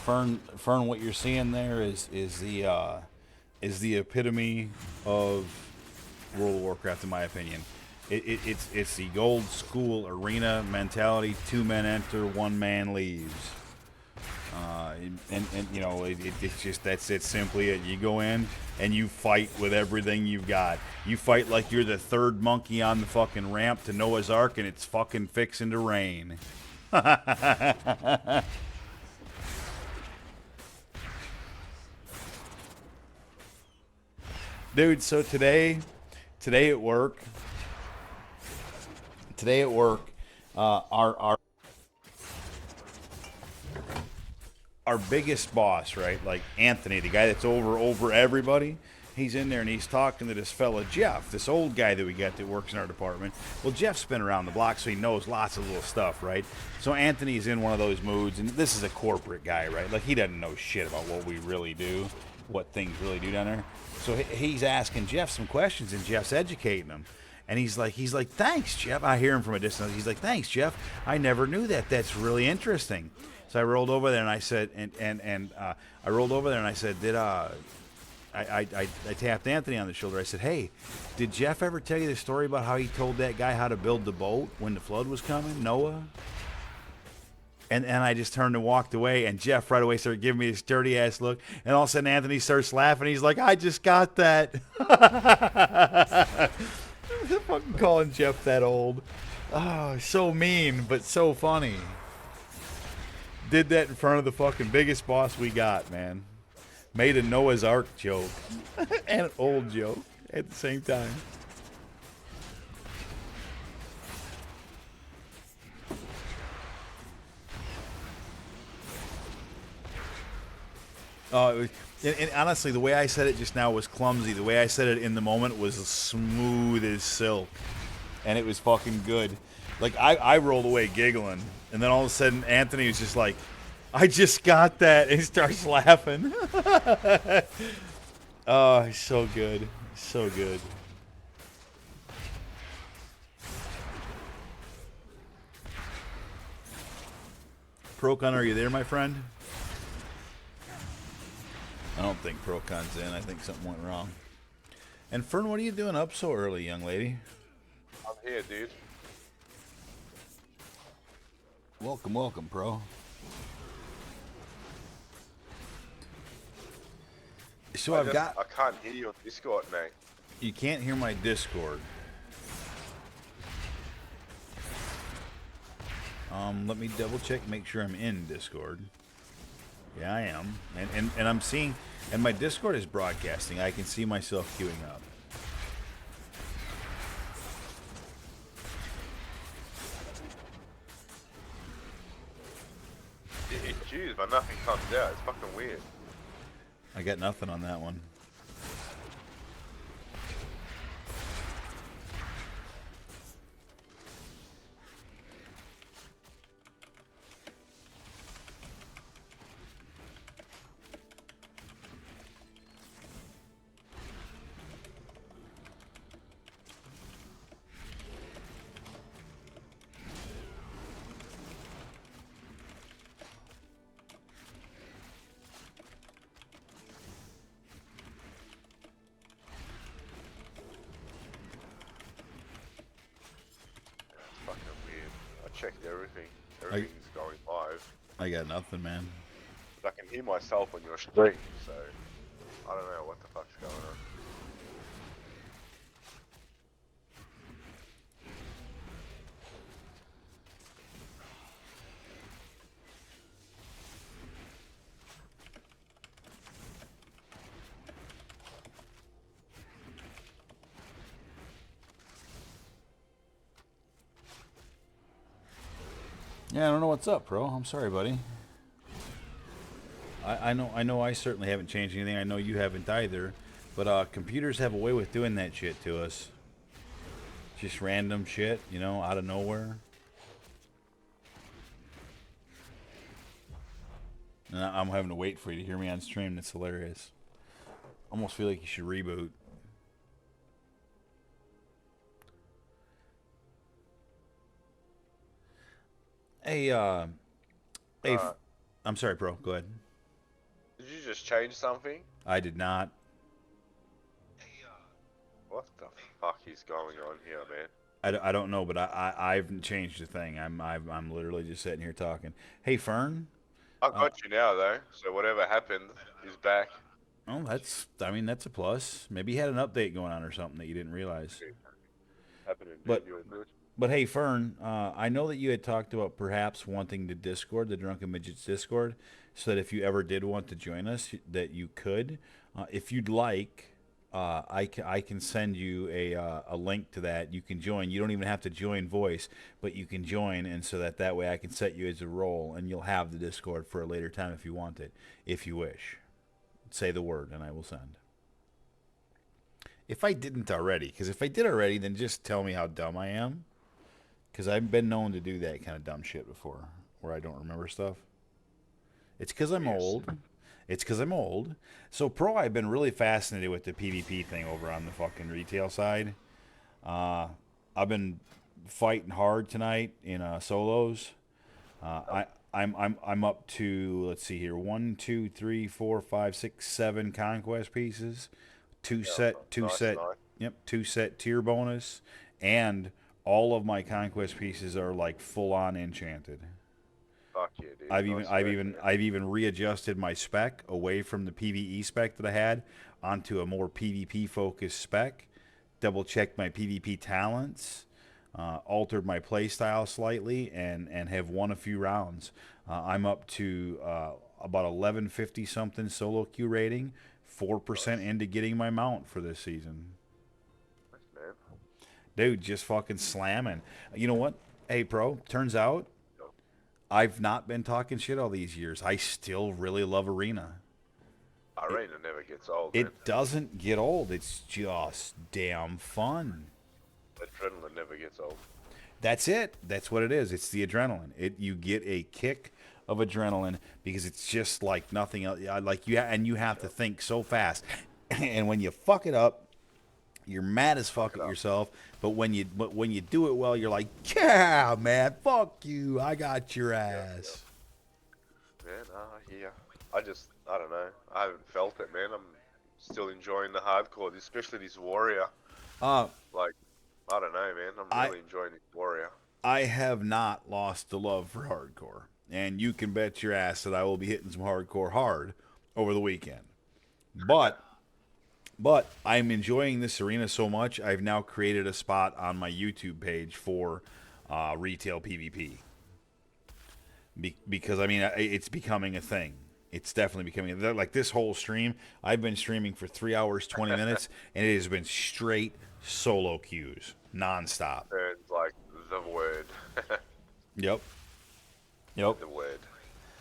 Fern, what you're seeing there is the epitome of World of Warcraft, in my opinion. It's the old school arena mentality: 2 men enter, 1 man leaves. And you know, it's just that's it. Simply it. You go in and you fight with everything you've got. You fight like you're the 3rd monkey on the fucking ramp to Noah's Ark, and it's fucking fixing to rain. Dude, so today at work, our biggest boss, right? Like Anthony, the guy that's over everybody. He's in there and he's talking to this fella Jeff, this old guy that we got that works in our department. Well, Jeff's been around the block, so he knows lots of little stuff, right? So Anthony's in one of those moods, and this is a corporate guy, right? Like he doesn't know shit about what we really do, what things really do down there. So he's asking Jeff some questions, and Jeff's educating him. And he's like, thanks, Jeff. I hear him from a distance. He's like, thanks, Jeff. I never knew that. That's really interesting. So I rolled over there and I said, I rolled over there and I said, I tapped Anthony on the shoulder. I said, hey, did Jeff ever tell you the story about how he told that guy how to build the boat when the flood was coming, Noah? And I just turned and walked away, and Jeff right away started giving me this dirty ass look, and all of a sudden Anthony starts laughing. He's like, I just got that. Fucking calling Jeff that old. Oh, so mean, but so funny. Did that in front of the fucking biggest boss we got, man. Made a Noah's Ark joke and an old joke at the same time. And honestly, the way I said it just now was clumsy. The way I said it in the moment was smooth as silk. And it was fucking good. Like, I rolled away giggling. And then all of a sudden, Anthony was just like, I just got that. And he starts laughing. Oh, so good. So good. Procon, are you there, my friend? I don't think Procon's in. I think something went wrong. And Fern, what are you doing up so early, young lady? I'm here, dude. Welcome, Pro. So I can't hear you on Discord, mate. You can't hear my Discord. Let me double check, make sure I'm in Discord. Yeah, I am. And I'm seeing, and my Discord is broadcasting. I can see myself queuing up. It queues, but nothing comes out. It's fucking weird. I got nothing on that one. Checked everything. Everything's going live. I got nothing, man. But I can hear myself on your stream, so I don't know what the fuck's going on. Yeah, I don't know what's up, bro. I'm sorry, buddy. I know I certainly haven't changed anything. I know you haven't either. But computers have a way with doing that shit to us. Just random shit, you know, out of nowhere. And I'm having to wait for you to hear me on stream. That's hilarious. Almost feel like you should reboot. Hey, I'm sorry, bro. Go ahead. Did you just change something? I did not. What the fuck is going on here, man? I don't know, but I haven't changed a thing. I'm literally just sitting here talking. Hey, Fern. I got you now, though. So whatever happened is back. Oh, that's a plus. Maybe you had an update going on or something that you didn't realize. Happening, But- you're good. But hey, Fern, I know that you had talked about perhaps wanting to Discord, the Drunken Midgets Discord, so that if you ever did want to join us, that you could. If you'd like, I can send you a link to that. You can join. You don't even have to join voice, but you can join, and so that way I can set you as a role, and you'll have the Discord for a later time if you want it, if you wish. Say the word, and I will send. If I didn't already, because if I did already, then just tell me how dumb I am. Because I've been known to do that kind of dumb shit before, where I don't remember stuff. It's because I'm old. It's because I'm old. So, Pro, I've been really fascinated with the PvP thing over on the fucking retail side. I've been fighting hard tonight in solos. I'm up to, let's see here, 1, 2, 3, 4, 5, 6, 7 conquest pieces, two set tier bonus, and all of my conquest pieces are like full on enchanted. Fuck yeah, dude. I've even readjusted my spec away from the PvE spec that I had onto a more PvP focused spec. Double checked my PvP talents, altered my playstyle slightly, and have won a few rounds. I'm up to about 1150 something solo queue rating, 4% into getting my mount for this season. Man. Dude, just fucking slamming. You know what? Hey, Pro, turns out I've not been talking shit all these years. I still really love Arena. Arena never gets old, man. It doesn't get old. It's just damn fun. Adrenaline never gets old. That's it. That's what it is. It's the adrenaline. You get a kick of adrenaline because it's just like nothing else. Like you have to think so fast. And when you fuck it up, you're mad as fuck at yourself. But when you do it well, you're like, yeah, man, fuck you. I got your ass. Man, yeah. I don't know. I haven't felt it, man. I'm still enjoying the hardcore, especially this warrior. Like, I don't know, man. I'm really enjoying this warrior. I have not lost the love for hardcore. And you can bet your ass that I will be hitting some hardcore hard over the weekend. But I'm enjoying this arena so much, I've now created a spot on my YouTube page for retail PvP. Because, I mean, it's becoming a thing. It's definitely becoming like this whole stream. I've been streaming for 3 hours, 20 minutes, and it has been straight solo queues, nonstop. And like the word. Yep. The word.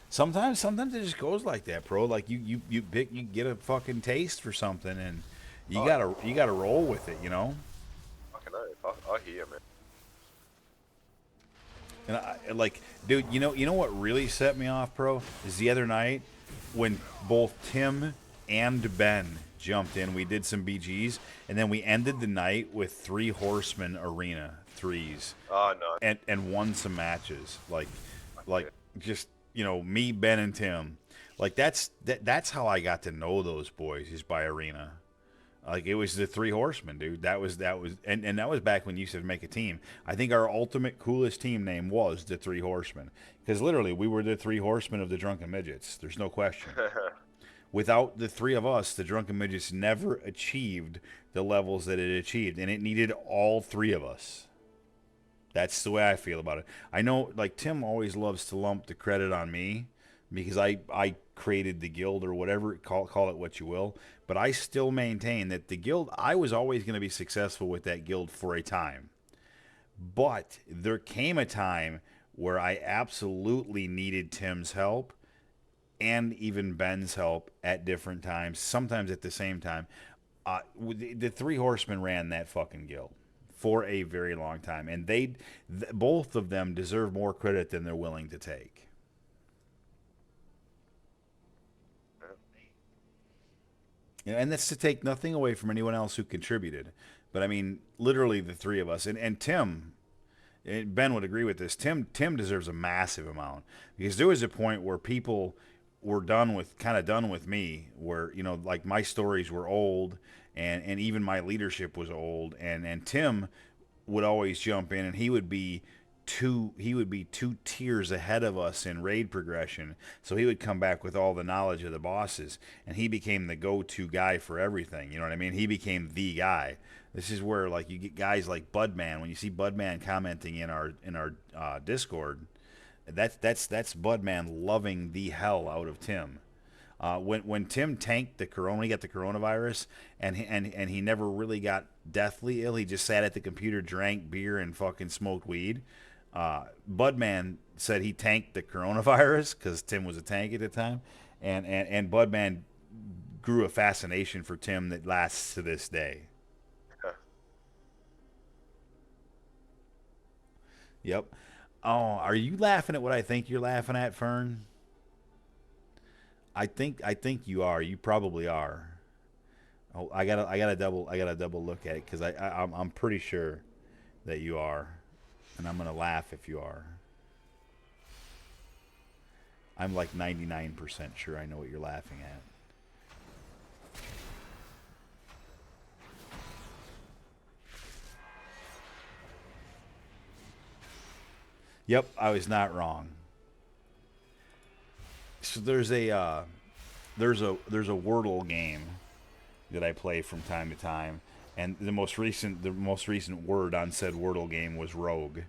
Sometimes it just goes like that, bro. Like you get a fucking taste for something, and you gotta roll with it, you know. Fucking know. I hear, man. And like, dude, you know what really set me off, bro, is the other night when both Tim and Ben jumped in. We did some BGs, and then we ended the night with 3 Horsemen Arena 3s. Oh no. And won some matches. Like just, you know, me, Ben, and Tim. Like that's how I got to know those boys, is by Arena. Like, it was the 3 Horsemen, dude. That was and that was back when you used to make a team. I think our ultimate coolest team name was the 3 Horsemen, because literally we were the 3 Horsemen of the Drunken Midgets. There's no question. Without the 3 of us, the Drunken Midgets never achieved the levels that it achieved, and it needed all 3 of us. That's the way I feel about it. I know, like, Tim always loves to lump the credit on me because I created the guild or whatever, call it what you will, but I still maintain that the guild, I was always going to be successful with that guild for a time. But there came a time where I absolutely needed Tim's help and even Ben's help at different times, sometimes at the same time. The Three Horsemen ran that fucking guild for a very long time, and both of them deserve more credit than they're willing to take. And that's to take nothing away from anyone else who contributed. But I mean, literally the three of us. And Tim, Ben would agree with this. Tim deserves a massive amount. Because there was a point where people were done with me, where, you know, like my stories were old and even my leadership was old. And Tim would always jump in, and he would be two tiers ahead of us in raid progression. So he would come back with all the knowledge of the bosses, and he became the go-to guy for everything. You know what I mean? He became the guy. This is where, like, you get guys like Budman. When you see Budman commenting in our Discord, that's Budman loving the hell out of Tim. When Tim tanked the corona, he got the coronavirus, and he never really got deathly ill. He just sat at the computer, drank beer, and fucking smoked weed. Budman said he tanked the coronavirus because Tim was a tank at the time, and Budman grew a fascination for Tim that lasts to this day. Yep. Oh, are you laughing at what I think you're laughing at, Fern? I think you are. You probably are. Oh, I gotta double look at it because I'm pretty sure that you are, and I'm gonna laugh if you are. I'm like 99% sure I know what you're laughing at. Yep, I was not wrong. So there's a Wordle game that I play from time to time, and the most recent word on said Wordle game was rogue,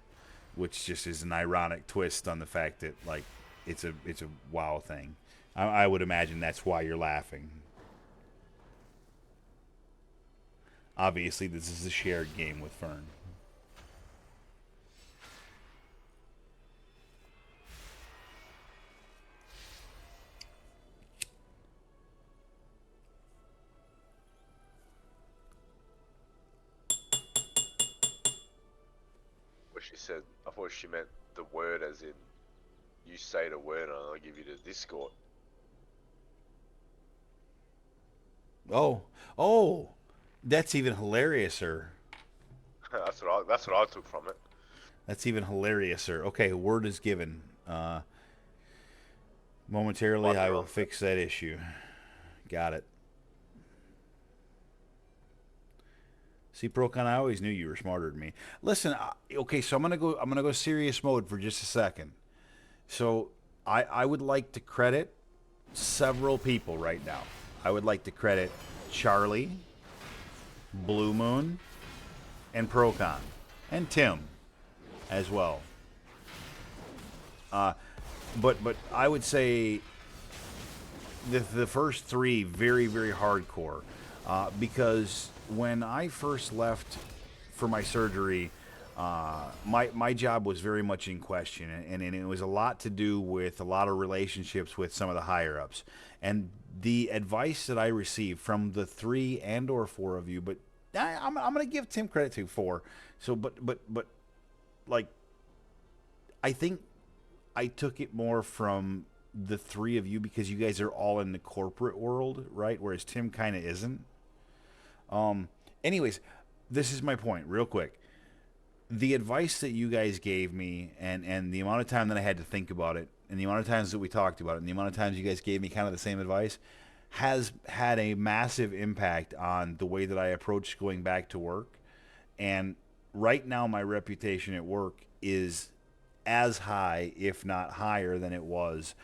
which just is an ironic twist on the fact that, like, it's a WoW thing. I would imagine that's why you're laughing. Obviously, this is a shared game with Fern. She said, I thought she meant the word as in you say the word and I'll give you the Discord. Oh, that's even hilariouser. That's what I took from it. That's even hilariouser. Okay, word is given. Momentarily, I will fix that issue. Got it. See, Procon, I always knew you were smarter than me. Listen, okay, so I'm gonna go serious mode for just a second. So I would like to credit several people right now. I would like to credit Charlie, Blue Moon, and Procon, and Tim as well. But I would say the first three very, very hardcore, because when I first left for my surgery, my job was very much in question, and it was a lot to do with a lot of relationships with some of the higher ups. And the advice that I received from the 3 and or 4 of you, but I'm gonna give Tim credit to 4. So, but like, I think I took it more from the 3 of you because you guys are all in the corporate world, right? Whereas Tim kind of isn't. Anyways, this is my point, real quick. The advice that you guys gave me, and the amount of time that I had to think about it, and the amount of times that we talked about it, and the amount of times you guys gave me kind of the same advice, has had a massive impact on the way that I approach going back to work. And right now, my reputation at work is as high, if not higher, than it was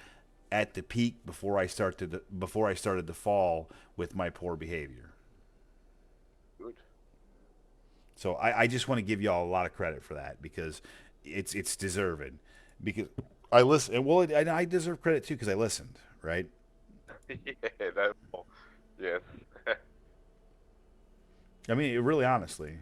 at the peak before I started to fall with my poor behavior. Good. So I just want to give y'all a lot of credit for that because it's deserved. Because I listened. Well, I deserve credit too because I listened, right? Yeah. I mean, really, honestly.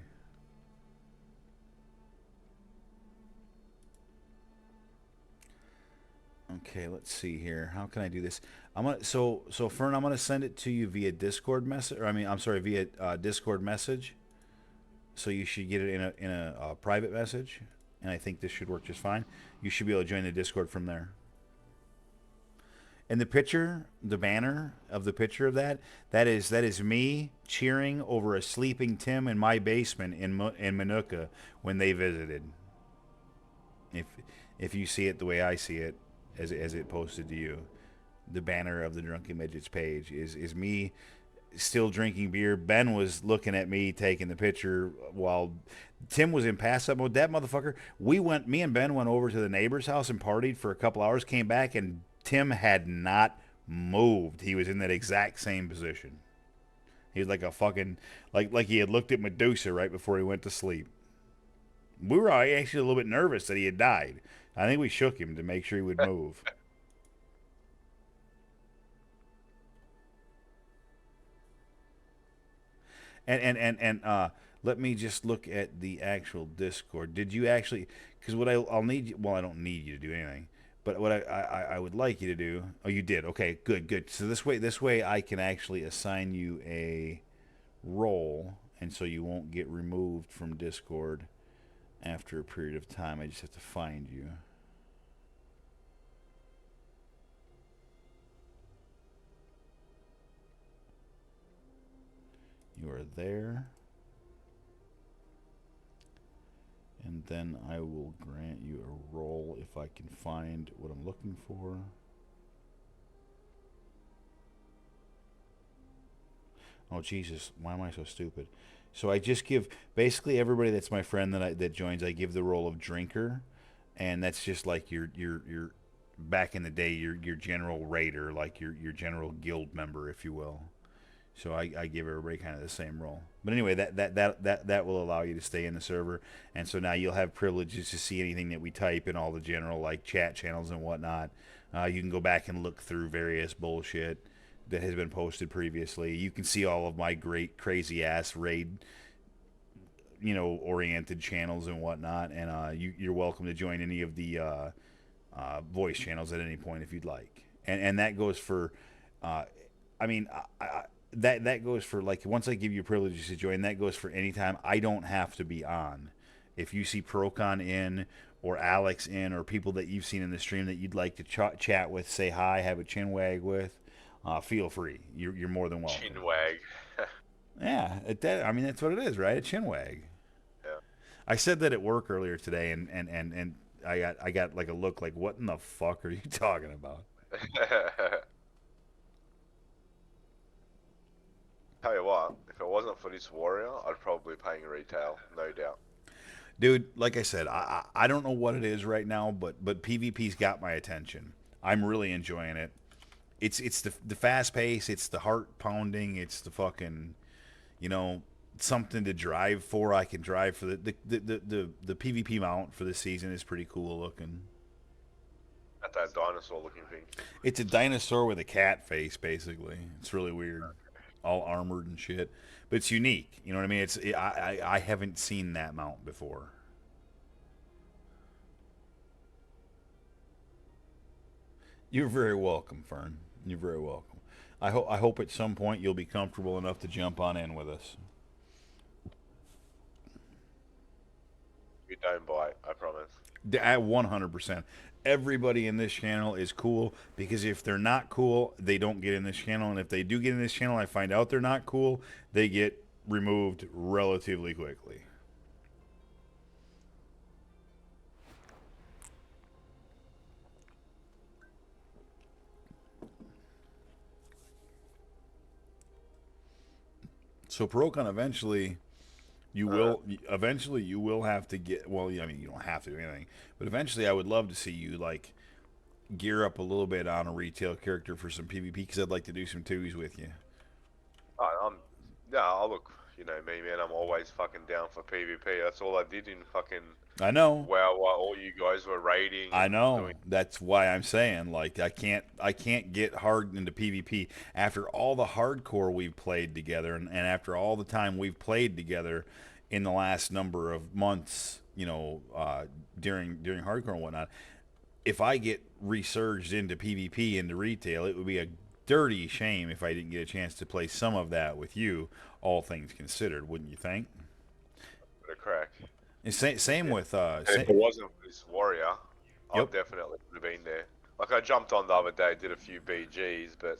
Okay, let's see here. How can I do this? I'm gonna so Fern, I'm gonna send it to you via Discord message. Or I mean, I'm sorry, via Discord message. So you should get it in a private message, and I think this should work just fine. You should be able to join the Discord from there. And the picture, the banner of the picture of that is me cheering over a sleeping Tim in my basement in Manuka when they visited. If you see it the way I see it, as it posted to you, the banner of the Drunken Midgets page is me still drinking beer. Ben was looking at me taking the picture while Tim was in pass up mode. That motherfucker. Me and Ben went over to the neighbor's house and partied for a couple hours. Came back and Tim had not moved. He was in that exact same position. He was like a fucking like he had looked at Medusa right before he went to sleep. We were actually a little bit nervous that he had died. I think we shook him to make sure he would move. And let me just look at the actual Discord. Did you actually? Because what I'll need you. Well, I don't need you to do anything. But what I would like you to do. Oh, you did. Okay, good. So this way I can actually assign you a role, and so you won't get removed from Discord after a period of time. I just have to find you. You are there. And then I will grant you a role if I can find what I'm looking for. Oh Jesus, why am I so stupid? So I just give basically everybody that's my friend that joins, I give the role of drinker, and that's just like your back in the day your general raider, like your general guild member, if you will. So I give everybody kind of the same role. But anyway, that will allow you to stay in the server, and so now you'll have privileges to see anything that we type in all the general like chat channels and whatnot. You can go back and look through various bullshit that has been posted previously. You can see all of my great crazy ass raid, oriented channels and whatnot. And you're welcome to join any of the voice channels at any point if you'd like. And that goes for, that goes for like once I give you privileges to join, that goes for any time. I don't have to be on. If you see Procon in or Alex in or people that you've seen in the stream that you'd like to chat with, say hi, have a chin wag with, feel free. You're more than welcome. Chin wag. Yeah, that's what it is, right? A chin wag. Yeah. I said that at work earlier today, and I got like a look like, what in the fuck are you talking about? Tell you what, if it wasn't for this warrior, I'd probably be paying retail, no doubt. Dude, like I said, I don't know what it is right now, but PvP's got my attention. I'm really enjoying it. It's the fast pace, it's the heart pounding, it's the fucking, something to drive for. I can drive for the PvP mount for this season is pretty cool looking. At that dinosaur looking thing. It's a dinosaur with a cat face, basically. It's really weird. All armored and shit, but it's unique. You know what I mean? I haven't seen that mount before. You're very welcome, Fern. You're very welcome. I hope at some point you'll be comfortable enough to jump on in with us. You don't bite, I promise. At 100%. Everybody in this channel is cool, because if they're not cool, they don't get in this channel, and if they do get in this channel, I find out they're not cool, they get removed relatively quickly. So Procon, eventually you will have to get, well, I mean, you don't have to do anything, but eventually I would love to see you like gear up a little bit on a retail character for some PvP, because I'd like to do some twos with you. I'll look, me, man, I'm always fucking down for PvP. That's all I did in fucking I know. WoW while all you guys were raiding. I know. That's why I'm saying, like, I can't get hard into PvP after all the hardcore we've played together, and after all the time we've played together in the last number of months, during hardcore and whatnot. if I get resurged into PvP, into retail, it would be a dirty shame if I didn't get a chance to play some of that with you, all things considered, wouldn't you think? Bit of crack. And same Yeah. with And if it wasn't for this warrior, I Yep. definitely would have been there. Like I jumped on the other day, did a few BGs, but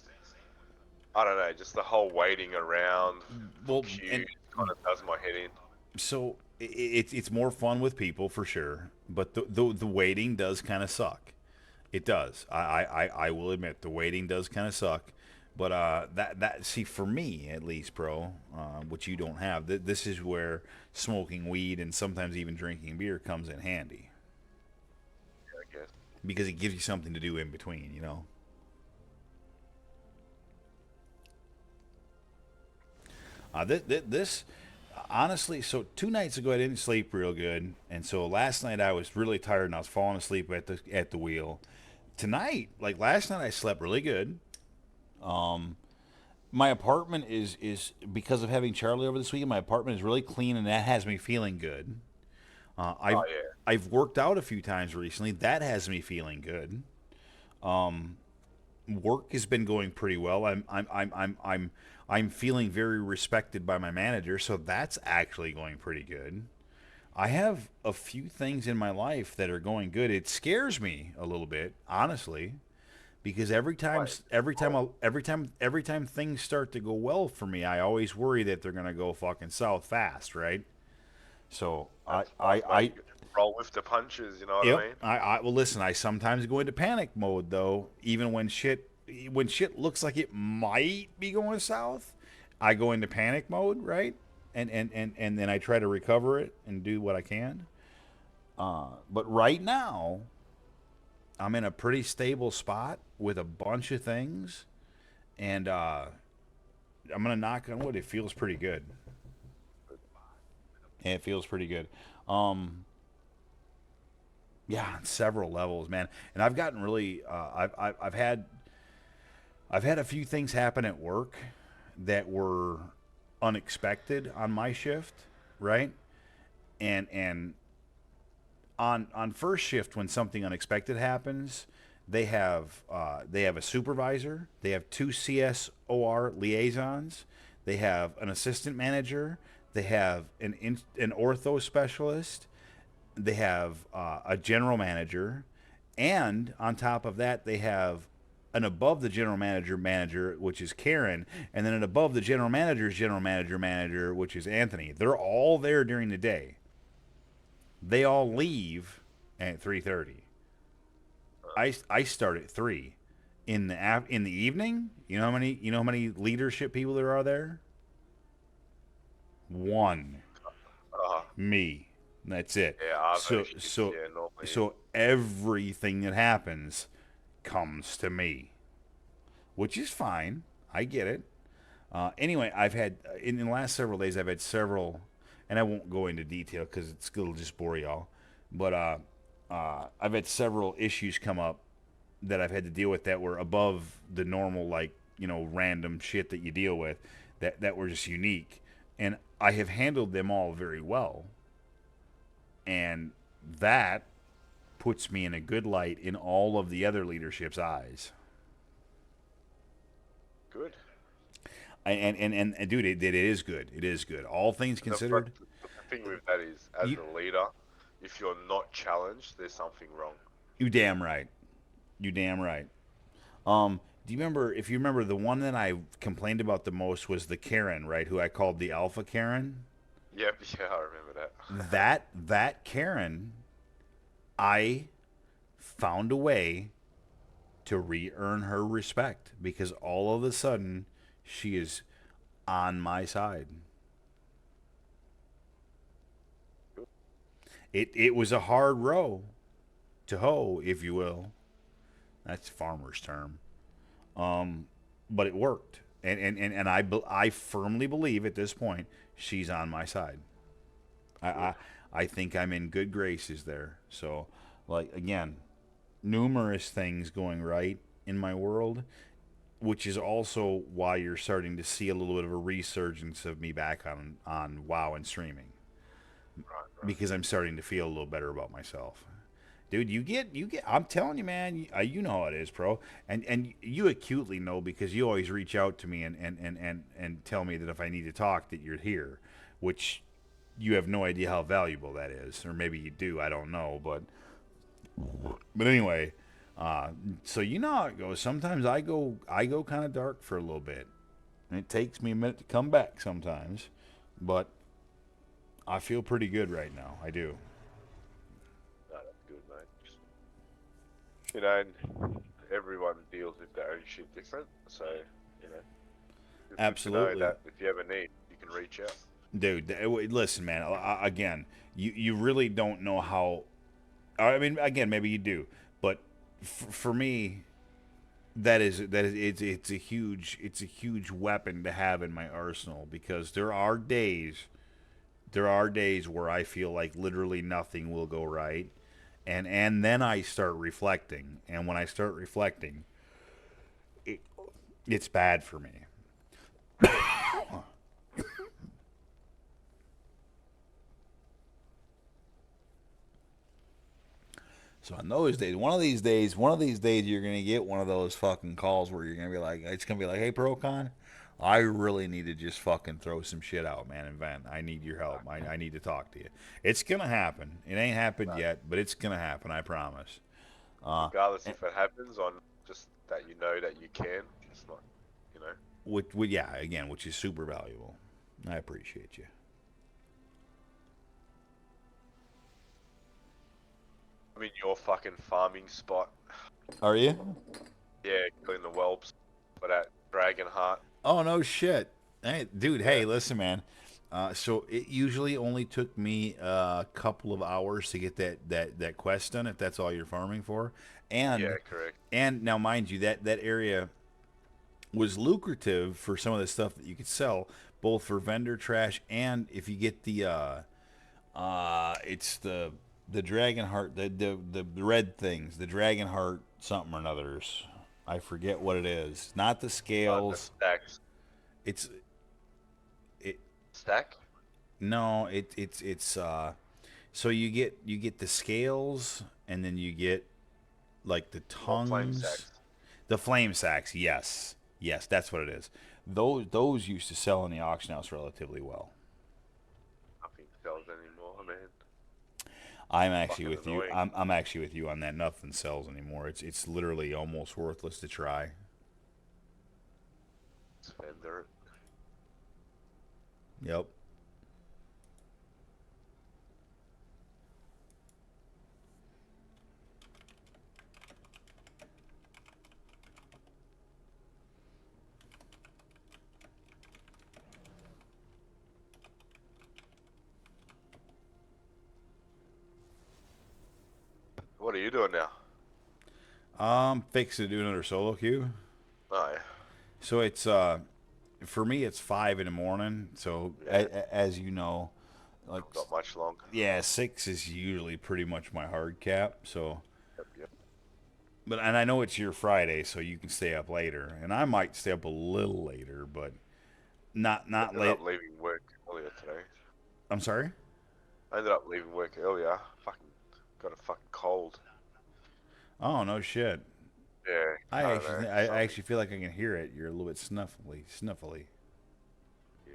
I don't know, just the whole waiting around for Well, queues and kind of does my head in. so it's more fun with people for sure, but the waiting does kind of suck. It does. I will admit the waiting does kind of suck. But that see for me at least, bro, which you don't have. This is where smoking weed and sometimes even drinking beer comes in handy I guess. because it gives you something to do in between, you know. This honestly, so 2 nights ago I didn't sleep real good, and so last night I was really tired and I was falling asleep at the wheel. Tonight, like last night, I slept really good. My apartment is because of having Charlie over this weekend. My apartment is really clean, and that has me feeling good. I've Oh yeah. I've worked out a few times recently. That has me feeling good. Work has been going pretty well. I'm feeling very respected by my manager, so that's actually going pretty good. I have a few things in my life that are going good. It scares me a little bit, honestly, because every time things start to go well for me, I always worry that they're gonna go fucking south fast, right? So I roll with the punches, you know what yep. I mean? Well, listen. I sometimes go into panic mode though, even when shit looks like it might be going south. I go into panic mode, right? And then I try to recover it and do what I can. But right now, I'm in a pretty stable spot with a bunch of things, and I'm gonna knock on wood. It feels pretty good. It feels pretty good. Yeah, on several levels, man. And I've gotten really, I've had a few things happen at work that were unexpected on my shift, right? And on first shift when something unexpected happens, they have a supervisor, they have two CSOR liaisons, they have an assistant manager, they have an ortho specialist, they have a general manager, and on top of that, they have an above the general manager, which is Karen, and then an above the general manager, which is Anthony. They're all there during the day. They all leave at 3:30. I start at 3. In the evening, you know how many leadership people there are there? One. Me. That's it. Yeah, So everything that happens comes to me, which is fine. I get it. Anyway, I've had in the last several days I've had several, and I won't go into detail because it'll just bore y'all. But I've had several issues come up that I've had to deal with that were above the normal, like random shit that you deal with, that were just unique, and I have handled them all very well. And that puts me in a good light in all of the other leadership's eyes. Good. And dude, it is good. It is good. All things considered. The thing with that is, as a leader, if you're not challenged, there's something wrong. You damn right. You damn right. Do you remember? If you remember, the one that I complained about the most was the Karen, right? Who I called the Alpha Karen. Yep. Yeah, I remember that. That Karen, I found a way to re-earn her respect because all of a sudden she is on my side. It was a hard row to hoe, if you will. That's farmer's term. But it worked. And I firmly believe at this point she's on my side. I think I'm in good graces there. So, like, again, numerous things going right in my world, which is also why you're starting to see a little bit of a resurgence of me back on WoW and streaming. Right. Because I'm starting to feel a little better about myself. Dude, I'm telling you, man, you know how it is, bro. And you acutely know because you always reach out to me and tell me that if I need to talk that you're here, which you have no idea how valuable that is. Or maybe you do, I don't know, but anyway, so you know how it goes. Sometimes I go kind of dark for a little bit. And it takes me a minute to come back sometimes, but I feel pretty good right now. I do. No, that's good, mate. You know, and everyone deals with their own shit different, so, you know, it's good to know Absolutely. that if you ever need, you can reach out. Dude, listen, man. Again, you really don't know how. I mean, again, maybe you do, but for me, it's a huge weapon to have in my arsenal because there are days where I feel like literally nothing will go right, and then I start reflecting, and when I start reflecting, it, it's bad for me. So on those days, one of these days, you're gonna get one of those fucking calls where you're gonna be like, it's gonna be like, hey, Procon, I really need to just fucking throw some shit out, man, and vent. I need your help. I need to talk to you. It's gonna happen. It ain't happened yet, but it's gonna happen. I promise. Regardless if it happens, on just that you know that you can, it's not, you know. Yeah, again, which is super valuable. I appreciate you. I'm in your fucking farming spot. Are you? Yeah, killing the whelps for that dragon heart. Oh no shit. Hey, dude. Yeah. Hey, listen, man. So it usually only took me a couple of hours to get that quest done, if that's all you're farming for. And Yeah, correct. and now, mind you, that area was lucrative for some of the stuff that you could sell, both for vendor trash and if you get it's the dragon heart, the red things, the dragon heart something or another's. I forget what it is. Not the The scales. stacks. It's it. Stack? No, it's so you get the scales and then you get like the Or flame tongues. sacks? The flame sacks, yes. Yes, that's what it is. Those used to sell in the auction house relatively well. Nothing sells anymore, man. I'm actually Fucking with you. annoying. I'm actually with you on that. Nothing sells anymore. It's literally almost worthless to try. It's vendor. Yep. What are you doing now? Fixing to do another solo queue. Oh, yeah. So it's for me it's 5 in the morning. So Yeah. as you know, like Not much longer. yeah, 6 is usually pretty much my hard cap. So, Yep, yep. but and I know it's your Friday, so you can stay up later, and I might stay up a little later, but not Ended late. up leaving work earlier today. I'm sorry. I ended up leaving work earlier. Fucking got a fucking cold. Oh no shit. Yeah, I don't know. I Something. actually feel like I can hear it. You're a little bit snuffly. Yeah.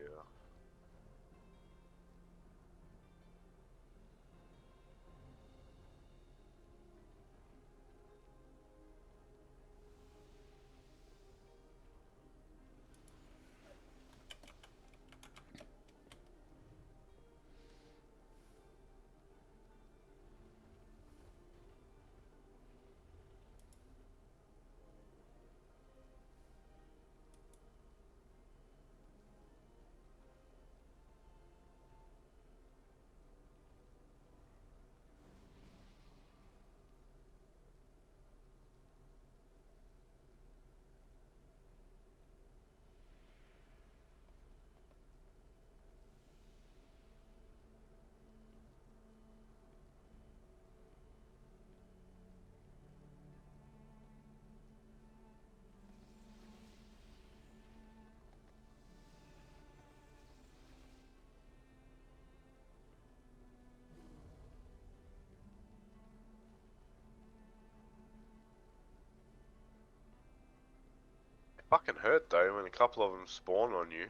fucking hurt though when a couple of them spawn on you.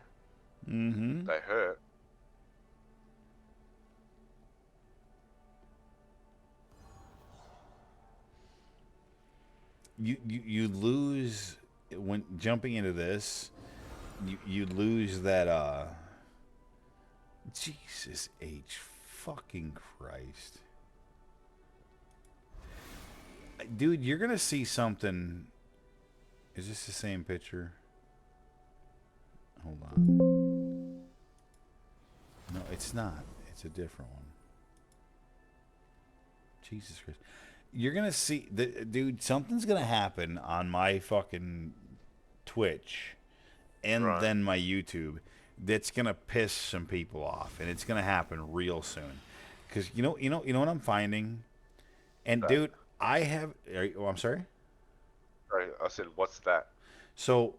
Mm-hmm. They hurt. You lose when jumping into this. You lose that. Jesus H. Fucking Christ. Dude, you're gonna see something. Is this the same picture? Hold on. No, it's not. It's a different one. Jesus Christ. You're gonna see, dude, something's gonna happen on my fucking Twitch and then my YouTube that's gonna piss some people off, and it's gonna happen real soon. Cause you know what I'm finding, and dude, I have. I'm sorry. Sorry, I said, what's that? So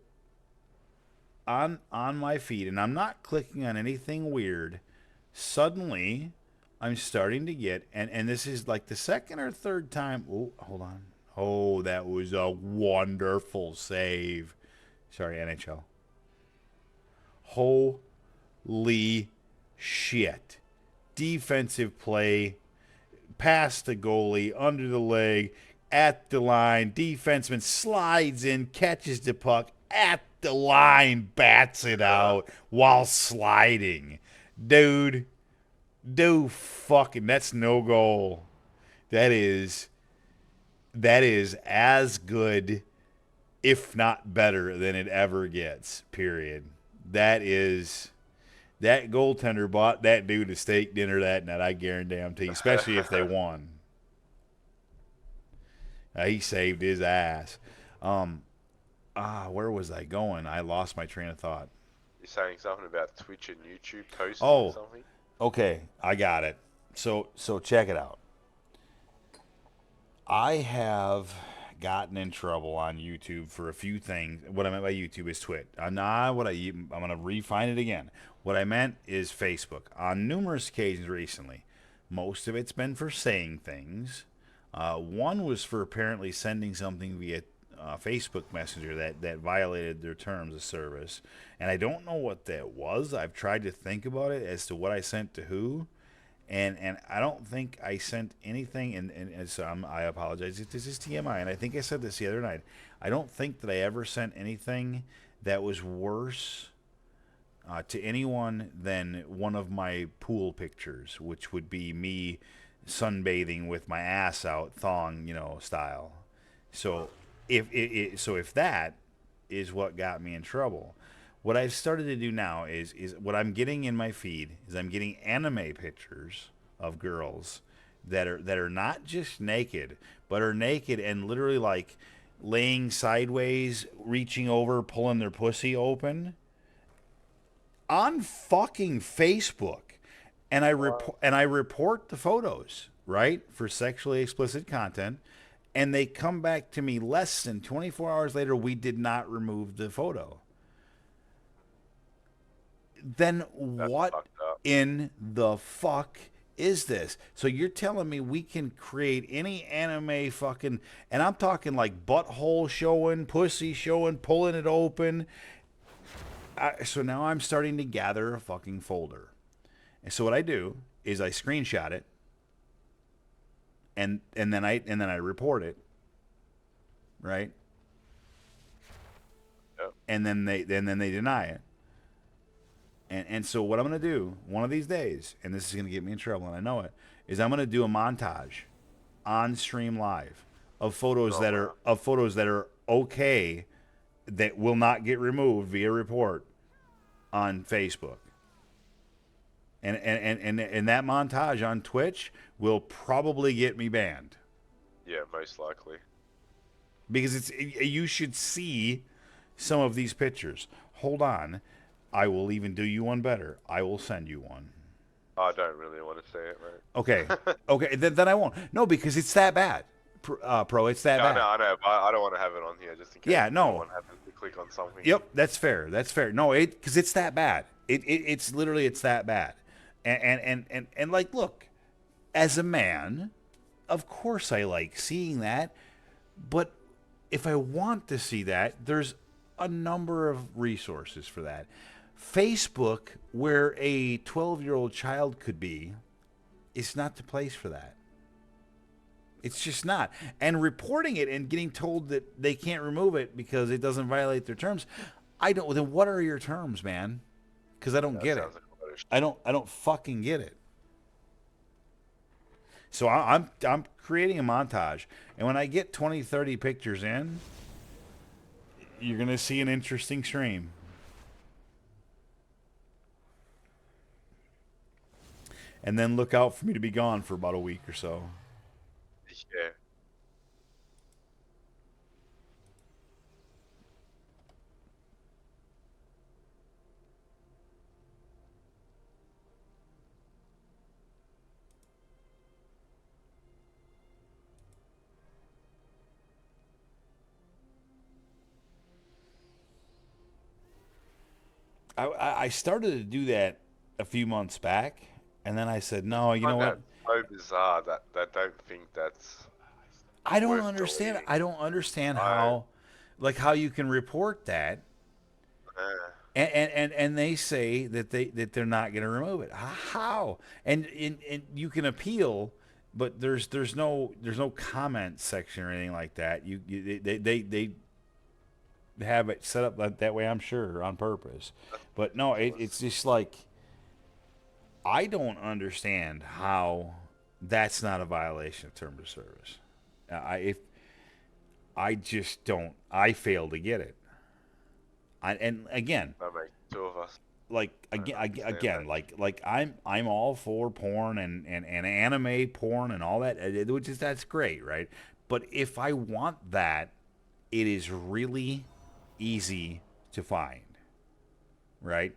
on my feed, and I'm not clicking on anything weird. Suddenly, I'm starting to get, and this is like the second or third time. Oh, hold on. Oh, that was a wonderful save. Sorry, NHL. Holy shit. Defensive play, past the goalie, under the leg, at the line. Defenseman slides in, catches the puck at the line, bats it out while sliding. Dude, fucking, that's no goal. That is as good, if not better, than it ever gets, period. That goaltender bought that dude a steak dinner that night, I guarantee, especially if they won. He saved his ass. Where was I going? I lost my train of thought. You're saying something about Twitch and YouTube posting or something? Okay, I got it. So check it out. I have gotten in trouble on YouTube for a few things. What I meant by YouTube is Twitch. I'm going to refine it again. What I meant is Facebook. On numerous occasions recently, most of it's been for saying things. One was for apparently sending something via Facebook Messenger that violated their terms of service. And I don't know what that was. I've tried to think about it as to what I sent to who. And I don't think I sent anything, and so I apologize. This is TMI, and I think I said this the other night. I don't think that I ever sent anything that was worse to anyone than one of my pool pictures, which would be me sunbathing with my ass out, thong, style. So if that is what got me in trouble. What I've started to do now is what I'm getting in my feed is I'm getting anime pictures of girls that are not just naked, but are naked and literally like laying sideways, reaching over, pulling their pussy open on fucking Facebook. And I report the photos, right, for sexually explicit content, and they come back to me less than 24 hours later. We did not remove the photo. Then what in the fuck is this? So you're telling me we can create any anime fucking, and I'm talking like butthole showing, pussy showing, pulling it open. So now I'm starting to gather a fucking folder. And so what I do is I screenshot it, and then I report it, right? Yep. And then they deny it. And so what I'm going to do one of these days, and this is going to get me in trouble, and I know it, is I'm going to do a montage on stream live of photos that are okay, that will not get removed via report on Facebook. And that montage on Twitch will probably get me banned. Yeah, most likely. Because you should see some of these pictures. Hold on. I will even do you one better. I will send you one. I don't really want to say it, mate. Okay. Then I won't. No, because it's that bad. Pro, it's that bad. I know, but I don't want to have it on here just in case. Yeah, no. Someone happens to click on something. Yep, that's fair. No, because it's that bad. It's literally that bad. And like, look, as a man, of course I like seeing that, but if I want to see that, there's a number of resources for that. Facebook, where a 12-year-old child could be, is not the place for that. It's just not. And reporting it and getting told that they can't remove it because it doesn't violate their terms, I don't. Then what are your terms, man? Because I don't get it. Like I don't fucking get it. So I'm creating a montage, and when I get 20, 30 pictures in, you're gonna see an interesting stream. And then look out for me to be gone for about a week or so. yeah. I started to do that a few months back, and then I said, no, you know what? So bizarre that they don't think that's. I don't worth understand. deleting. I don't understand how, like, how you can report that, and they say that they're not going to remove it. How? And you can appeal, but there's no comment section or anything like that. They have it set up that way, I'm sure, on purpose. But no, it's just like, I don't understand how that's not a violation of terms of service. I just don't. I fail to get it. And again, That makes two of us. like again, like I'm all for porn and anime porn and all that, which is, that's great, right? But if I want that, it is really easy to find, right?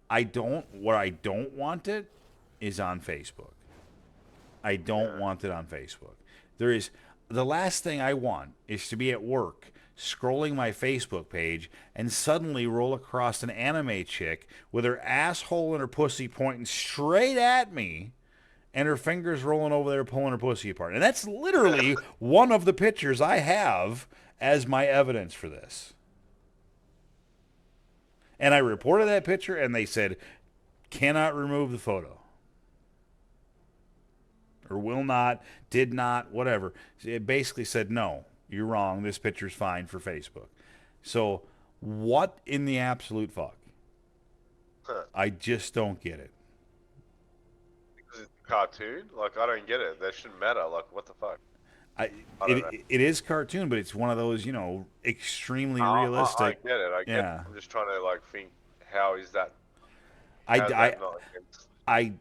What I don't want it is on Facebook. I don't want it on Facebook. There is, the last thing I want is to be at work scrolling my Facebook page and suddenly roll across an anime chick with her asshole and her pussy pointing straight at me and her fingers rolling over there pulling her pussy apart. And that's literally one of the pictures I have as my evidence for this. And I reported that picture, and they said, cannot remove the photo. Or will not, did not, whatever. It basically said, no, you're wrong. This picture's fine for Facebook. So what in the absolute fuck? I just don't get it. Because it's a cartoon? Like, I don't get it. That shouldn't matter. Like, what the fuck? It is cartoon, but it's one of those, extremely realistic. I get it. I get it. I'm just trying to, like, think, how is that? I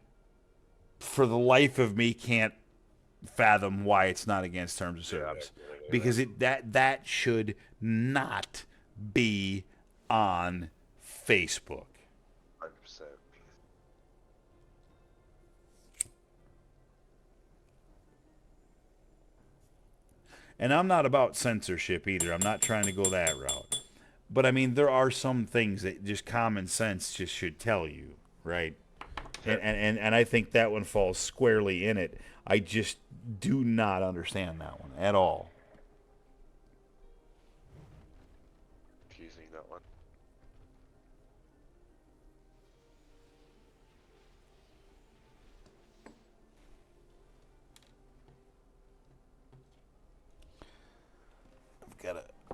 for the life of me can't fathom why it's not against terms of service, because that should not be on Facebook. 100%. And I'm not about censorship either. I'm not trying to go that route. But I mean, there are some things that just common sense just should tell you, right? And I think that one falls squarely in it. I just do not understand that one at all. Confusing, that one.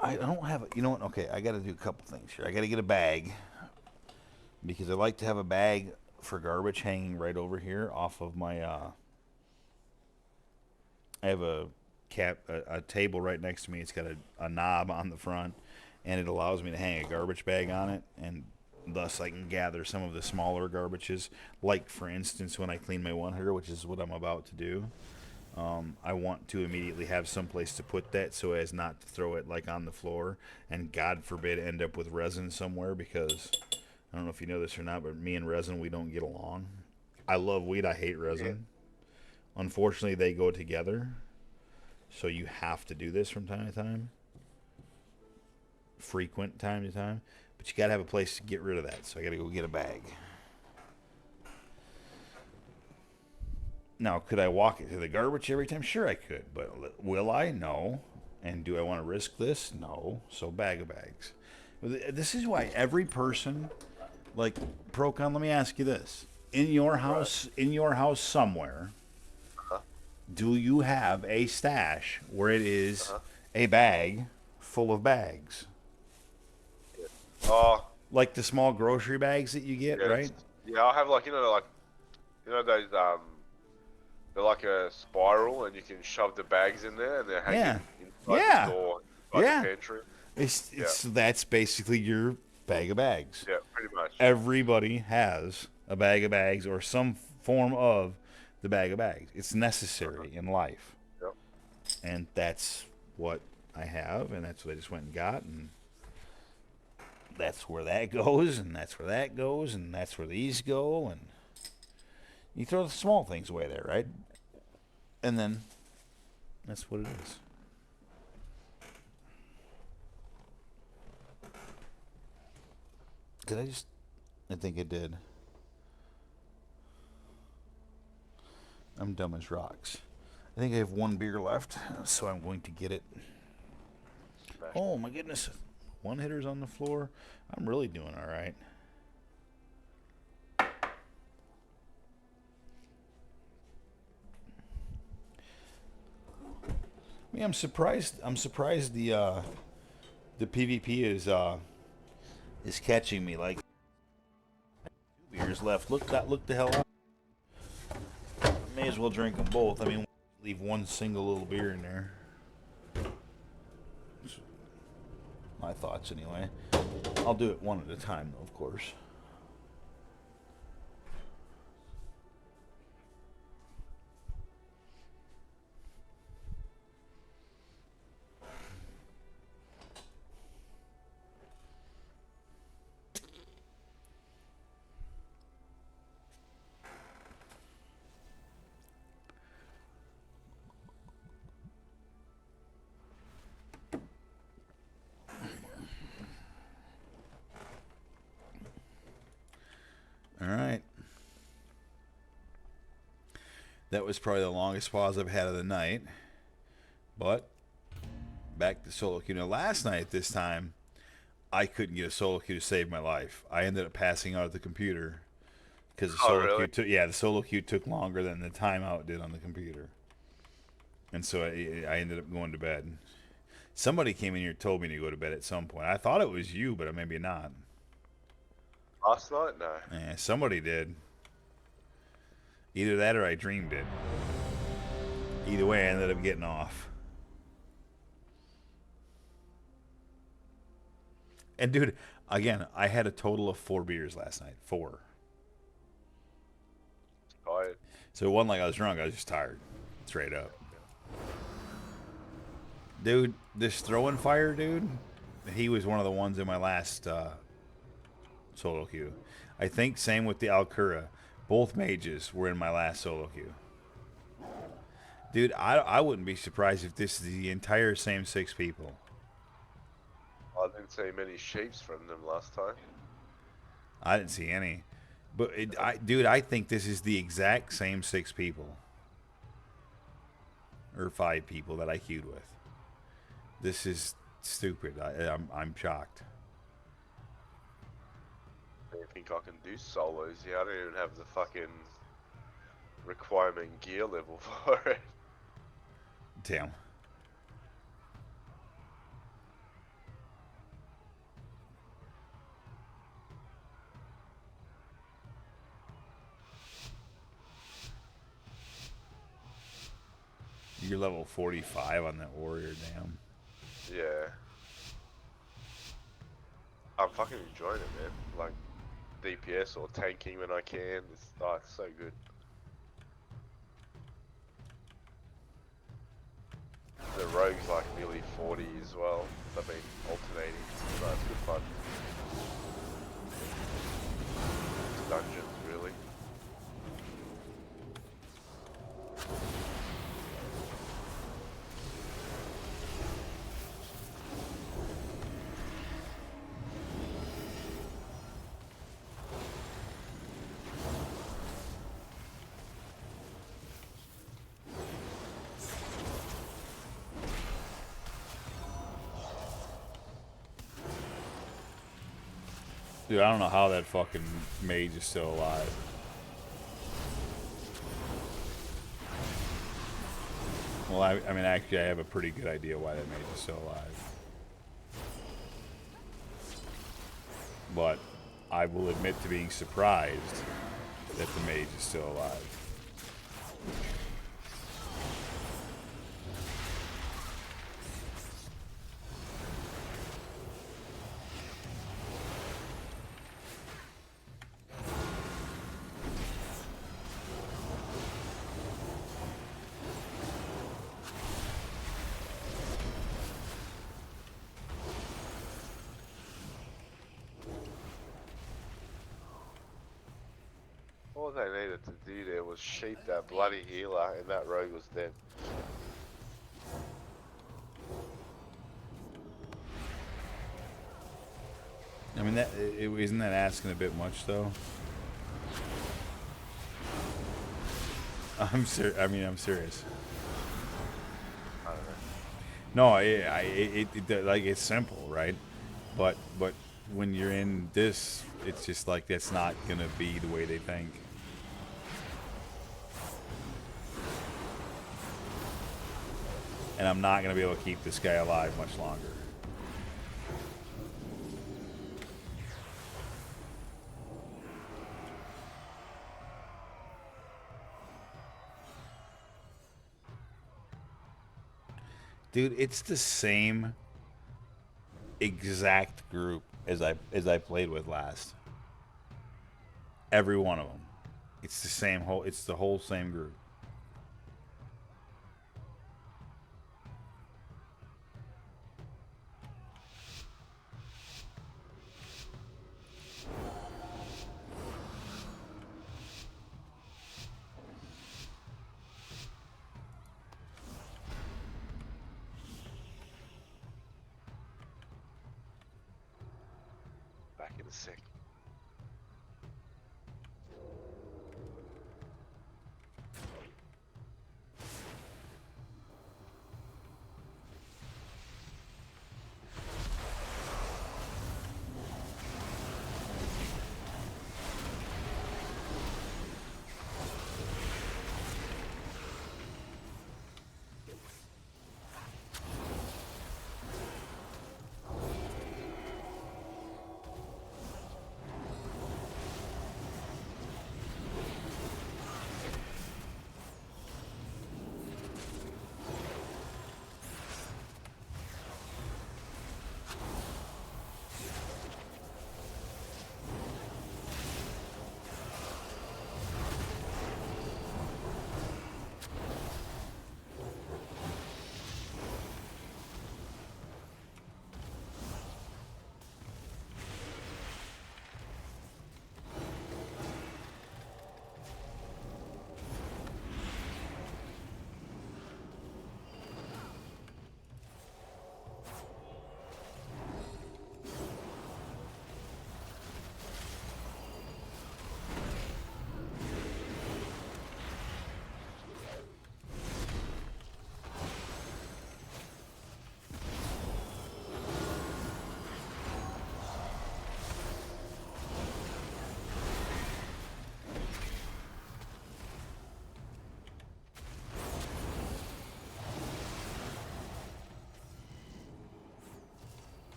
I don't have you know what? Okay, I got to do a couple things here. I got to get a bag, because I like to have a bag for garbage hanging right over here off of my I have a table right next to me. It's got a knob on the front, and it allows me to hang a garbage bag on it, and thus I can gather some of the smaller garbages, like for instance when I clean my one hitter, which is what I'm about to do. I want to immediately have some place to put that so as not to throw it like on the floor and, God forbid, end up with resin somewhere, because I don't know if you know this or not, but me and resin, we don't get along. I love weed, I hate resin. Yeah. Unfortunately, they go together, so you have to do this from time to time. Frequent time to time. But you got to have a place to get rid of that, so I got to go get a bag. Now, could I walk it to the garbage every time? Sure I could, but will I? No. And do I want to risk this? No. So bag of bags. This is why every person, like Procon, let me ask you this: in your house somewhere, Uh-huh. do you have a stash where it is Uh-huh. a bag full of bags, Oh, like the small grocery bags that you get, yes. right? Yeah, I have like those they're like a spiral, and you can shove the bags in there, and they're Yeah, hanging inside the yeah, door, inside the yeah. pantry. Yeah, It's that's basically your bag of bags. yeah, pretty much. Everybody has a bag of bags or some form of the bag of bags. It's necessary in life. Yep. And that's what I have, and that's what I just went and got, and that's where that goes, and that's where that goes, and that's where these go, and you throw the small things away there, right? And then that's what it is. Did I just... I think I did. I'm dumb as rocks. I think I have one beer left, so I'm going to get it. Smash. Oh my goodness. One hitter's on the floor. I'm really doing all right. I mean, I'm surprised the PvP is catching me. Like, 2 beers left. Look the hell up. May as well drink them both. I mean, leave one single little beer in there. My thoughts, anyway. I'll do it one at a time, though, of course. All right. That was probably the longest pause I've had of the night. But back to solo queue. Now, last night, this time, I couldn't get a solo queue to save my life. I ended up passing out at the computer because the solo really? queue took. Yeah, the solo queue took longer than the timeout did on the computer, and so I ended up going to bed. Somebody came in here and told me to go to bed at some point. I thought it was you, but maybe not. Last night? No. Yeah, somebody did. Either that or I dreamed it. Either way, I ended up getting off. And dude, again, I had a total of 4 beers last night. 4. Tired. So it wasn't like I was drunk. I was just tired. Straight up. Dude, this throwing fire dude, he was one of the ones in my last solo queue. I think same with the Alcura. Both mages were in my last solo queue. Dude, I wouldn't be surprised if this is the entire same 6 people. I didn't see many sheeps from them last time. I didn't see any. But, dude, I think this is the exact same 6 people. Or 5 people that I queued with. This is stupid. I'm shocked. I don't think I can do solos. Yeah, I don't even have the fucking requirement gear level for it. Damn. You're level 45 on that warrior, damn. Yeah. I'm fucking enjoying it, man. Like, DPS or tanking when I can. It's so good. The rogue's like nearly 40 as well. So I've been alternating. So it's good fun. It's dungeons, really. Dude, I don't know how that fucking mage is still alive. Well, I mean, actually, I have a pretty good idea why that mage is still alive. But I will admit to being surprised that the mage is still alive. All they needed to do there was sheep that bloody healer, and that rogue was dead. I mean, isn't that asking a bit much, though? I'm serious. I don't know. No, like it's simple, right? But when you're in this, it's just like that's not gonna be the way they think. And I'm not gonna be able to keep this guy alive much longer. Dude, it's the same exact group as I played with last. Every one of them. It's the same whole. It's the whole same group. Back in a sec.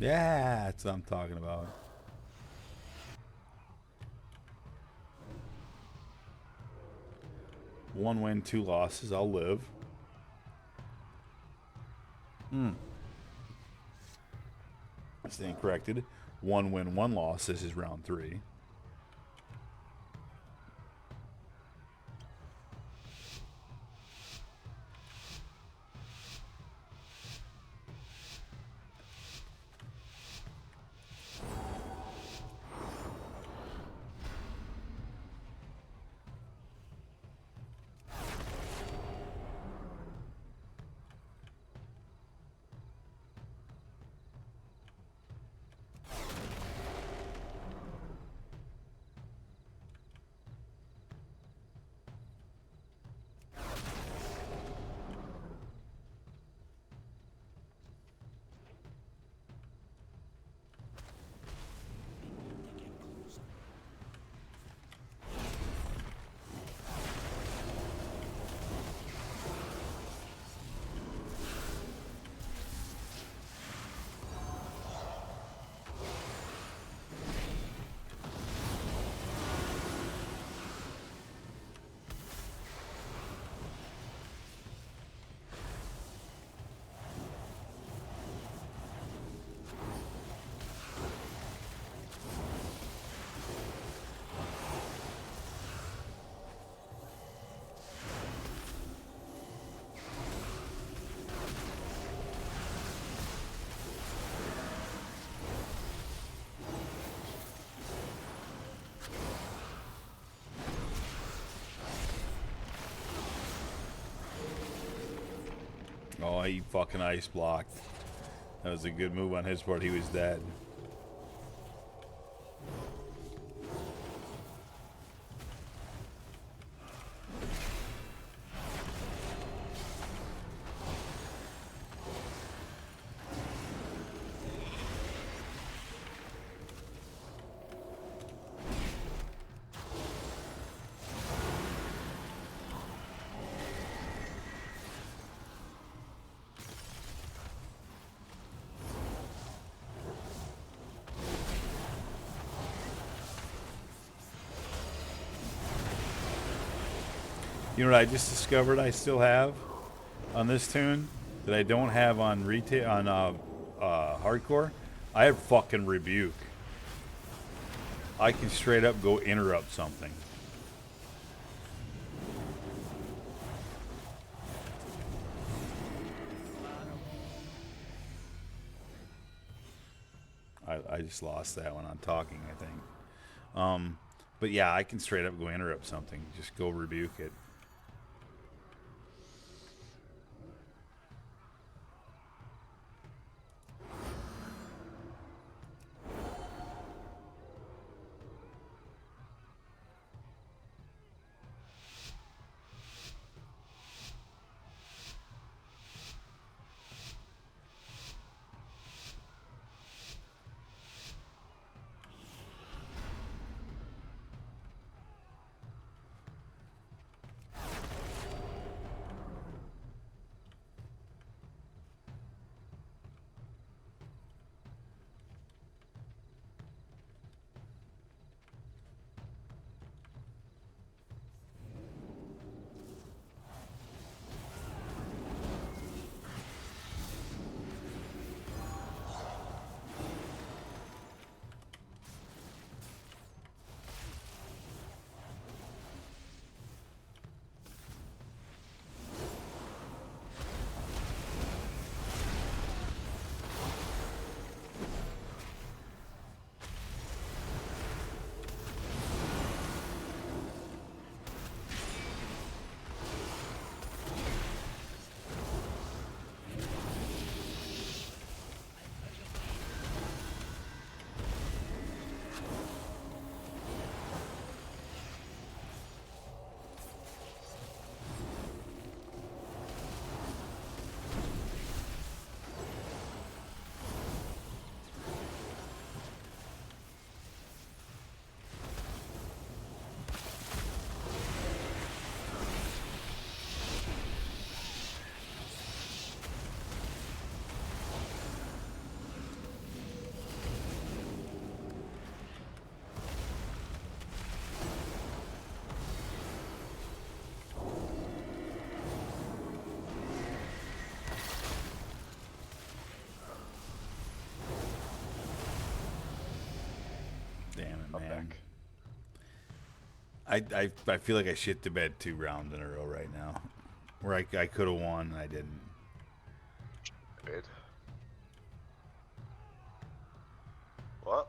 Yeah, that's what I'm talking about. One win, two losses. I'll live. Staying corrected. One win, one loss. This is round 3. he fucking ice blocked. That was a good move on his part. He was dead. You know what I just discovered I still have on this tune that I don't have on retail on hardcore? I have fucking rebuke. I can straight up go interrupt something. I just lost that one on talking, I think. But yeah, I can straight up go interrupt something. Just go rebuke it. Damn it, man. I feel like I shit the bed 2 rounds in a row right now. Where I could have won and I didn't. Bed. What?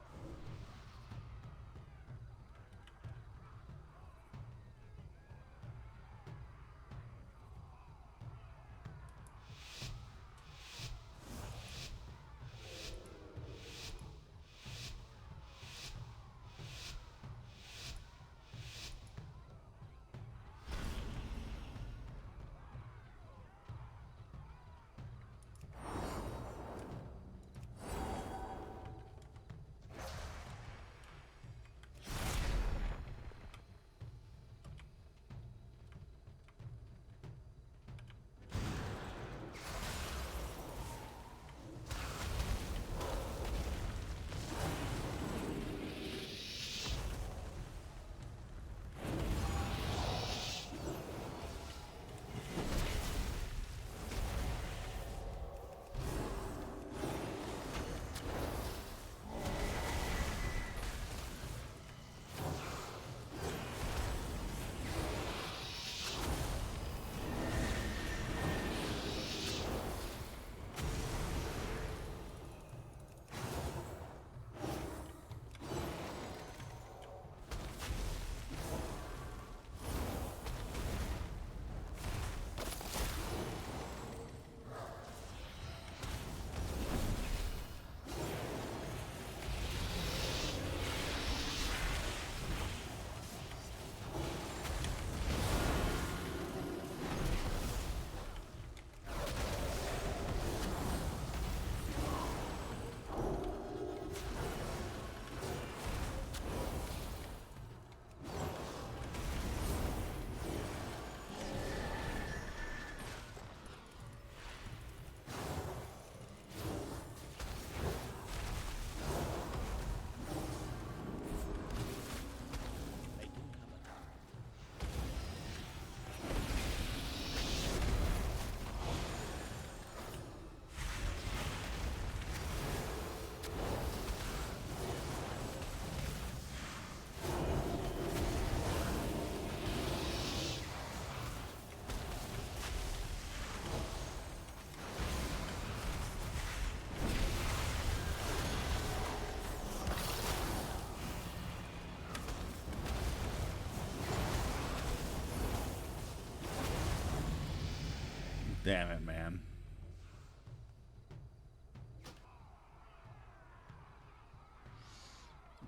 Damn it, man.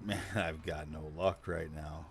Man, I've got no luck right now.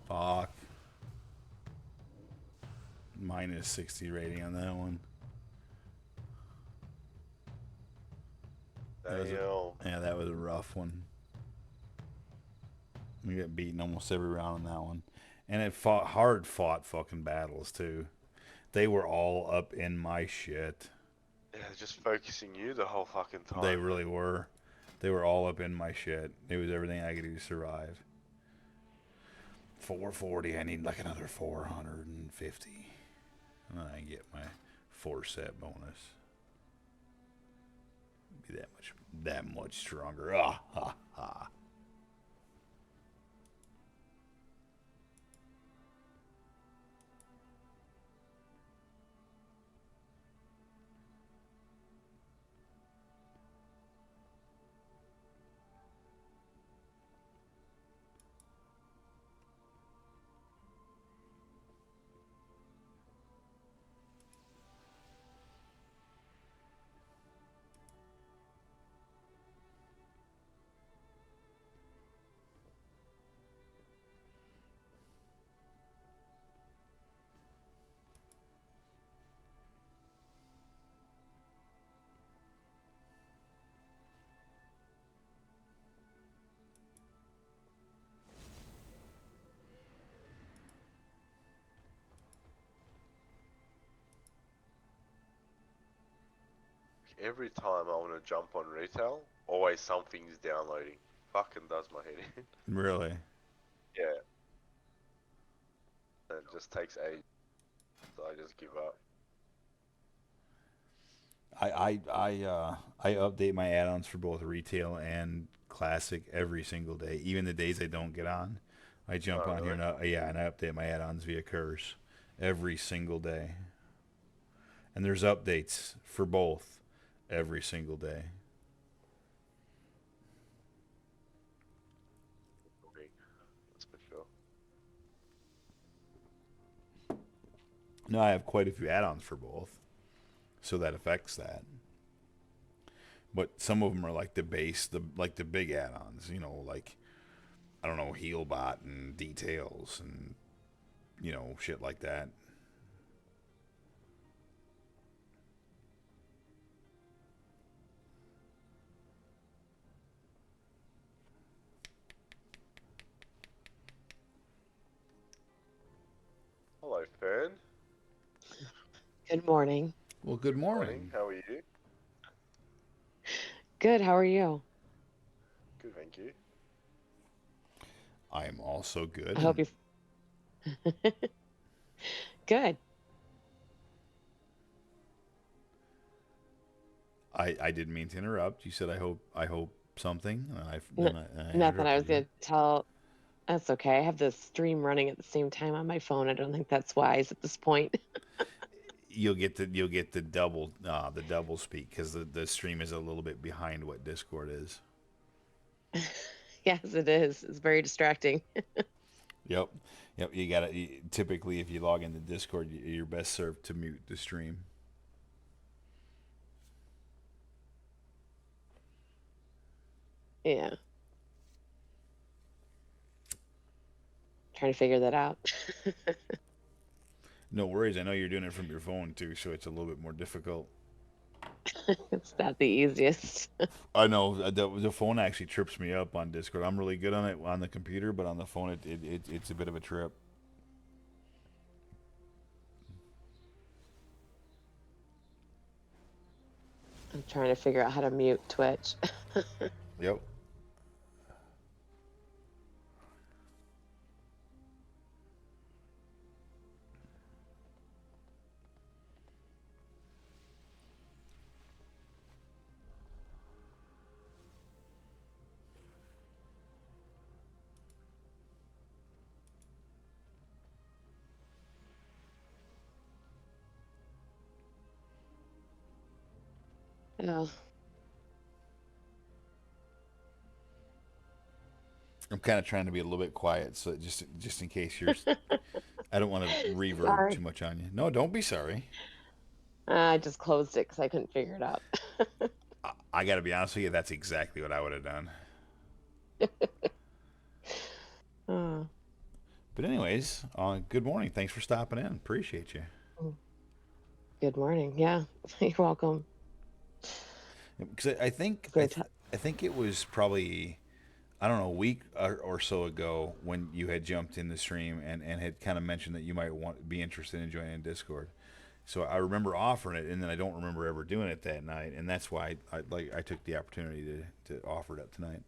Fuck. Minus 60 rating on that one. Yeah, that was a rough one. We got beaten almost every round on that one. And it hard fought fucking battles too. They were all up in my shit. Yeah, just focusing you the whole fucking time. They really were. They were all up in my shit. It was everything I could do to survive. 440, I need like another 450. And then I get my 4-set bonus. Be that much stronger. Ah, ha, ha. Every time I want to jump on retail, always something's downloading. Fucking does my head in. Really? Yeah. It just takes ages, so I just give up. I update my add-ons for both retail and classic every single day, even the days I don't get on. I jump Oh, on here really? and and I update my add-ons via Curse every single day. And there's updates for both every single day. That's for sure. Now I have quite a few add-ons for both, so that affects that. But some of them are like the base, the big add-ons, like I don't know, Healbot and Details and shit like that. Hello, Fern. Good morning. Well, good Morning. morning. How are you? Good. How are you? Good, thank you. I am also good. I hope you're good. I didn't mean to interrupt. You said I hope something. N I Nothing. I was interrupted you. gonna tell. That's okay. I have the stream running at the same time on my phone. I don't think that's wise at this point. You'll get the double speak because the stream is a little bit behind what Discord is. Yes, it is. It's very distracting. Yep. Yep. You got to typically if you log into Discord, you're best served to mute the stream. Yeah. Trying to figure that out. No worries. I know you're doing it from your phone too, so it's a little bit more difficult. It's not the easiest. I know the phone actually trips me up on Discord. I'm really good on it on the computer, but on the phone, it's a bit of a trip. I'm trying to figure out how to mute Twitch. Yep. Oh, I'm kind of trying to be a little bit quiet, so just in case you're. I don't want to reverb too sorry. much on you. No, don't be sorry. I just closed it because I couldn't figure it out. I got to be honest with you. That's exactly what I would have done. Oh, But anyways, good morning. Thanks for stopping in. Appreciate you. good morning. Yeah, you're welcome. Because I think Great time. I think it was probably I don't know a week or so ago when you had jumped in the stream and had kind of mentioned that you might be interested in joining Discord. So I remember offering it, and then I don't remember ever doing it that night, and that's why I took the opportunity to offer it up tonight.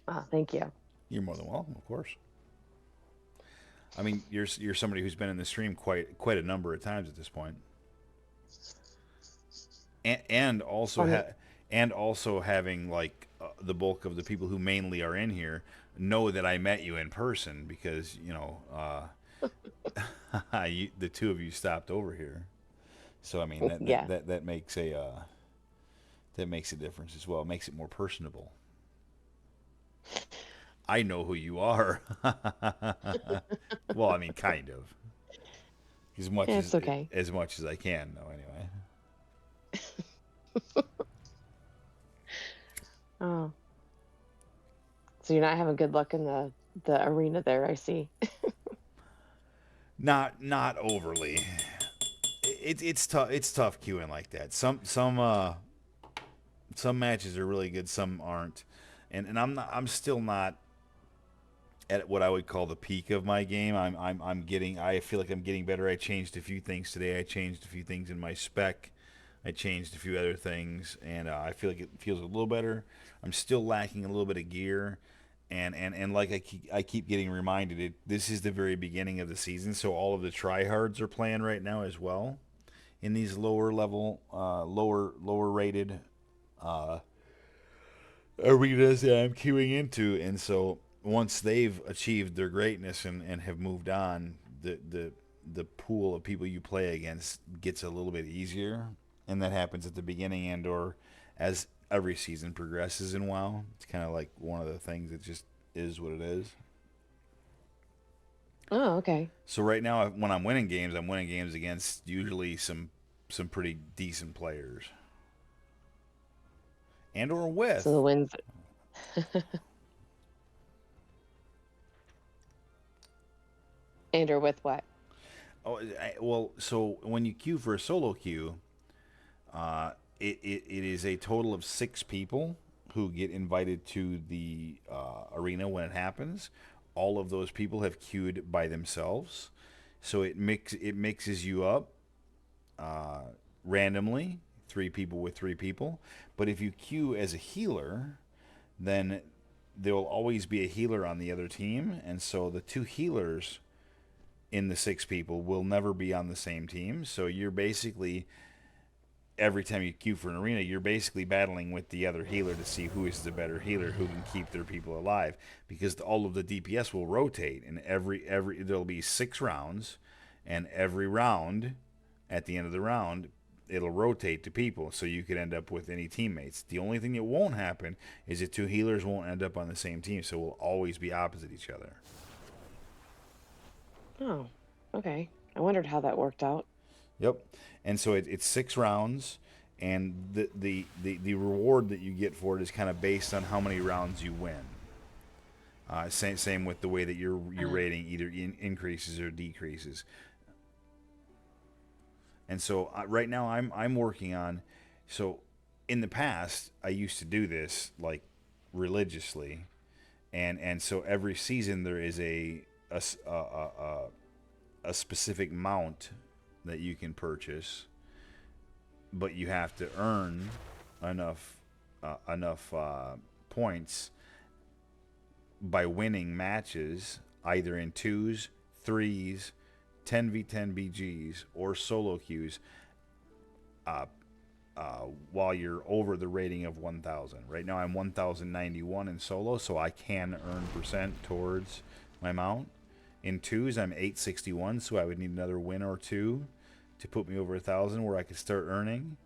Oh, thank you. You're more than welcome, of course. I mean, you're somebody who's been in the stream quite a number of times at this point, and also Funny. and also having like the bulk of the people who mainly are in here know that I met you in person because the two of you stopped over here. So I mean Yeah. that makes a difference as well. It makes it more personable. I know who you are. Well, I mean, kind of. It's okay. As much as I can, though. Anyway. Oh, so you're not having good luck in the arena there, I see. Not overly. It's tough. It's tough queuing like that. Some matches are really good. Some aren't. And I'm still not at what I would call the peak of my game. I feel like I'm getting better. I changed a few things today. I changed a few things in my spec. I changed a few other things, and I feel like it feels a little better. I'm still lacking a little bit of gear, and like I keep getting reminded, this is the very beginning of the season, so all of the tryhards are playing right now as well, in these lower level, lower rated arenas that I'm queuing into, and so once they've achieved their greatness and have moved on, the pool of people you play against gets a little bit easier, and that happens at the beginning and or as every season progresses in WoW. It's kind of like one of the things that just is what it is. Oh, okay. So right now, when I'm winning games against usually some pretty decent players, and or with. So the wins. And or with what? Oh, well, so when you queue for a solo queue, it is a total of 6 people who get invited to the arena when it happens. All of those people have queued by themselves, so it mixes you up randomly, 3 people with 3 people. But if you queue as a healer, then there will always be a healer on the other team, and so the 2 healers in the 6 people will never be on the same team. So you're basically, every time you queue for an arena, you're basically battling with the other healer to see who is the better healer, who can keep their people alive, because all of the DPS will rotate, and every there'll be 6 rounds, and every round, at the end of the round, it'll rotate to people, so you could end up with any teammates. The only thing that won't happen is that 2 healers won't end up on the same team, so we'll always be opposite each other. Oh, okay. I wondered how that worked out. Yep. And so it's 6 rounds, and the reward that you get for it is kind of based on how many rounds you win. Same with the way that your rating either increases or decreases. And so right now I'm working on. So in the past I used to do this like religiously, and so every season there is a specific mount that you can purchase, but you have to earn enough points by winning matches either in 2s, 3s, 10v10 BGs, or solo queues while you're over the rating of 1,000. Right now I'm 1,091 in solo, so I can earn percent towards my mount. In 2s, I'm 861, so I would need another win or 2 to put me over 1,000 where I could start earning.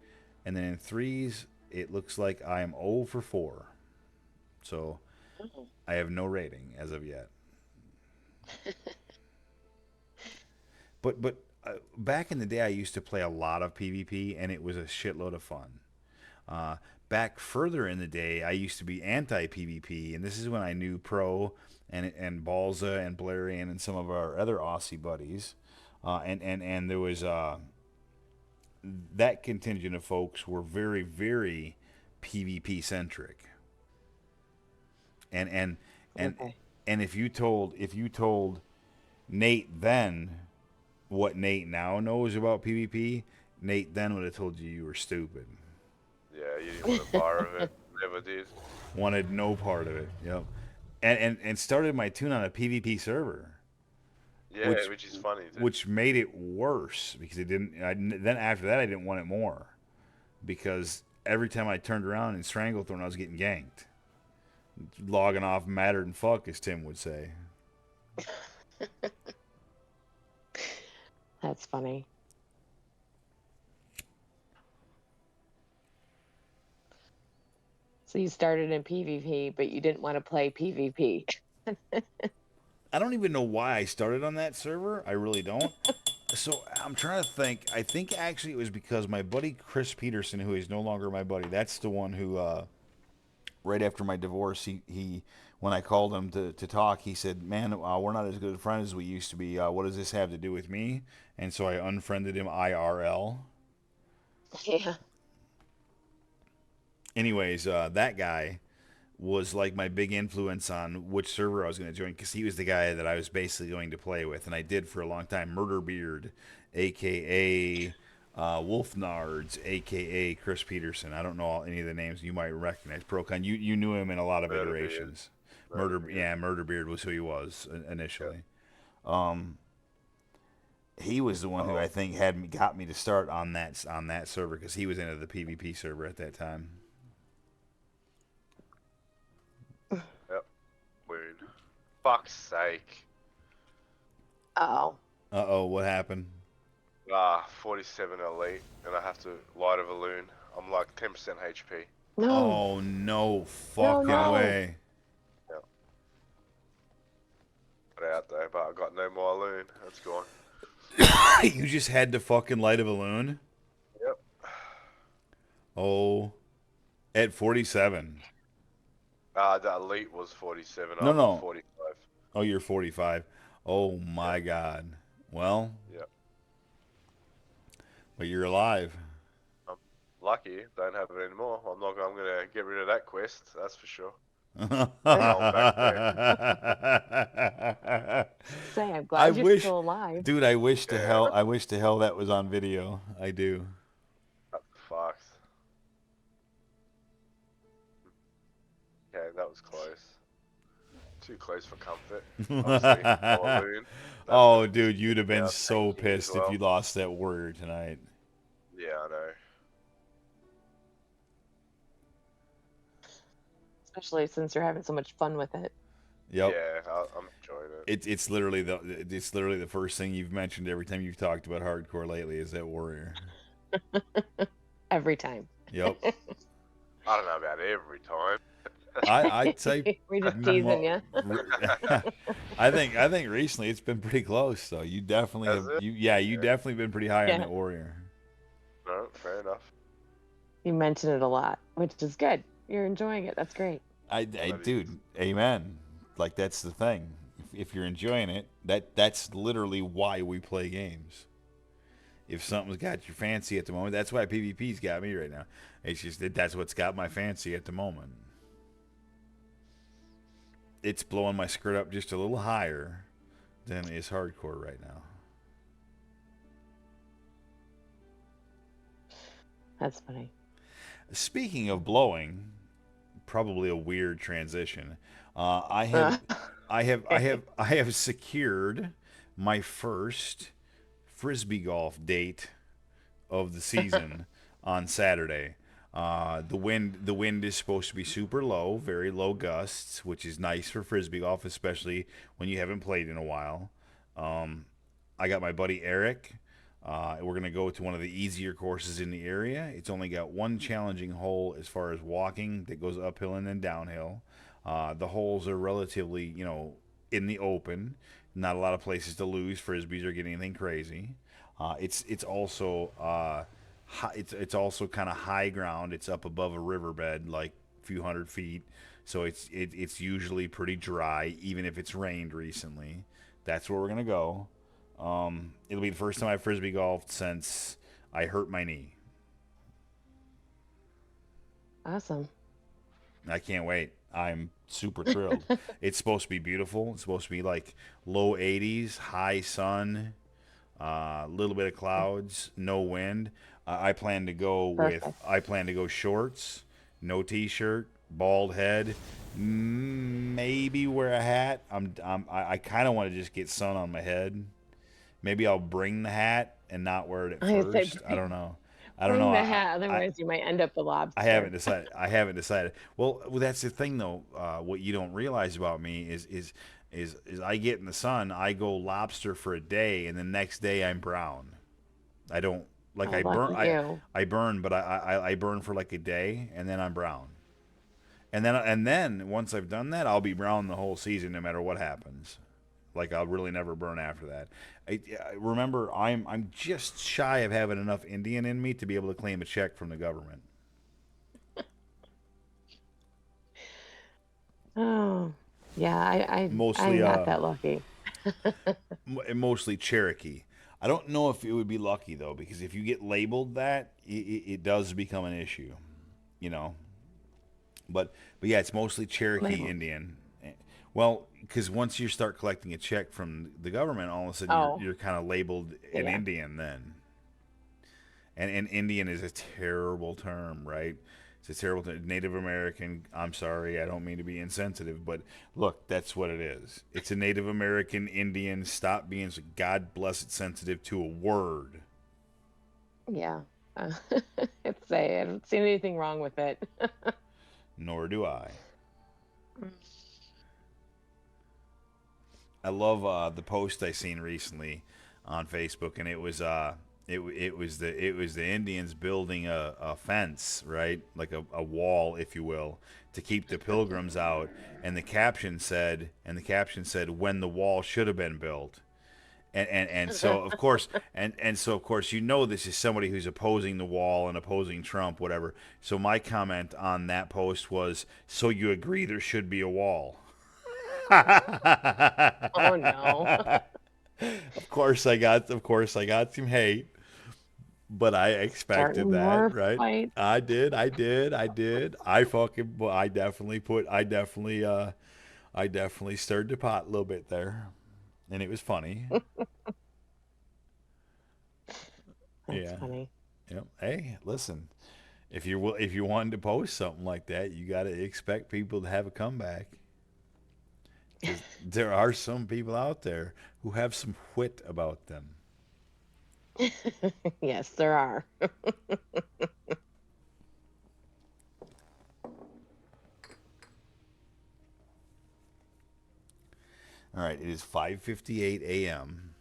And then in 3s, it looks like I am 0 for 4. So I have no rating as of yet. But back in the day, I used to play a lot of PvP, and it was a shitload of fun. Back further in the day, I used to be anti-PvP, and this is when I knew Pro and Balza and Blarian and some of our other Aussie buddies. And there was that contingent of folks were very, very PvP centric. And if you told Nate then what Nate now knows about PvP, Nate then would have told you were stupid. Yeah, you didn't want a bar of it. Never did. Wanted no part of it. Yep. And started my tune on a PvP server. Yeah, which is funny too. Which made it worse because it didn't. Then after that, I didn't want it more because every time I turned around in Stranglethorn, I was getting ganked. Logging off mattered and fuck, as Tim would say. That's funny. So you started in PvP, but you didn't want to play PvP. I don't even know why I started on that server. I really don't. So I'm trying to think. I think actually it was because my buddy Chris Peterson, who is no longer my buddy, that's the one who, right after my divorce, he when I called him to talk, he said, man, we're not as good friends as we used to be. What does this have to do with me? And so I unfriended him IRL. Yeah. Anyways, that guy was like my big influence on which server I was going to join because he was the guy that I was basically going to play with, and I did for a long time. Murderbeard, a.k.a. Wolfnards, a.k.a. Chris Peterson. I don't know any of the names you might recognize. Procon, you knew him in a lot of iterations. Murderbeard was who he was initially. Yeah. He was the one who I think got me to start on that server because he was into the PvP server at that time. Yep. Weird. fuck's sake. Oh. Uh-oh, what happened? 47 elite, and I have to light a balloon. I'm like 10% HP. No. Oh, no fucking no. way. Yeah. Got out there, but I got no more balloon. That's gone. You just had to fucking light a balloon? Yep. Oh, at 47. The elite was 47. No, I'm at no. 45. Oh, you're 45. Oh my Yep. God. Well, Yep. but you're alive. I'm lucky. Don't have it anymore. I'm gonna get rid of that quest. That's for sure. Say, I'm I glad you're wish, still alive. dude. I wish to Yeah. hell. I wish to hell that was on video. I do. That's fucked. Okay, that was close. Too close for comfort. Obviously, no balloon. That's Oh, gonna dude, you'd have been now so tanky as pissed if well. you lost that warrior tonight. Yeah, I know. Especially since you're having so much fun with it. Yep. Yeah, I'm enjoying it. It's literally the first thing you've mentioned every time you've talked about hardcore lately is that warrior. Every time. Yep. I don't know about every time. I'd say We're just teasing you. I think recently it's been pretty close though. You definitely Has have it? you definitely been pretty high on Yeah. that warrior. No, fair enough. You mention it a lot, which is good. You're enjoying it. That's great. Dude, amen. Like that's the thing. If you're enjoying it, that's literally why we play games. If something's got your fancy at the moment, that's why PvP's got me right now. It's just that's what's got my fancy at the moment. It's blowing my skirt up just a little higher than is hardcore right now. That's funny. Speaking of blowing, probably a weird transition. I have secured my first frisbee golf date of the season on Saturday. The wind is supposed to be super low, very low gusts, which is nice for frisbee golf, especially when you haven't played in a while. I got my buddy Eric. We're gonna go to one of the easier courses in the area. It's only got one challenging hole as far as walking that goes uphill and then downhill. The holes are relatively, in the open. Not a lot of places to lose frisbees or get anything crazy. It's also it's also kind of high ground. It's up above a riverbed, like a few hundred feet. So it's usually pretty dry, even if it's rained recently. That's where we're gonna go. It'll be the first time I've frisbee golfed since I hurt my knee. Awesome. I can't wait. I'm super thrilled. It's supposed to be beautiful. It's supposed to be like low 80s, high sun, a little bit of clouds, no wind. I plan to go shorts, no t-shirt, bald head, maybe wear a hat. I kind of want to just get sun on my head. Maybe I'll bring the hat and not wear it at first. I don't know. Bring the hat, otherwise you might end up a lobster. I haven't decided. Well, that's the thing though. What you don't realize about me is I get in the sun, I go lobster for a day, and the next day I'm brown. I don't like I burn. I burn, but I burn for like a day, and then I'm brown. And then once I've done that, I'll be brown the whole season, no matter what happens. Like I'll really never burn after that. I remember, I'm just shy of having enough Indian in me to be able to claim a check from the government. Oh, yeah. I'm not that lucky. Mostly Cherokee. I don't know if it would be lucky though, because if you get labeled that, it does become an issue, you know. But yeah, it's mostly Cherokee Indian. Well, because once you start collecting a check from the government, all of a sudden you're kind of labeled an Indian then. And Indian is a terrible term, right? It's a terrible term. Native American, I'm sorry, I don't mean to be insensitive, but look, that's what it is. It's a Native American Indian. Stop being so God blessed sensitive to a word. Yeah. I haven't seen anything wrong with it. Nor do I. I love the post I seen recently on Facebook, and it was the Indians building a fence, right, like a wall, if you will, to keep the pilgrims out. And the caption said, when the wall should have been built. And so of course you know this is somebody who's opposing the wall and opposing Trump, whatever. So my comment on that post was, so you agree there should be a wall? Oh no. Of course I got some hate, but I expected Starting that, more right? fight. I did. I definitely stirred the pot a little bit there, and it was funny. That's Yeah. funny. Yep. Hey, listen. If you wanted to post something like that, you got to expect people to have a comeback. 'Cause there are some people out there who have some wit about them. Yes, there are. All right, it is 5:58 a.m.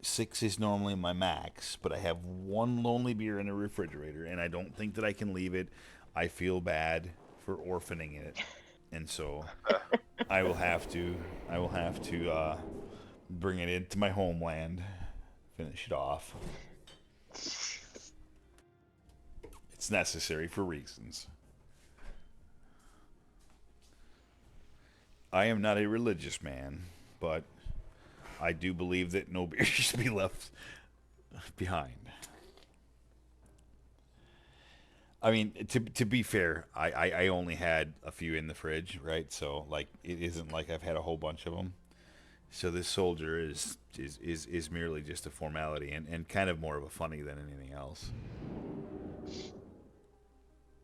6 is normally my max, but I have one lonely beer in the refrigerator, and I don't think that I can leave it. I feel bad for orphaning it, and so I will have to. Bring it into my homeland, finish it off. It's necessary for reasons. I am not a religious man, but I do believe that no beer should be left behind. I mean, to be fair, I only had a few in the fridge, right? So like, it isn't like I've had a whole bunch of them. So this soldier is merely just a formality, and kind of more of a funny than anything else.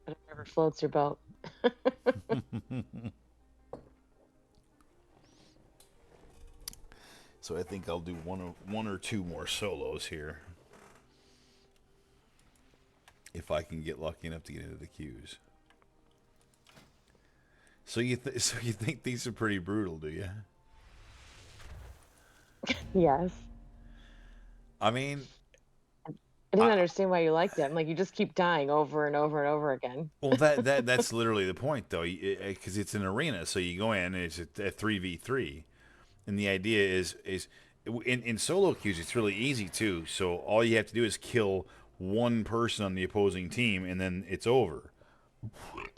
Whatever floats your boat. So I think I'll do one or two more solos here, if I can get lucky enough to get into the queues. So you think these are pretty brutal, do you? Yes. I mean, I didn't understand why you liked it. I'm like, you just keep dying over and over and over again. well, that's literally the point, though, because it's an arena. So you go in, and it's a 3v3, and the idea is in solo queues, it's really easy too. So all you have to do is kill one person on the opposing team, and then it's over.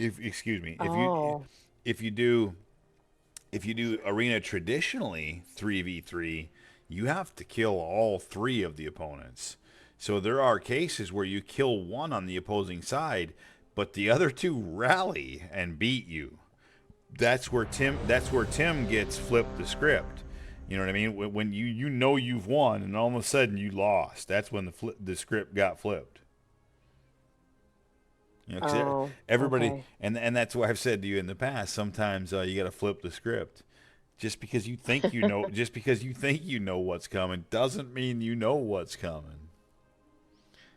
Excuse me, Oh. if you do arena traditionally 3v3, you have to kill all three of the opponents. So there are cases where you kill one on the opposing side, but the other two rally and beat you. That's where Tim gets flipped the script. You know what I mean? When you know you've won, and all of a sudden you lost. That's when the script got flipped. You know, 'cause everybody, okay. and that's why I've said to you in the past. Sometimes you got to flip the script. Just because you think you know, what's coming, doesn't mean you know what's coming.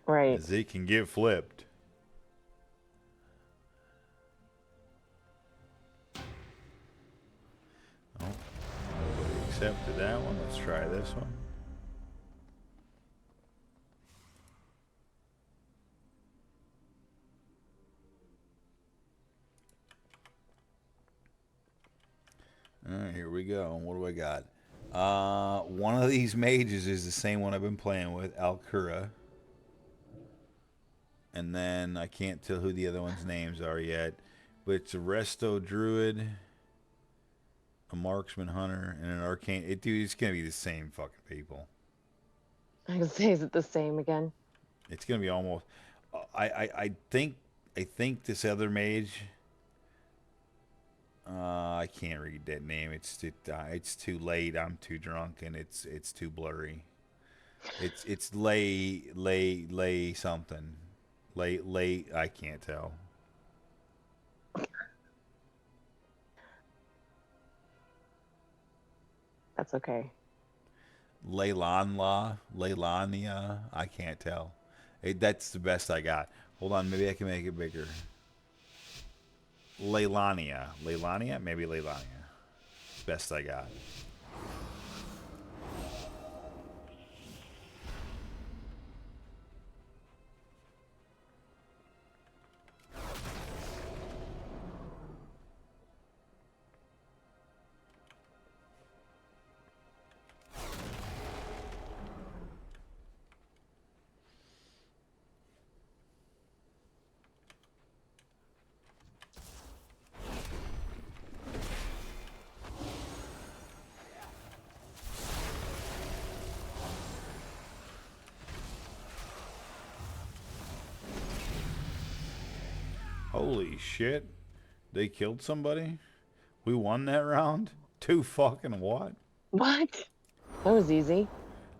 Right. As it can get flipped. Oh, nobody accepted that one. Let's try this one. All right, here we go. What do I got? One of these mages is the same one I've been playing with, Alcura. And then I can't tell who the other ones' names are yet. But it's a Resto Druid, a Marksman Hunter, and an Arcane. It's going to be the same fucking people. I was say, is it the same again? It's going to be almost... I think this other mage... I can't read that name. It's too late. I'm too drunk, and it's too blurry. It's lay something. Lay. I can't tell. That's okay. Leilania. I can't tell. That's the best I got. Hold on, maybe I can make it bigger. Leilania, maybe Leilania. best I got. Holy shit. They killed somebody? We won that round? 2 fucking what? What? That was easy.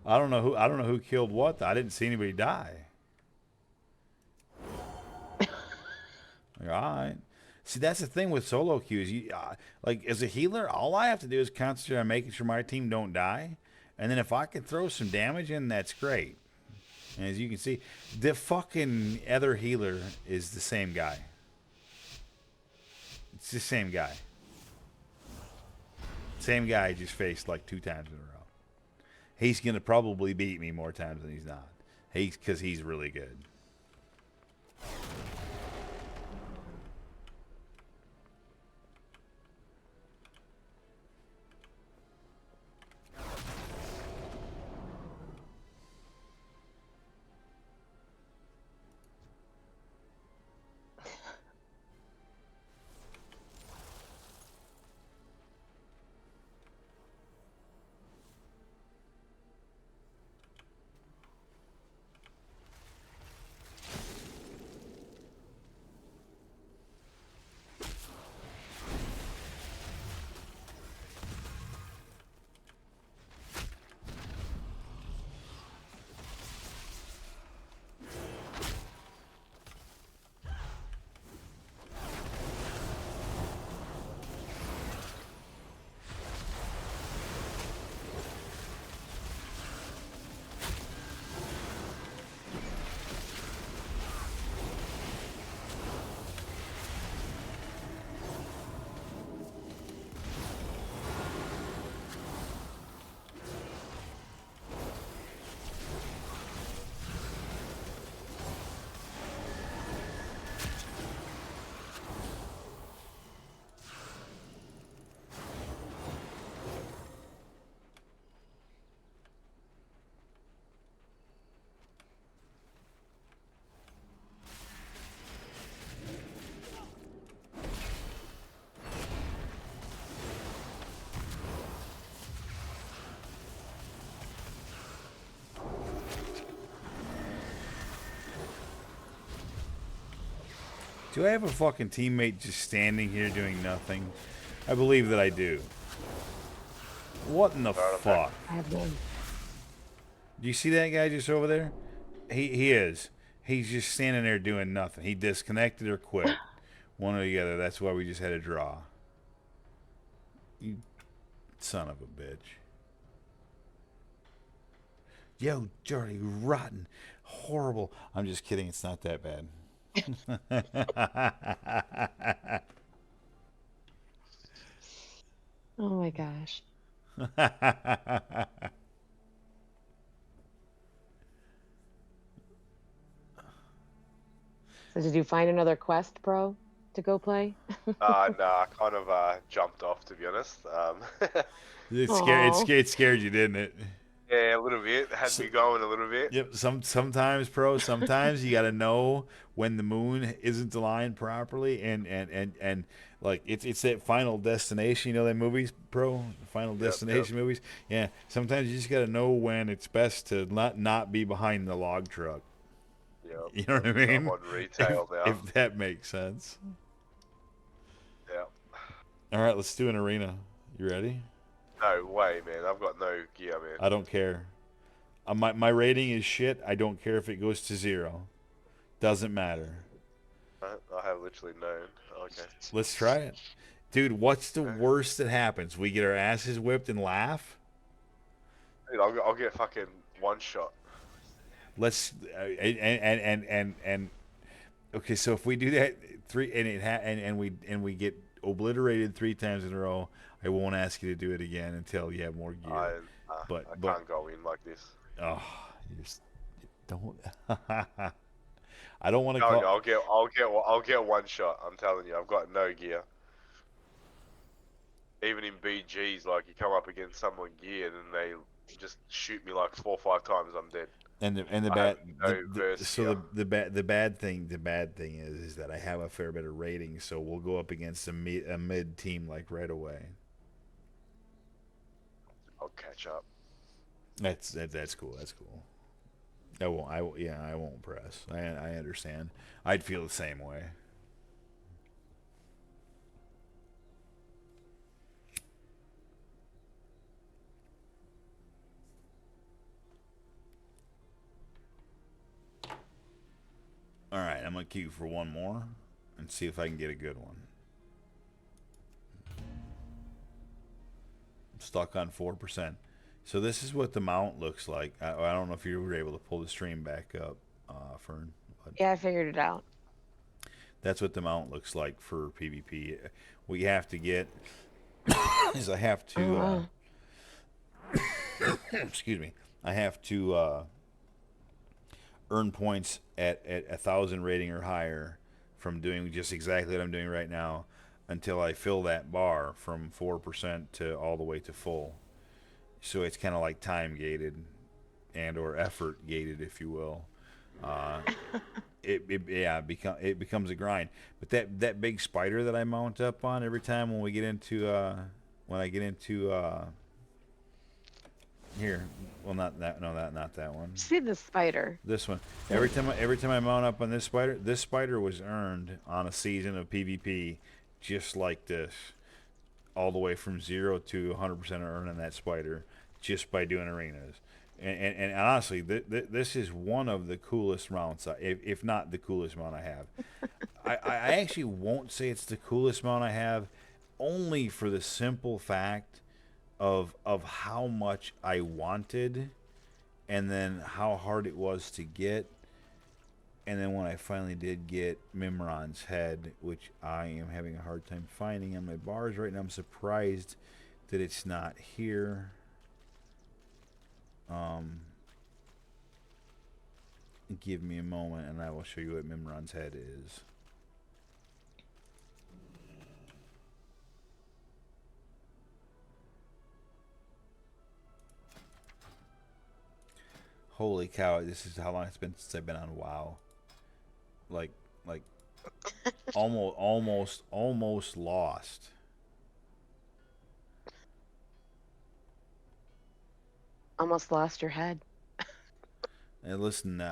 I don't know who killed what. I didn't see anybody die. Like, all right. See, that's the thing with solo queues. Like as a healer, all I have to do is concentrate on making sure my team don't die, and then if I can throw some damage in, that's great. And as you can see, the fucking other healer is the same guy. It's the same guy. Same guy I just faced like 2 times in a row. He's gonna probably beat me more times than he's not. Because he's really good. Do I have a fucking teammate just standing here doing nothing? I believe that I do. What in the fuck? I have one. Do you see that guy just over there? He is. He's just standing there doing nothing. He disconnected or quit. One or the other. That's why we just had a draw. You son of a bitch. Yo, dirty, rotten, horrible. I'm just kidding. It's not that bad. Oh my gosh. So did you find another quest, bro, to go play? No, I kind of jumped off, to be honest. It scared you, didn't it? Yeah, a little bit. Had me going a little bit. Yep. Sometimes, pro. Sometimes you got to know when the moon isn't aligned properly, and like it's that Final Destination. You know that movies, pro. Final Destination movies. Yeah. Sometimes you just got to know when it's best to not be behind the log truck. Yeah. You know what I mean? I'm on retail now. If that makes sense. Yeah. All right, let's do an arena. You ready? No way, man. I've got no gear, man. I don't care. My rating is shit. I don't care if it goes to 0. Doesn't matter. I have literally known. Okay. Let's try it. Dude, what's the worst that happens? We get our asses whipped and laugh? Dude, I'll get fucking one shot. Let's and okay, so if we do that 3 and we get obliterated 3 times in a row. I won't ask you to do it again until you have more gear. I can't go in like this. Oh, you just don't. I don't want to Telling call. you, I'll get one shot. I'm telling you, I've got no gear. Even in BGs, like you come up against someone geared and they just shoot me like 4 or 5 times, I'm dead. And the I bad have no verse so gear. the bad thing is that I have a fair bit of rating, so we'll go up against a mid team like right away. I'll catch up. That's cool. That's cool. I won't press. I understand. I'd feel the same way. All right, I'm gonna queue for one more and see if I can get a good one. I'm stuck on 4%. So this is what the mount looks like. I don't know if you were able to pull the stream back up, Fern. Yeah, I figured it out. That's what the mount looks like for PvP. What you have to get is I have to. Excuse me. I have to earn points at 1,000 rating or higher from doing just exactly what I'm doing right now until I fill that bar from 4% to all the way to full. So it's kind of like time gated and or effort gated, if you will. It becomes a grind. But that big spider that I mount up on every time when we get into here, well, not that, no, not that one. See the spider. This one. Every time I mount up on this spider was earned on a season of PvP, just like this, all the way from 0 to 100% earning that spider, just by doing arenas. And honestly, this is one of the coolest mounts, if not the coolest mount I have. I actually won't say it's the coolest mount I have, only for the simple fact of how much I wanted, and then how hard it was to get, and then when I finally did get Mimron's head, which I am having a hard time finding on my bars right now. I'm surprised that it's not here. Give me a moment and I will show you what Mimron's head is. Holy cow, this is how long it's been since I've been on WoW. Like almost lost. Almost lost your head. And listen,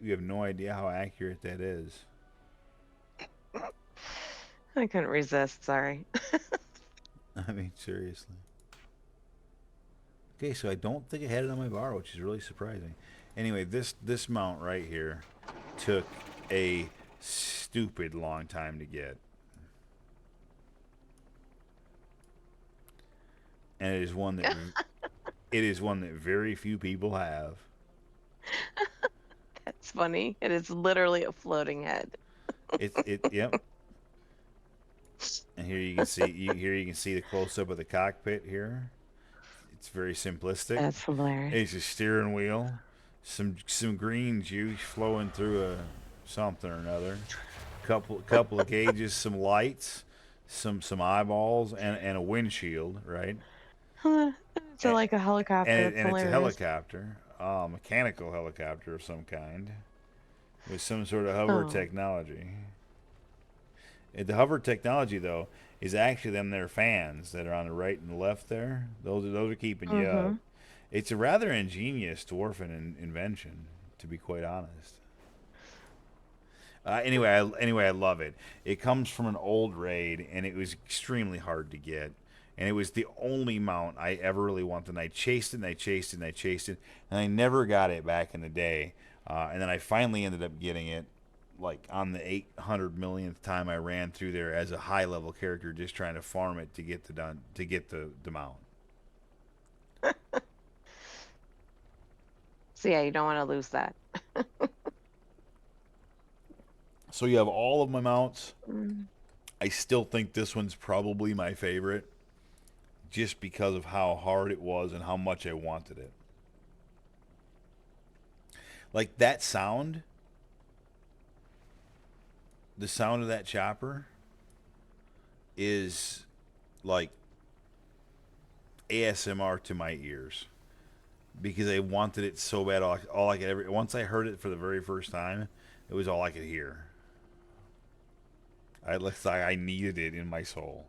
you have no idea how accurate that is. I couldn't resist, sorry. I mean, seriously. Okay, so I don't think I had it on my bar, which is really surprising. Anyway, this mount right here took a stupid long time to get. And it is one that very few people have. That's funny. It is literally a floating head. Yep. And here you can see the close up of the cockpit here. It's very simplistic. That's hilarious. It's a steering wheel, some green juice flowing through a something or another, couple of gauges, some lights, some eyeballs, and a windshield, right? It's like a helicopter. And it's a helicopter, mechanical helicopter of some kind, with some sort of hover technology. The hover technology, though, is actually their fans that are on the right and the left there. Those are keeping you up. It's a rather ingenious dwarven invention, to be quite honest. Anyway, I love it. It comes from an old raid, and it was extremely hard to get. And it was the only mount I ever really wanted. And I chased it, and I chased it, and I chased it, and I never got it back in the day. And then I finally ended up getting it, like on the 800 millionth time I ran through there as a high level character, just trying to farm it to get the mount. So yeah, you don't want to lose that. So you have all of my mounts I still think this one's probably my favorite, just because of how hard it was and how much I wanted it. Like that sound, the sound of that chopper is like ASMR to my ears, because I wanted it so bad. All I could ever, once I heard it for the very first time, it was all I could hear. I looked like I needed it in my soul,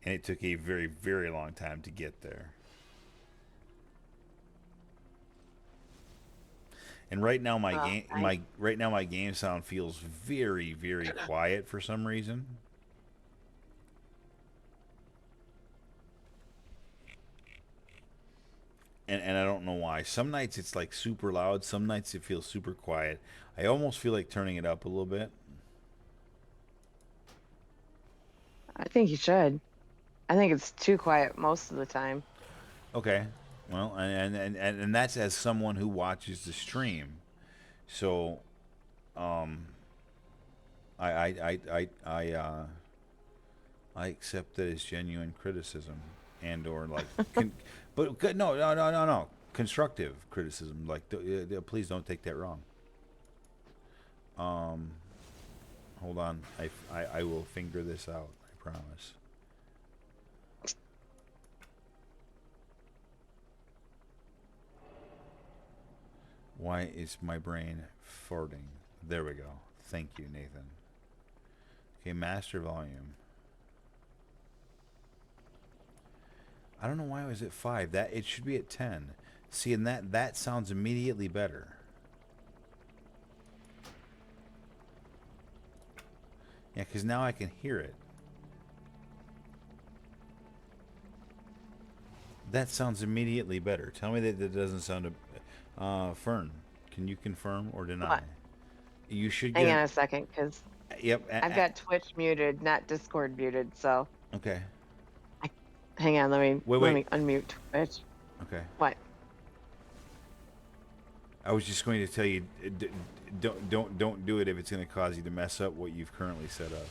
and it took a very, very long time to get there. And right now my game sound feels very, very quiet for some reason. And I don't know why. Some nights it's like super loud, some nights it feels super quiet. I almost feel like turning it up a little bit. I think you should. I think it's too quiet most of the time. Okay. Well, and that's as someone who watches the stream. So I accept that as genuine criticism and or like but no, constructive criticism, like please don't take that wrong. Hold on. I will figure this out, I promise. Why is my brain farting? There we go. Thank you, Nathan. Okay, master volume. I don't know why it was at 5. That it should be at 10. See, and that sounds immediately better. Yeah, because now I can hear it. That sounds immediately better. Tell me that doesn't sound... Fern, can you confirm or deny? What? You should Hang get... on a second, because Yep. I've got Twitch muted, not Discord muted, so... Okay. Hang on, let me unmute Twitch. Okay. What? I was just going to tell you, don't do it if it's going to cause you to mess up what you've currently set up.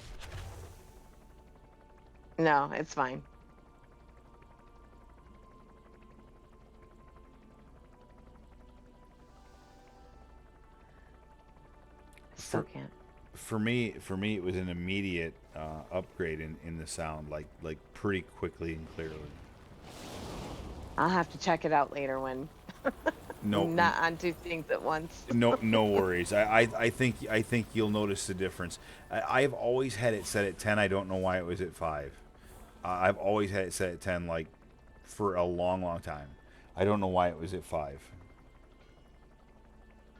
No, it's fine. Still can't. For me, it was an immediate upgrade in the sound, like pretty quickly and clearly. I'll have to check it out later when No, not on two things at once. no worries. I think you'll notice the difference. I've always had it set at 10. I don't know why it was at 5. I've always had it set at 10, like for a long time. I don't know why it was at 5.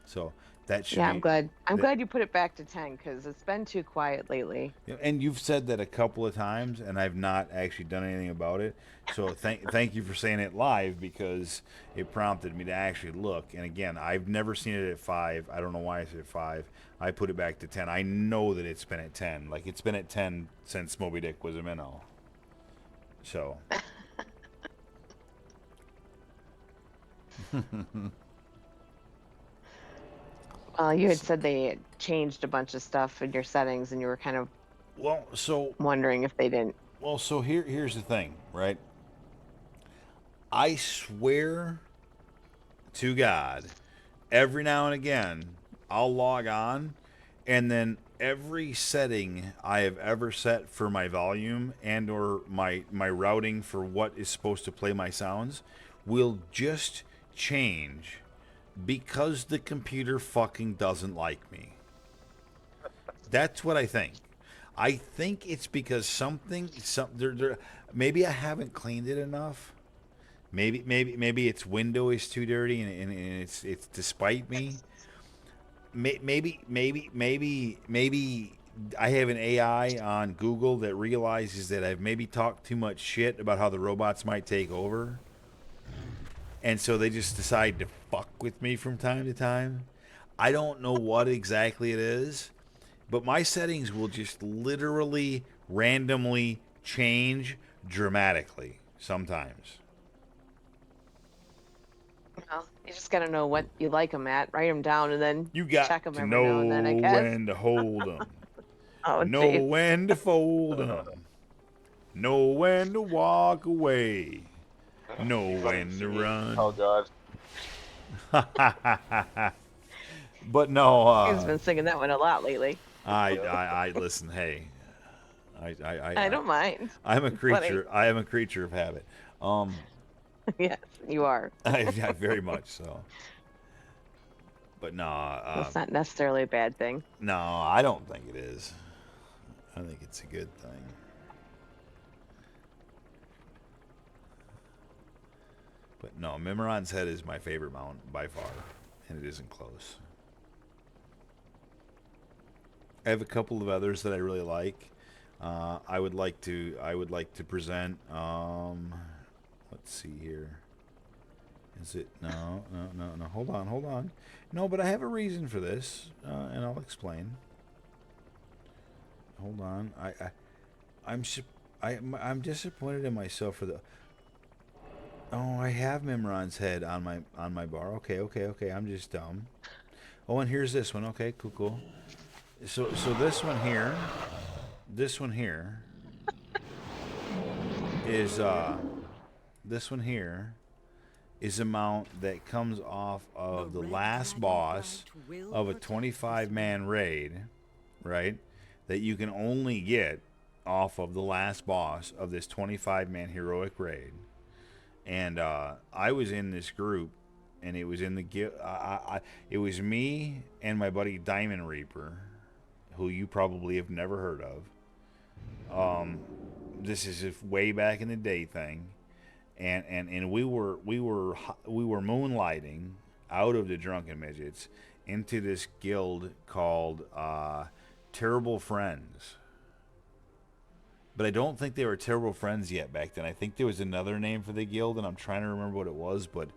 So that should. Yeah, I'm glad. I'm glad you put it back to 10 because it's been too quiet lately. And you've said that a couple of times, and I've not actually done anything about it. So thank you for saying it live, because it prompted me to actually look. And again, I've never seen it at 5. I don't know why it's at 5. I put it back to 10. I know that it's been at 10. Like it's been at 10 since Moby Dick was a minnow. So. Well, you had said they had changed a bunch of stuff in your settings, and you were kind of wondering if they didn't. Well, so here's the thing, right? I swear to God, every now and again, I'll log on, and then every setting I have ever set for my volume and or my routing for what is supposed to play my sounds will just change because the computer fucking doesn't like me. That's what I think. I think it's because maybe I haven't cleaned it enough. Maybe its window is too dirty and it's despite me. Maybe I have an AI on Google that realizes that I've maybe talked too much shit about how the robots might take over. And so they just decide to fuck with me from time to time. I don't know what exactly it is, but my settings will just literally randomly change dramatically sometimes. Well, you just gotta know what you like them at, write them down, and then you got check them to every know now and then, I guess. when to hold them. Oh, know jeez. when to fold 'em, know when to walk away, know You got him when to singing, run. "Oh God." But no, He's been singing that one a lot lately. I listen. Hey, I don't mind. I'm a It's funny. creature. I am a creature of habit. Yes, you are. I very much so. But no, That's not necessarily a bad thing. no, I don't think it is. I think it's a good thing. But no, Mimiron's Head is my favorite mountain by far, and it isn't close. I have a couple of others that I really like. I would like to present. Let's see here. Is it no? Hold on. No, but I have a reason for this, and I'll explain. Hold on. I'm disappointed in myself for the. Oh, I have Mimiron's Head on my bar. Okay. I'm just dumb. Oh, and here's this one. Okay, cool. So this one here is this one here is a mount that comes off of the last boss of a 25-man raid, right? That you can only get off of the last boss of this 25-man heroic raid. And I was in this group, and it was in the it was me and my buddy Diamond Reaper, who you probably have never heard of. This is a way back in the day thing, and we were moonlighting out of the Drunken Midgets into this guild called Terrible Friends. But I don't think they were Terrible Friends yet back then. I think there was another name for the guild, and I'm trying to remember what it was, but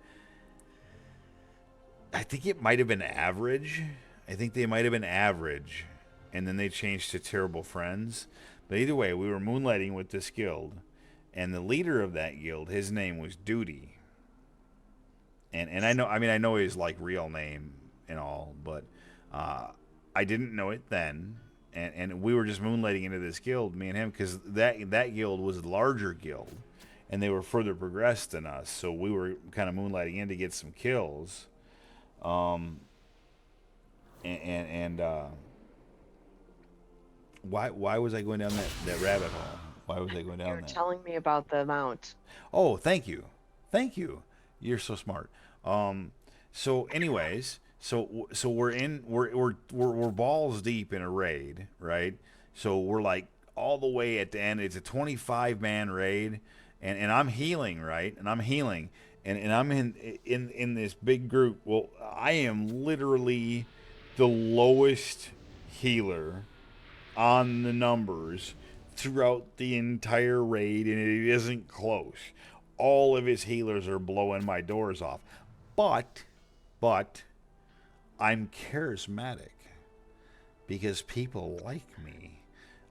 I think it might have been Average. I think they might have been Average, and then they changed to Terrible Friends. But either way, we were moonlighting with this guild, and the leader of that guild, his name was Duty. And I know his like real name and all, but I didn't know it then. And we were just moonlighting into this guild, me and him, because that guild was a larger guild, and they were further progressed than us. So we were kind of moonlighting in to get some kills. Why was I going down that rabbit hole? Why was I going down You're that? telling me about the mount. Oh, thank you. You're so smart. So anyways, so we're balls deep in a raid, right? So we're like all the way at the end. It's a 25-man raid, and I'm healing, right? And I'm healing, and I'm in this big group. Well, I am literally the lowest healer on the numbers throughout the entire raid, and it isn't close. All of his healers are blowing my doors off. But I'm charismatic because people like me.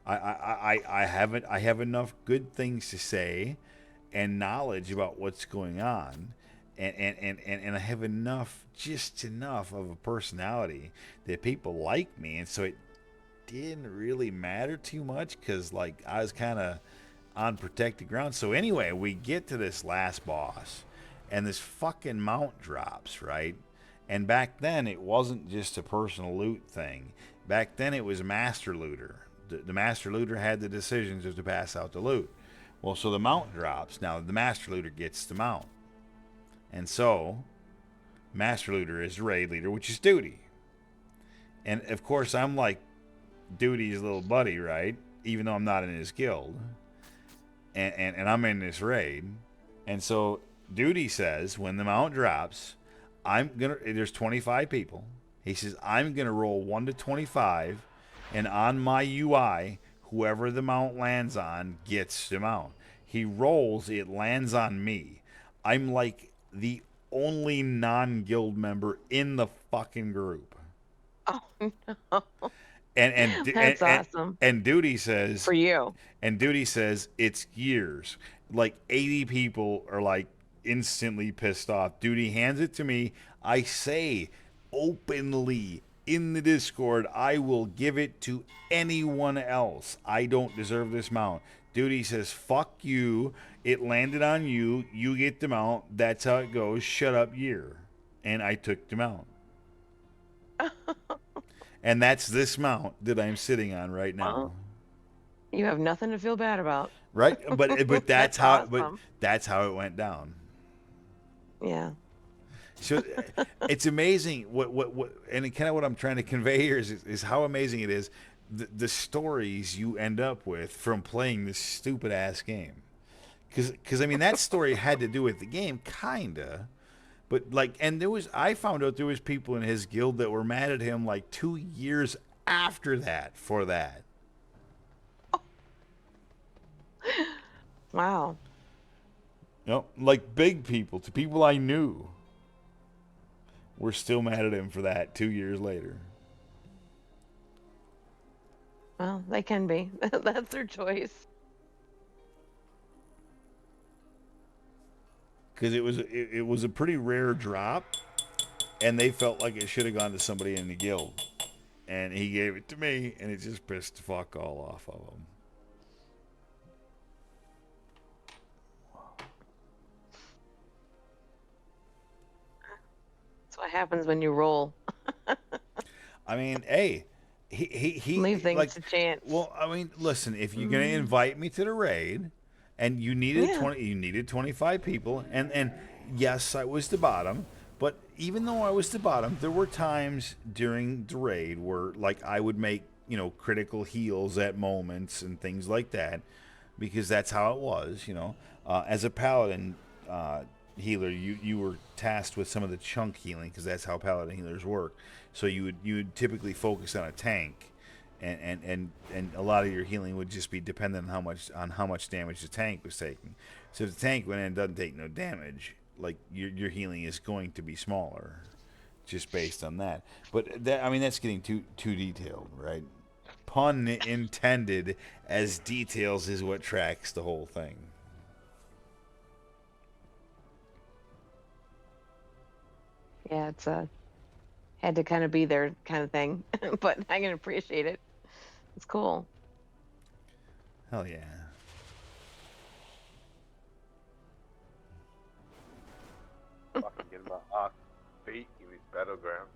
I have enough good things to say and knowledge about what's going on, and I have just enough of a personality that people like me, and so it didn't really matter too much because like I was kind of on protected ground. So anyway, we get to this last boss, and this fucking mount drops, right? And back then, it wasn't just a personal loot thing. Back then, it was Master Looter. The Master Looter had the decisions of to pass out the loot. Well, so the mount drops. Now, the Master Looter gets the mount. And so, Master Looter is the raid leader, which is Duty. And, of course, I'm like Duty's little buddy, right? Even though I'm not in his guild. And I'm in this raid. And so Duty says, when the mount drops, there's 25 people. He says, I'm going to roll 1 to 25, and on my UI, whoever the mount lands on gets the mount. He rolls, it lands on me. I'm like the only non-guild member in the fucking group. Oh, no. That's awesome. And Duty says, for you. And Duty says it's years. Like 80 people are like instantly pissed off. Duty hands it to me. I say openly in the Discord, I will give it to anyone else. I don't deserve this mount. Dude, he says, fuck you. It landed on you. You get the mount. That's how it goes. Shut up, year. And I took the mount. And that's this mount that I'm sitting on right now. Well, you have nothing to feel bad about. Right? But that's how awesome. but that's how it went down. Yeah. So it's amazing what and kind of what I'm trying to convey here is how amazing it is the stories you end up with from playing this stupid ass game. Because I mean that story had to do with the game, kinda, but like, and I found out there was people in his guild that were mad at him like 2 years after that for that. Wow. You know, like big people, to people I knew. We're still mad at him for that 2 years later. Well, they can be. That's their choice. Because it was a pretty rare drop, and they felt like it should have gone to somebody in the guild, and he gave it to me, and it just pissed the fuck all off of him. That's what happens when you roll. I mean, hey, he leave things like, to chance. Well, I mean, listen, if you're gonna invite me to the raid, and you needed 25 people, and yes, I was the bottom, but even though I was the bottom, there were times during the raid where like I would make critical heals at moments and things like that, because that's how it was. As a paladin healer, you were tasked with some of the chunk healing because that's how paladin healers work. So you would typically focus on a tank, and a lot of your healing would just be dependent on how much damage the tank was taking. So if the tank went in and doesn't take no damage, like your healing is going to be smaller, just based on that. But that's getting too detailed, right? Pun intended, as details is what tracks the whole thing. Yeah, it's had to kind of be there kind of thing, but I can appreciate it. It's cool. Hell yeah. Fucking getting my arc beat in this battleground.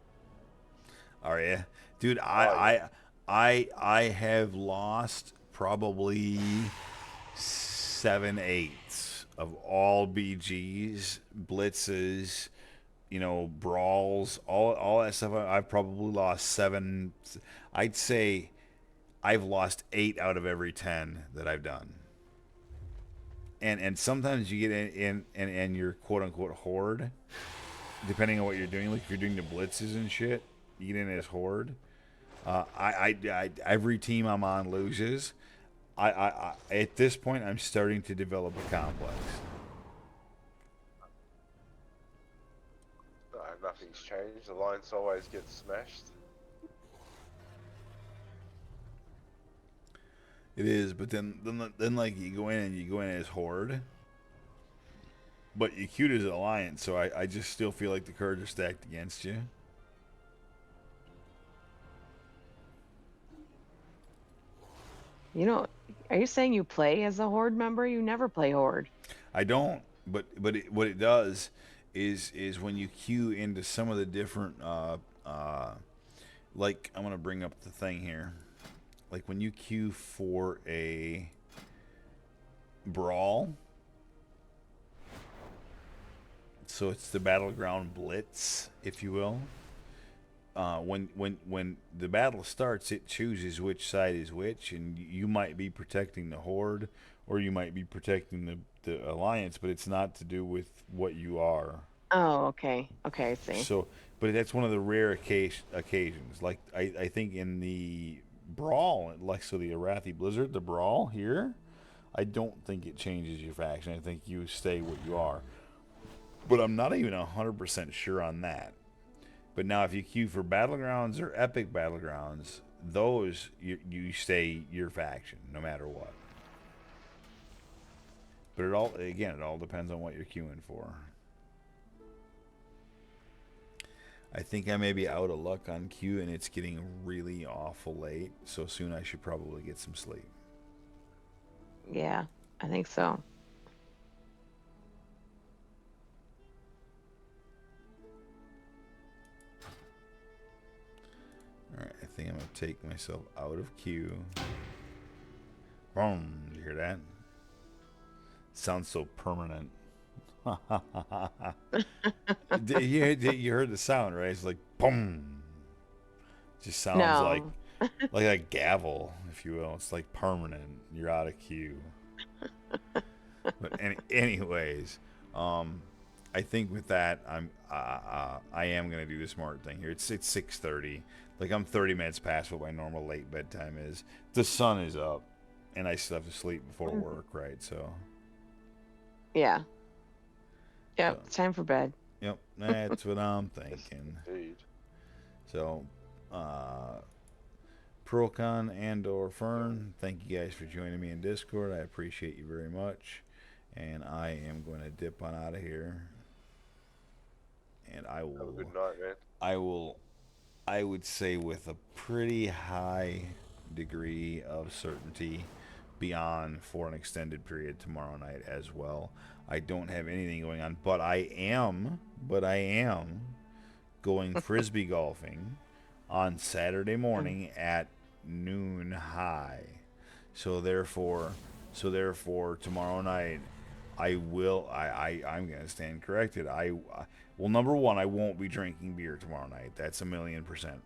Are you? Dude, I have lost probably 7/8 of all BGs, blitzes, brawls, all that stuff. I've probably lost 7. I'd say I've lost 8 out of every 10 that I've done. And sometimes you get in and you're quote unquote horde, depending on what you're doing. Like if you're doing the blitzes and shit, you get in as horde. Every team I'm on loses. I at this point I'm starting to develop a complex. Nothing's changed. The Alliance always gets smashed. It is, but then like you go in as horde, but you queued as Alliance, so I just still feel like the cards are stacked against you. Are you saying you play as a horde member? You never play horde. I don't, but what it does is when you queue into some of the different like I'm gonna bring up the thing here, like when you queue for a brawl, so it's the battleground blitz, if you will. When the battle starts, it chooses which side is which, and you might be protecting the horde or you might be protecting the alliance, but it's not to do with what you are. Oh, okay. Okay, I see. So, but that's one of the rare occasions. Like I think in the brawl, like so the Arathi Blizzard, the brawl here, I don't think it changes your faction. I think you stay what you are. But I'm not even 100% sure on that. But now if you queue for Battlegrounds or Epic Battlegrounds, those you stay your faction no matter what. But it all depends on what you're queuing for. I think I may be out of luck on Q, and it's getting really awful late. So soon I should probably get some sleep. Yeah, I think so. Alright, I think I'm going to take myself out of Q. Boom. Did you hear that? Sounds so permanent. You heard the sound, right? It's like boom. Just sounds No. like a gavel, if you will. It's like permanent. You're out of queue. But anyways, I think with that, I am gonna do the smart thing here. It's 6:30. Like I'm 30 minutes past what my normal late bedtime is. The sun is up, and I still have to sleep before work, right? So. Yeah. Yep. So, It's time for bed. Yep. That's what I'm thinking. Indeed. So, Procon and or Fern, thank you guys for joining me in Discord. I appreciate you very much. And I am going to dip on out of here. And I will... Have a good night, man. I would say with a pretty high degree of certainty beyond for an extended period tomorrow night as well. I don't have anything going on, but I am going frisbee golfing on Saturday morning at noon high. So therefore tomorrow night I'm going to stand corrected. Well, number one, I won't be drinking beer tomorrow night. That's 1,000,000%.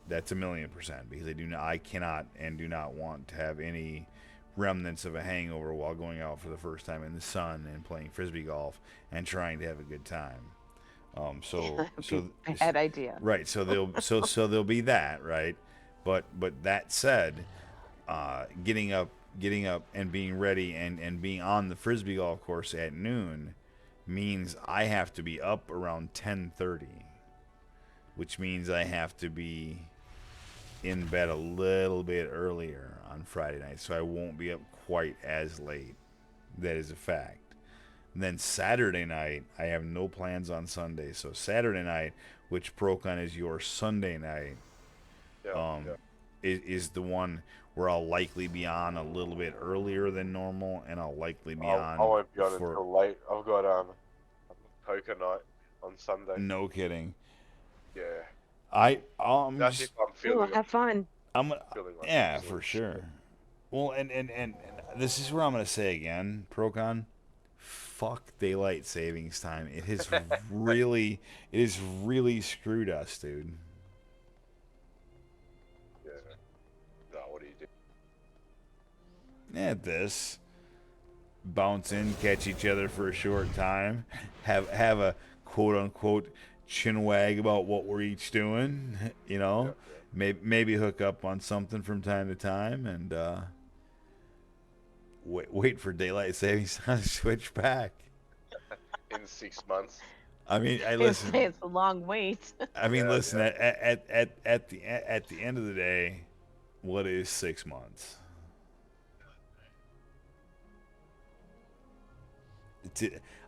That's 1,000,000% because I cannot and do not want to have any remnants of a hangover while going out for the first time in the sun and playing frisbee golf and trying to have a good time. Bad idea. Right. So there'll be that, right? But that said, getting up and being ready and being on the frisbee golf course at noon means I have to be up around 10:30, which means I have to be in bed a little bit earlier on Friday night, so I won't be up quite as late. That is a fact. And then Saturday night, I have no plans on Sunday. So Saturday night, which Procon is your Sunday night, is the one where I'll likely be on a little bit earlier than normal, and I'll likely be on. I won't be on until late. I've got poker night on Sunday. No kidding. Yeah. That's if I'm feeling. Have fun. Yeah, for sure. Well, and this is where I'm gonna say again, Procon. Fuck daylight savings time. It has really screwed us, dude. Yeah. No, what do you do? Yeah, this. Bounce in, catch each other for a short time, have a quote unquote chin wag about what we're each doing, you know. Yeah. Maybe hook up on something from time to time, and wait for daylight savings time to switch back. In 6 months. I mean, listen. It's a long wait. I mean, listen. At the end of the day, what is 6 months?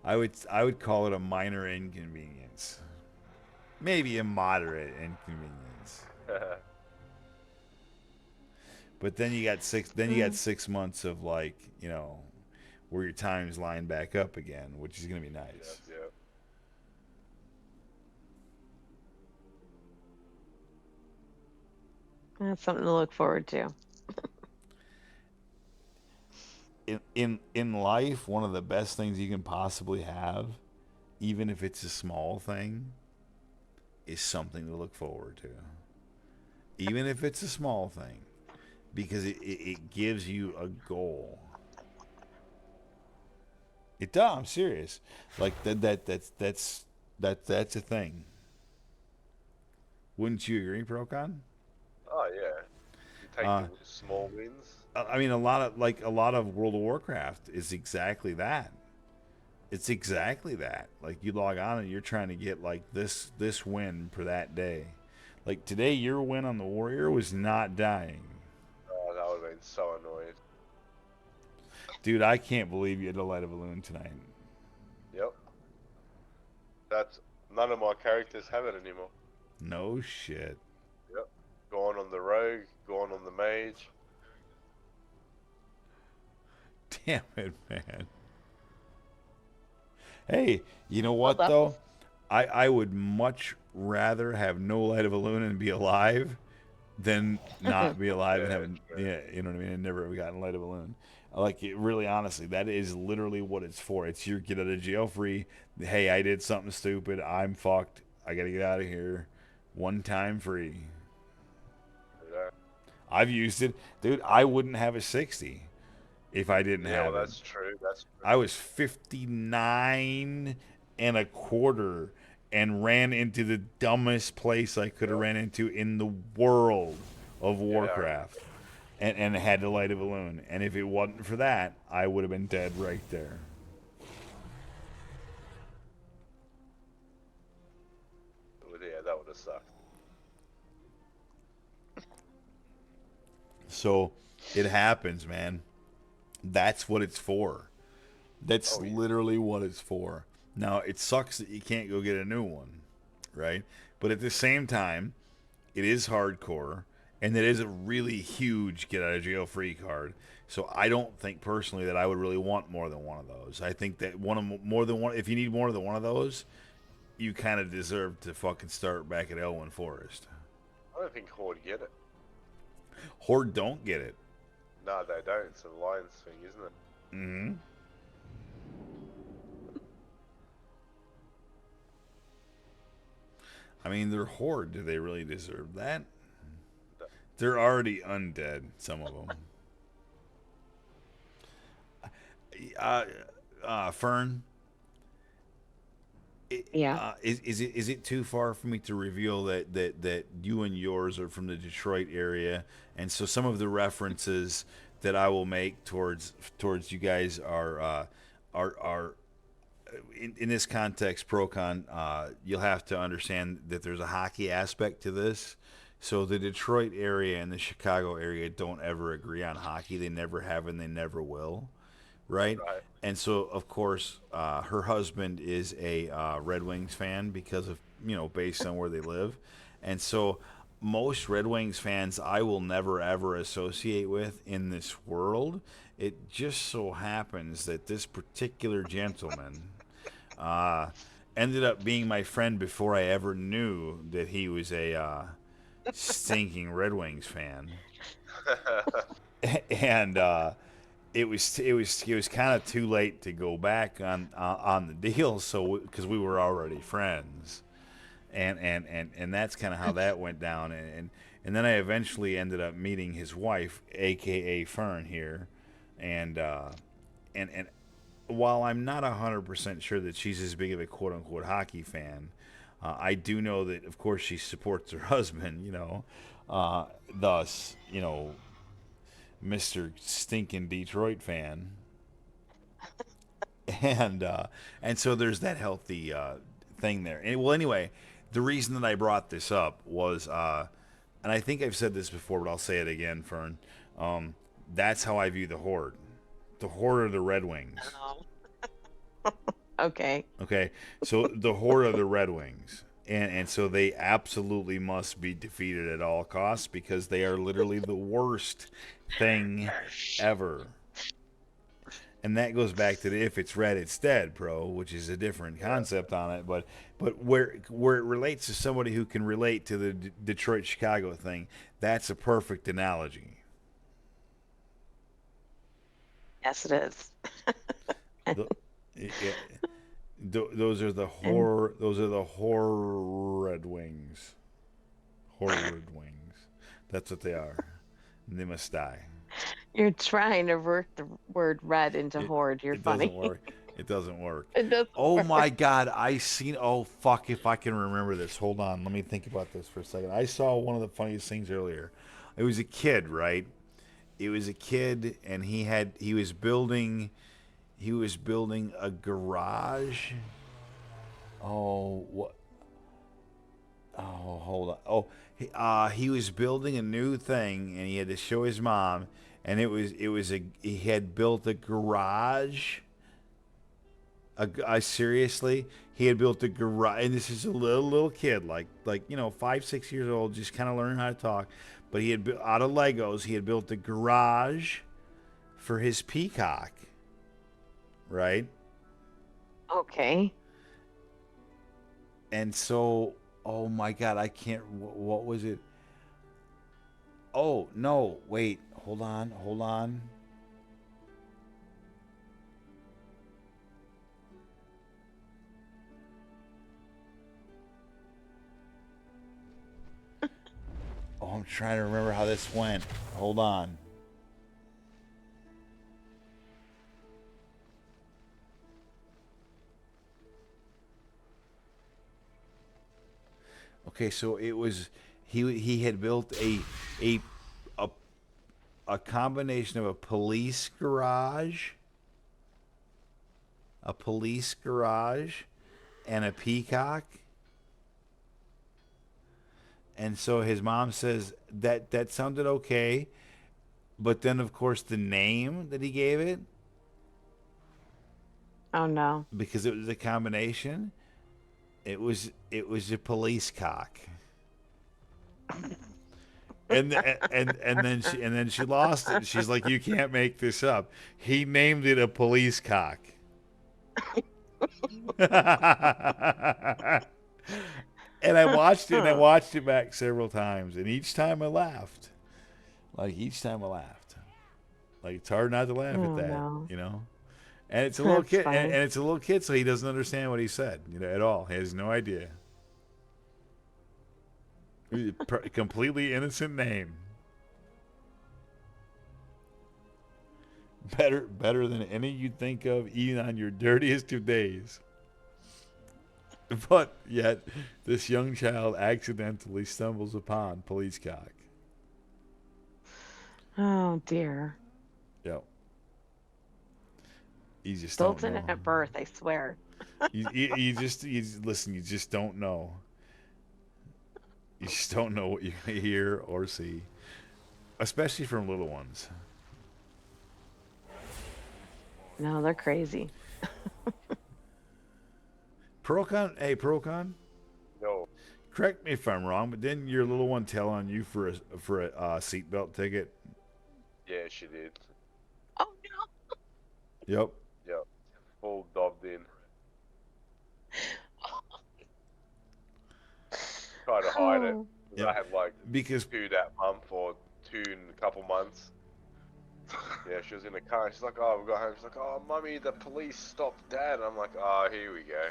I would call it a minor inconvenience, maybe a moderate inconvenience. But then you got 6 months of, like, you know, where your time's lined back up again, which is gonna be nice. Yeah. That's something to look forward to. In life, one of the best things you can possibly have, even if it's a small thing, is something to look forward to. Even if it's a small thing, because it gives you a goal. It does. I'm serious. Like that's a thing. Wouldn't you agree, Procon? Oh yeah. You take the small wins. I mean, a lot of World of Warcraft is exactly that. It's exactly that. Like, you log on and you're trying to get like this win for that day. Like today, your win on the warrior was not dying. Oh, that would have been so annoying. Dude, I can't believe you had to light a balloon tonight. Yep. None of my characters have it anymore. No shit. Yep. Going on the rogue, going on the mage. Damn it, man. Hey, you know Well, what that though? was I would much rather have no light of a loon and be alive than not be alive and Yeah, having, true. yeah, you know what I mean, and never have gotten light of a loon. Like it, really, honestly, that is literally what it's for. It's your get out of jail free. Hey, I did something stupid. I'm fucked. I gotta get out of here. One time free. Yeah. I've used it, dude. I wouldn't have a 60 if I didn't Yeah, well, have it. that's true. That's true. I was 59 and a quarter and ran into the dumbest place I could have ran into in the world of Yeah, Warcraft, and had to light a balloon. And if it wasn't for that, I would have been dead right there. yeah, that would have sucked. So it happens, man. That's what it's for. That's Oh, yeah. literally what it's for. Now, it sucks that you can't go get a new one, right? But at the same time, it is hardcore, and it is a really huge get out of jail free card. So I don't think personally that I would really want more than one of those. I think that more than one. If you need more than one of those, you kind of deserve to fucking start back at Elwyn Forest. I don't think Horde get it. Horde don't get it. No, they don't. It's an alliance thing, isn't it? Mm-hmm. I mean, they're Horde. Do they really deserve that? They're already undead, some of them. Fern, yeah. is it too far for me to reveal that you and yours are from the Detroit area, and so some of the references that I will make towards you guys are in this context, Procon, you'll have to understand that there's a hockey aspect to this. So the Detroit area and the Chicago area don't ever agree on hockey. They never have and they never will, right? Right. And so, of course, her husband is a Red Wings fan because of, based on where they live. And so most Red Wings fans I will never ever associate with in this world. It just so happens that this particular gentleman ended up being my friend before I ever knew that he was a stinking Red Wings fan, and it was kind of too late to go back on the deal, so because we were already friends, and that's kind of how that went down, and then I eventually ended up meeting his wife, aka Fern here, and while I'm not 100% sure that she's as big of a quote unquote hockey fan, I do know that, of course, she supports her husband, thus, Mr. Stinking Detroit fan. And so there's that healthy thing there. And, well, anyway, the reason that I brought this up was, and I think I've said this before, but I'll say it again, Fern. That's how I view the Horde. The Horde are the Red Wings. Oh. Okay. Okay, so the Horde are the Red Wings, and so they absolutely must be defeated at all costs because they are literally the worst thing ever. And that goes back to the if it's red, it's dead, bro, which is a different concept on it. But where it relates to somebody who can relate to the Detroit Chicago thing, that's a perfect analogy. Yes, it is. Those are the horror. Those are the horrid wings. Horrid wings. That's what they are. And they must die. You're trying to work the word red into horde. You're funny. Doesn't work. It doesn't work. It doesn't Oh work. my God! I seen. Oh fuck! If I can remember this. Hold on. Let me think about this for a second. I saw one of the funniest things earlier. It was a kid, right? It was a kid, and he was building a garage. Oh, what? Oh, hold on. Oh, he was building a new thing, and he had to show his mom. And he had built a garage, I seriously, he had built a garage, and this is a little kid, like 5, 6 years old, just kind of learning how to talk. But he had out of Legos, he had built a garage for his peacock, right? Okay. And so, oh my God, I can't. What was it? Oh no, wait, hold on. Oh, I'm trying to remember how this went. Hold on. Okay, so it was he had built a a combination of a police garage, and a peacock. And so his mom says that sounded okay, but then of course the name that he gave it, Oh no. because it was a combination, it was a police cock. And then she lost it. She's like, you can't make this up. He named it a police cock. And I watched it back several times, and each time I laughed. Like it's hard not to laugh at that, No. And it's a little That's kid, funny. and it's a little kid, so he doesn't understand what he said, at all. He has no idea. Completely innocent name. Better than any you'd think of, even on your dirtiest of days. But yet, this young child accidentally stumbles upon police cock. Oh dear. Yep. You just Built don't in know. at birth, I swear. Listen. You just don't know. You just don't know what you hear or see, especially from little ones. No, they're crazy. Pearlcon, hey Pearlcon. No. Correct me if I'm wrong, but didn't your little one tell on you for a seatbelt ticket? Yeah, she did. Oh no. Yep. Yep. Full dobbed in. Tried to hide it. Yep. I had like Because 2 that month or 2 in a couple months. Yeah, she was in the car. She's like, "Oh, we got home." She's like, "Oh, mummy, the police stopped Dad." I'm like, "Oh, here we go."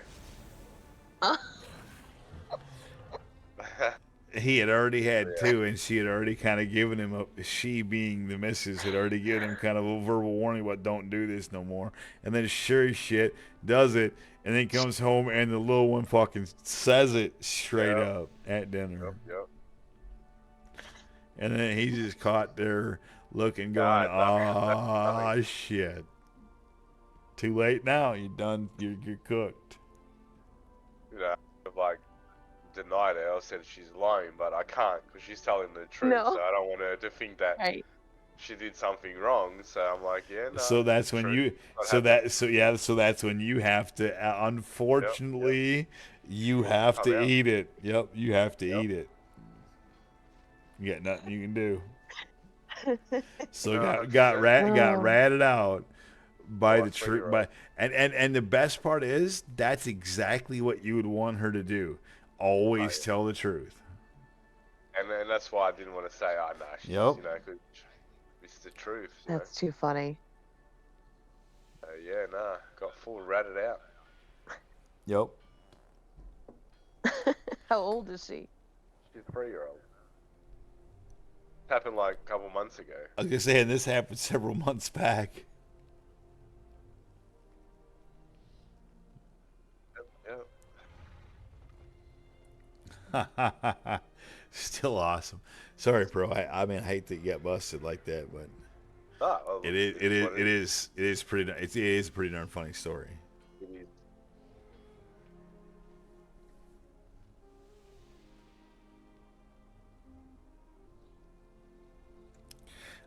he had already had 2, and she had already kind of given him she being the missus had already given him kind of a verbal warning, "What, don't do this no more." And then sure as shit does it, and then comes home and the little one fucking says it straight up at dinner. Yep. And then he's just caught there looking, going, "Ah, shit. Too late now. You're done. You're cooked." I've like denied it. I said she's lying, but I can't because she's telling the truth. No. So I don't want her to think that she did something wrong. So I'm like, yeah, no. So that's when you. So that's when you have to. Unfortunately, you have to eat it. Yep, you have to eat it. You got nothing you can do. So got ratted out by the truth. And the best part is that's exactly what you would want her to do. Always tell the truth. And that's why I didn't want to say, "Oh no, she's, cause it's the truth." That's too funny. Yeah, nah, got full ratted out. Yep. How old is she? She's a 3-year-old. Happened like a couple months ago. I was gonna say, and this happened several months back. Yep. Still awesome. Sorry, bro. I mean, I hate to get busted like that, but it is pretty. It is a pretty darn funny story. It is.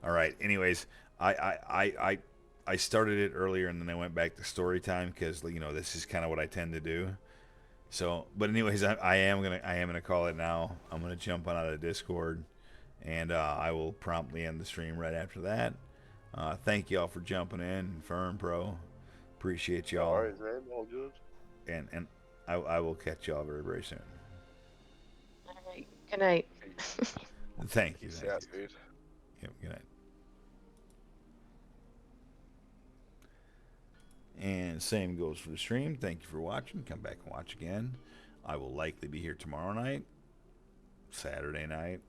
All right. Anyways, I I started it earlier and then I went back to story time because you know this is kind of what I tend to do. So, but anyways, I am gonna call it now. I'm gonna jump on out of Discord, and I will promptly end the stream right after that. Thank y'all for jumping in, Fern Pro. Appreciate y'all. All right, man. All good. And I will catch y'all very, very soon. All right. Good night. Thank you. Peace out, dude. Yep, good night. And same goes for the stream. Thank you for watching. Come back and watch again. I will likely be here tomorrow night, Saturday night,